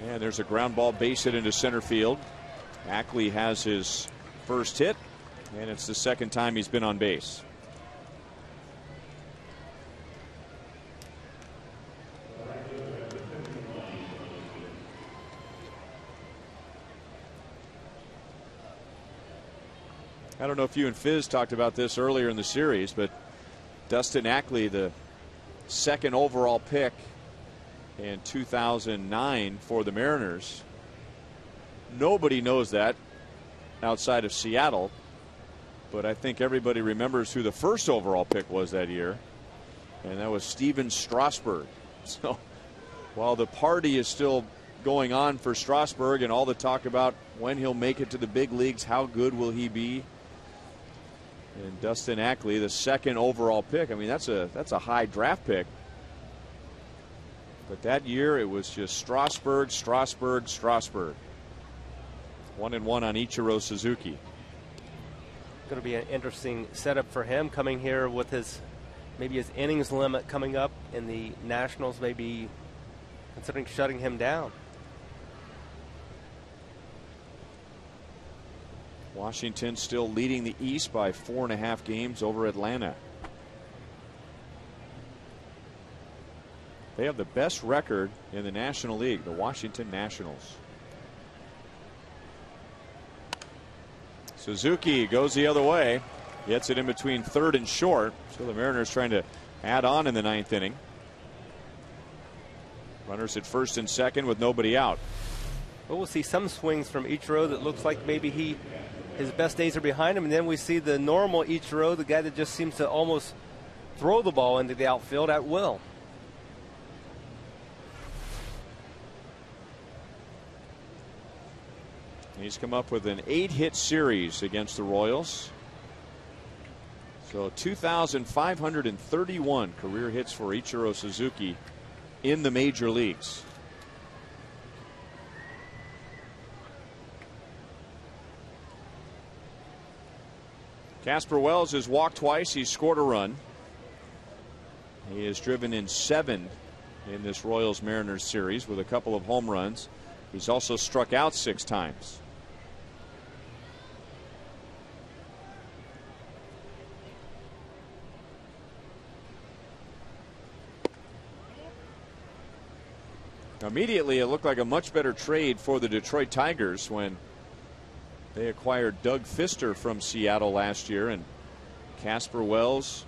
And there's a ground ball base hit into center field. Ackley has his first hit, and it's the 2nd time he's been on base. I don't know if you and Fizz talked about this earlier in the series, but Dustin Ackley, the 2nd overall pick in 2009 for the Mariners. Nobody knows that outside of Seattle, but I think everybody remembers who the 1st overall pick was that year, and that was Steven Strasburg. So while the party is still going on for Strasburg and all the talk about when he'll make it to the big leagues, how good will he be, and Dustin Ackley, the 2nd overall pick, I mean, that's a high draft pick. But that year it was just Strasburg, Strasburg, Strasburg. 1-1 on Ichiro Suzuki. Going to be an interesting setup for him coming here with maybe his innings limit coming up in the Nationals, maybe considering shutting him down. Washington still leading the East by 4.5 games over Atlanta. They have the best record in the National League, the Washington Nationals. Suzuki goes the other way, gets it in between 3rd and short. So the Mariners trying to add on in the 9th inning. Runners at 1st and 2nd with nobody out. Well, we'll see some swings from Ichiro that looks like maybe his best days are behind him, and then we see the normal Ichiro, the guy that just seems to almost throw the ball into the outfield at will. He's come up with an 8-hit series against the Royals. So 2,531 career hits for Ichiro Suzuki in the major leagues. Casper Wells has walked twice. He's scored a run. He has driven in 7 in this Royals Mariners series with a couple of home runs. He's also struck out 6 times. Immediately, it looked like a much better trade for the Detroit Tigers when they acquired Doug Fister from Seattle last year, and Casper Wells,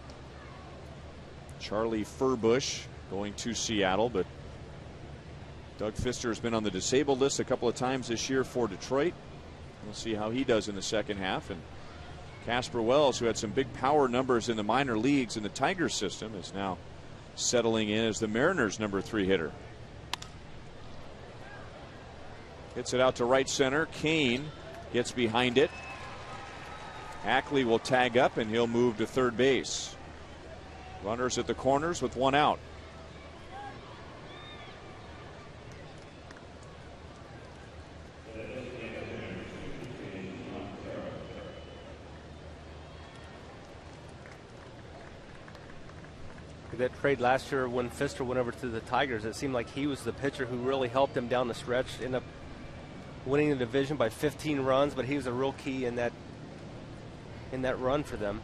Charlie Furbush going to Seattle, but Doug Fister has been on the disabled list a couple of times this year for Detroit. We'll see how he does in the 2nd half. And Casper Wells, who had some big power numbers in the minor leagues in the Tigers system, is now settling in as the Mariners' number 3 hitter. Hits it out to right center. Kane gets behind it. Ackley will tag up, and he'll move to 3rd base. Runners at the corners with 1 out. That trade last year when Fister went over to the Tigers, it seemed like he was the pitcher who really helped them down the stretch. Ended up winning the division by 15 runs, but he was a real key in that run for them.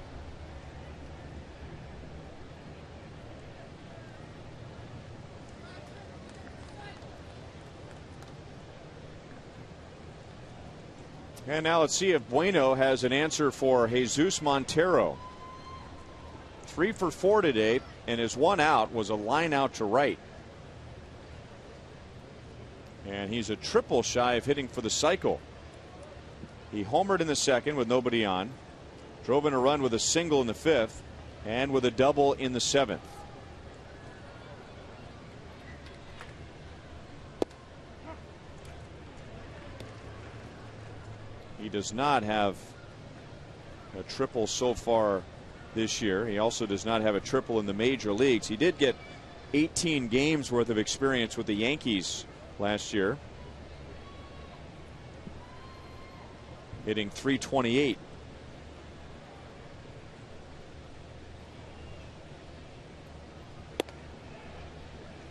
And now let's see if Bueno has an answer for Jesus Montero. 3 for 4 today, and his one out was a line out to right. And he's a triple shy of hitting for the cycle. He homered in the second with nobody on, drove in a run with a single in the fifth, and with a double in the seventh. He does not have a triple so far this year. He also does not have a triple in the major leagues. He did get 18 games worth of experience with the Yankees last year, hitting .328.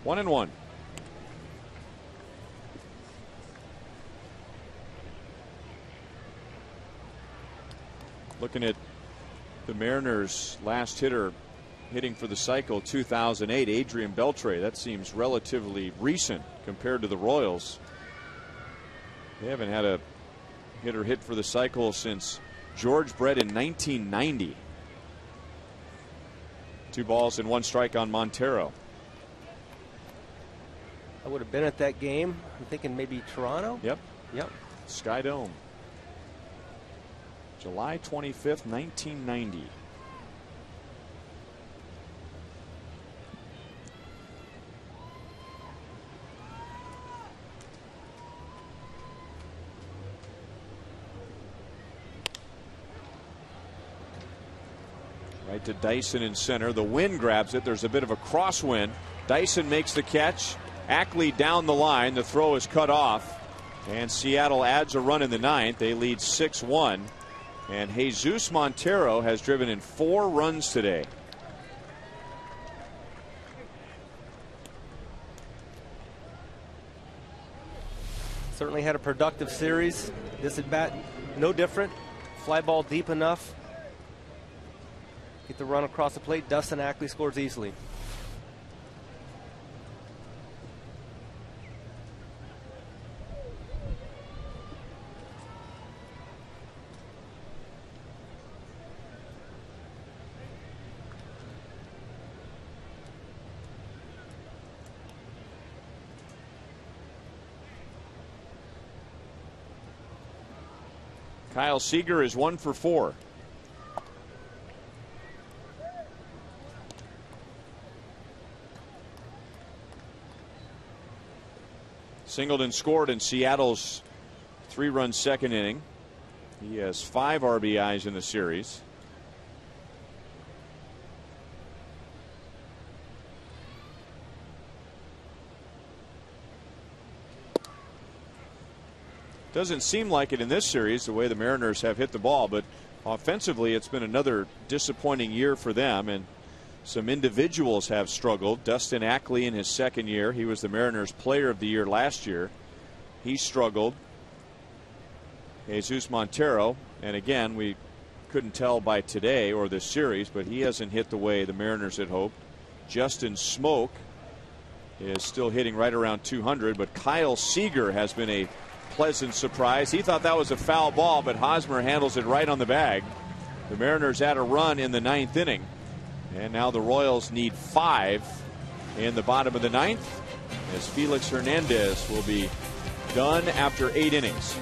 One and one. Looking at the Mariners' last hitter hitting for the cycle, 2008, Adrian Beltre. That seems relatively recent compared to the Royals. They haven't had a hitter hit for the cycle since George Brett in 1990. 2 balls and 1 strike on Montero. I would have been at that game. I'm thinking maybe Toronto. Yep. Sky Dome. July 25th, 1990. Right to Dyson in center. The wind grabs it. There's a bit of a crosswind. Dyson makes the catch. Ackley down the line. The throw is cut off. And Seattle adds a run in the ninth. They lead 6-1. And Jesus Montero has driven in 4 runs today. Certainly had a productive series. This at bat, no different. Fly ball deep enough. Get the run across the plate. Dustin Ackley scores easily. Kyle Seager is 1 for 4. Singleton scored in Seattle's 3-run second inning. He has 5 RBIs in the series. Doesn't seem like it in this series, the way the Mariners have hit the ball, but offensively it's been another disappointing year for them, and some individuals have struggled. Dustin Ackley in his second year, he was the Mariners Player of the Year last year. He struggled. Jesus Montero, and again, we couldn't tell by today or this series, but he hasn't hit the way the Mariners had hoped. Justin Smoke is still hitting right around 200, but Kyle Seager has been a pleasant surprise. He thought that was a foul ball, but Hosmer handles it right on the bag. The Mariners had a run in the 9th inning, and now the Royals need 5 in the bottom of the 9th, as Felix Hernandez will be done after 8 innings.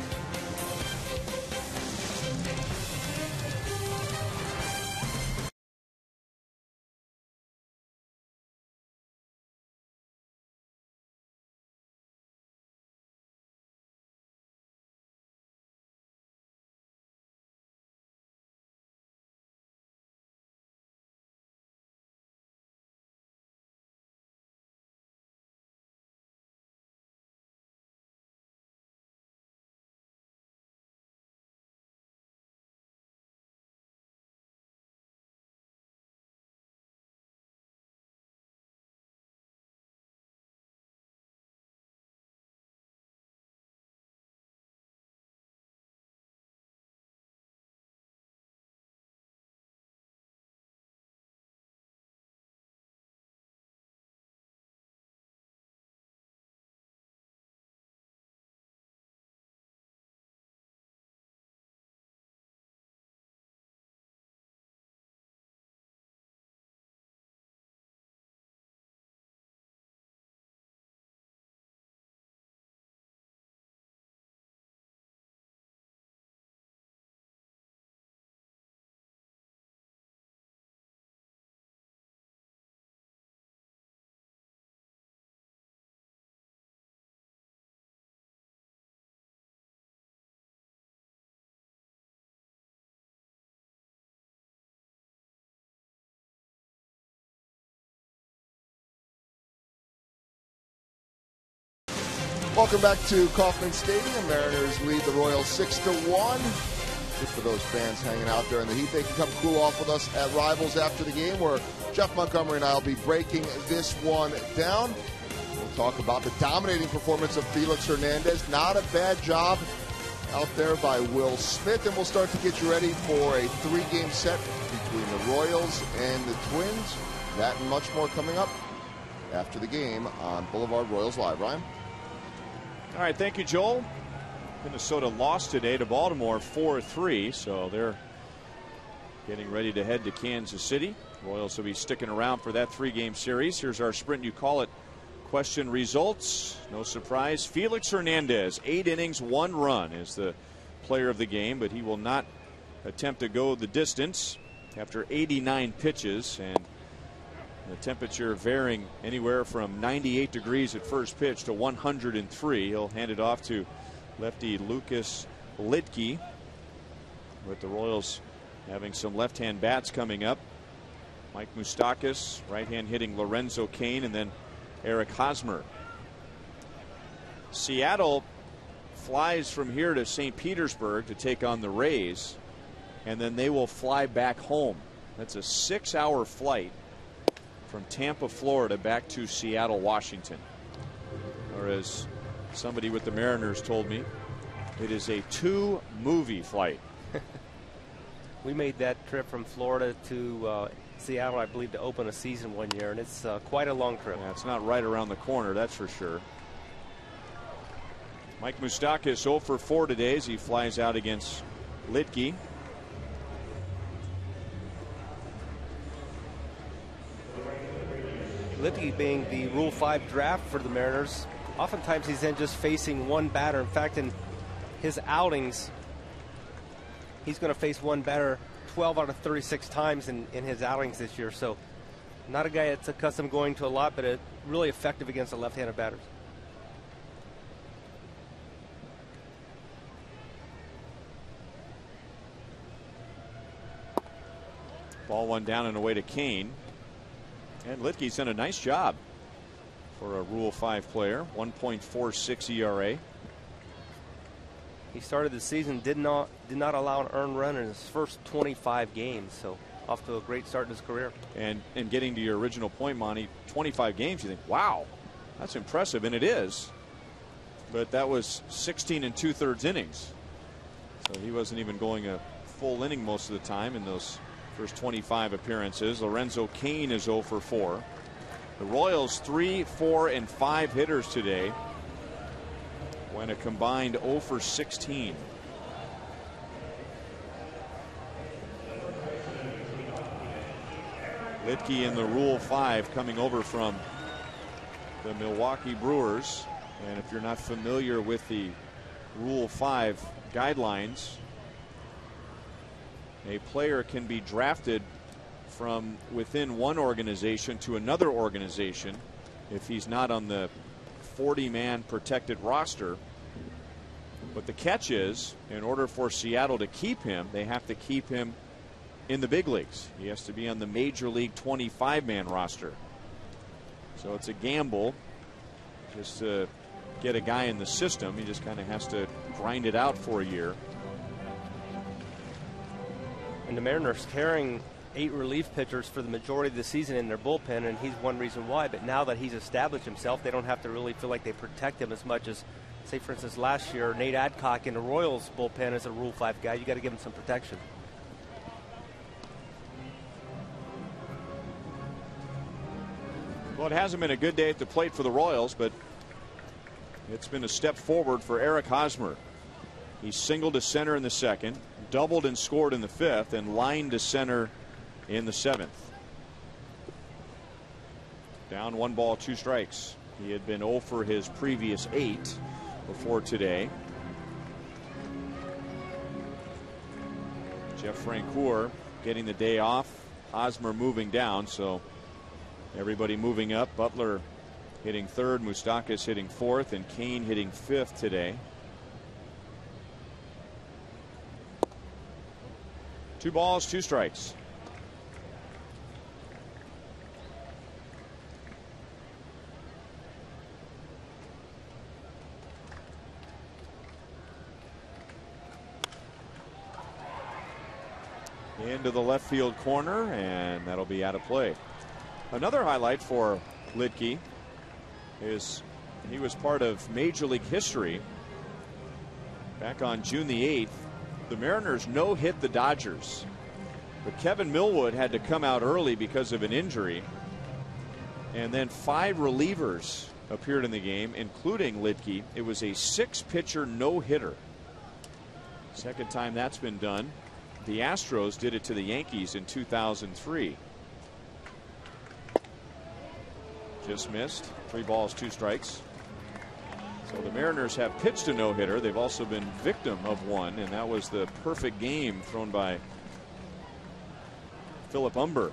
Welcome back to Kauffman Stadium. Mariners lead the Royals 6-1. Good for those fans hanging out there in the heat. They can come cool off with us at Rivals after the game, where Jeff Montgomery and I will be breaking this one down. We'll talk about the dominating performance of Felix Hernandez. Not a bad job out there by Will Smith. And we'll start to get you ready for a 3-game set between the Royals and the Twins. That and much more coming up after the game on Boulevard Royals Live. Ryan? All right, thank you, Joel. Minnesota lost today to Baltimore 4-3, so they're getting ready to head to Kansas City. Royals will be sticking around for that 3-game series. Here's our Sprint You Call It question results. No surprise, Felix Hernandez, 8 innings, 1 run, is the player of the game, but he will not attempt to go the distance after 89 pitches, and the temperature varying anywhere from 98 degrees at first pitch to 103. He'll hand it off to lefty Lucas Litke, with the Royals having some left-hand bats coming up. Mike Moustakas, right-hand hitting Lorenzo Cain, and then Eric Hosmer. Seattle flies from here to St. Petersburg to take on the Rays, and then they will fly back home. That's a 6-hour flight from Tampa, Florida, back to Seattle, Washington. Or as somebody with the Mariners told me, it is a 2-movie flight. We made that trip from Florida to Seattle, I believe, to open a season one year, and it's quite a long trip. Yeah, it's not right around the corner, that's for sure. Mike Moustakas 0 for 4 today as he flies out against Litke. Litke being the Rule 5 draft for the Mariners, oftentimes he's then just facing one batter. In fact, in his outings, he's going to face one batter 12 out of 36 times in his outings this year. So not a guy that's accustomed going to a lot, but really effective against the left-handed batters. Ball one down and away to Cain. And Litke's done a nice job for a Rule 5 player. 1.46 ERA. He started the season, did not allow an earned run in his first 25 games, so off to a great start in his career. And getting to your original point, Monty, 25 games, you think, wow, that's impressive, and it is. But that was 16 2/3 innings. So he wasn't even going a full inning most of the time in those first 25 appearances. Lorenzo Cain is 0 for 4. The Royals 3, 4, and 5 hitters today, went a combined 0 for 16. Litke in the Rule 5, coming over from the Milwaukee Brewers. And if you're not familiar with the Rule 5 guidelines, a player can be drafted from within one organization to another organization if he's not on the 40-man protected roster. But the catch is, in order for Seattle to keep him, they have to keep him in the big leagues. He has to be on the Major League 25-man roster. So it's a gamble just to get a guy in the system. He just kind of has to grind it out for a year. And the Mariners carrying 8 relief pitchers for the majority of the season in their bullpen, and he's one reason why. But now that he's established himself, they don't have to really feel like they protect him as much as, say, for instance, last year, Nate Adcock in the Royals bullpen as a Rule 5 guy. You got to give him some protection. Well, it hasn't been a good day at the plate for the Royals, but it's been a step forward for Eric Hosmer. He singled to center in the second, doubled and scored in the 5th, and lined to center in the 7th. Down 1 ball, 2 strikes. He had been 0 for his previous 8 before today. Jeff Francoeur getting the day off. Hosmer moving down, so everybody moving up. Butler hitting 3rd, Moustakas hitting 4th, and Cain hitting 5th today. 2 balls, 2 strikes. into the left field corner, and that'll be out of play. Another highlight for Lidke is he was part of Major League history. Back on June the 8th, the Mariners no-hit the Dodgers. But Kevin Millwood had to come out early because of an injury. And then 5 relievers appeared in the game, including Lidke. It was a 6-pitcher no-hitter. Second time that's been done. The Astros did it to the Yankees in 2003. Just missed. 3 balls, 2 strikes. So the Mariners have pitched a no-hitter. They've also been victim of one, and that was the perfect game thrown by Philip Umber.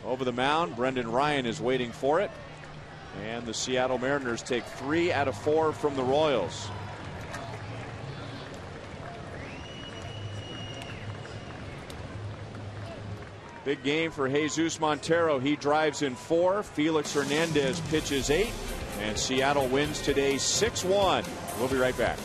Over the mound, Brendan Ryan is waiting for it. And the Seattle Mariners take 3 out of 4 from the Royals. Big game for Jesus Montero. He drives in 4. Felix Hernandez pitches 8. And Seattle wins today 6-1. We'll be right back.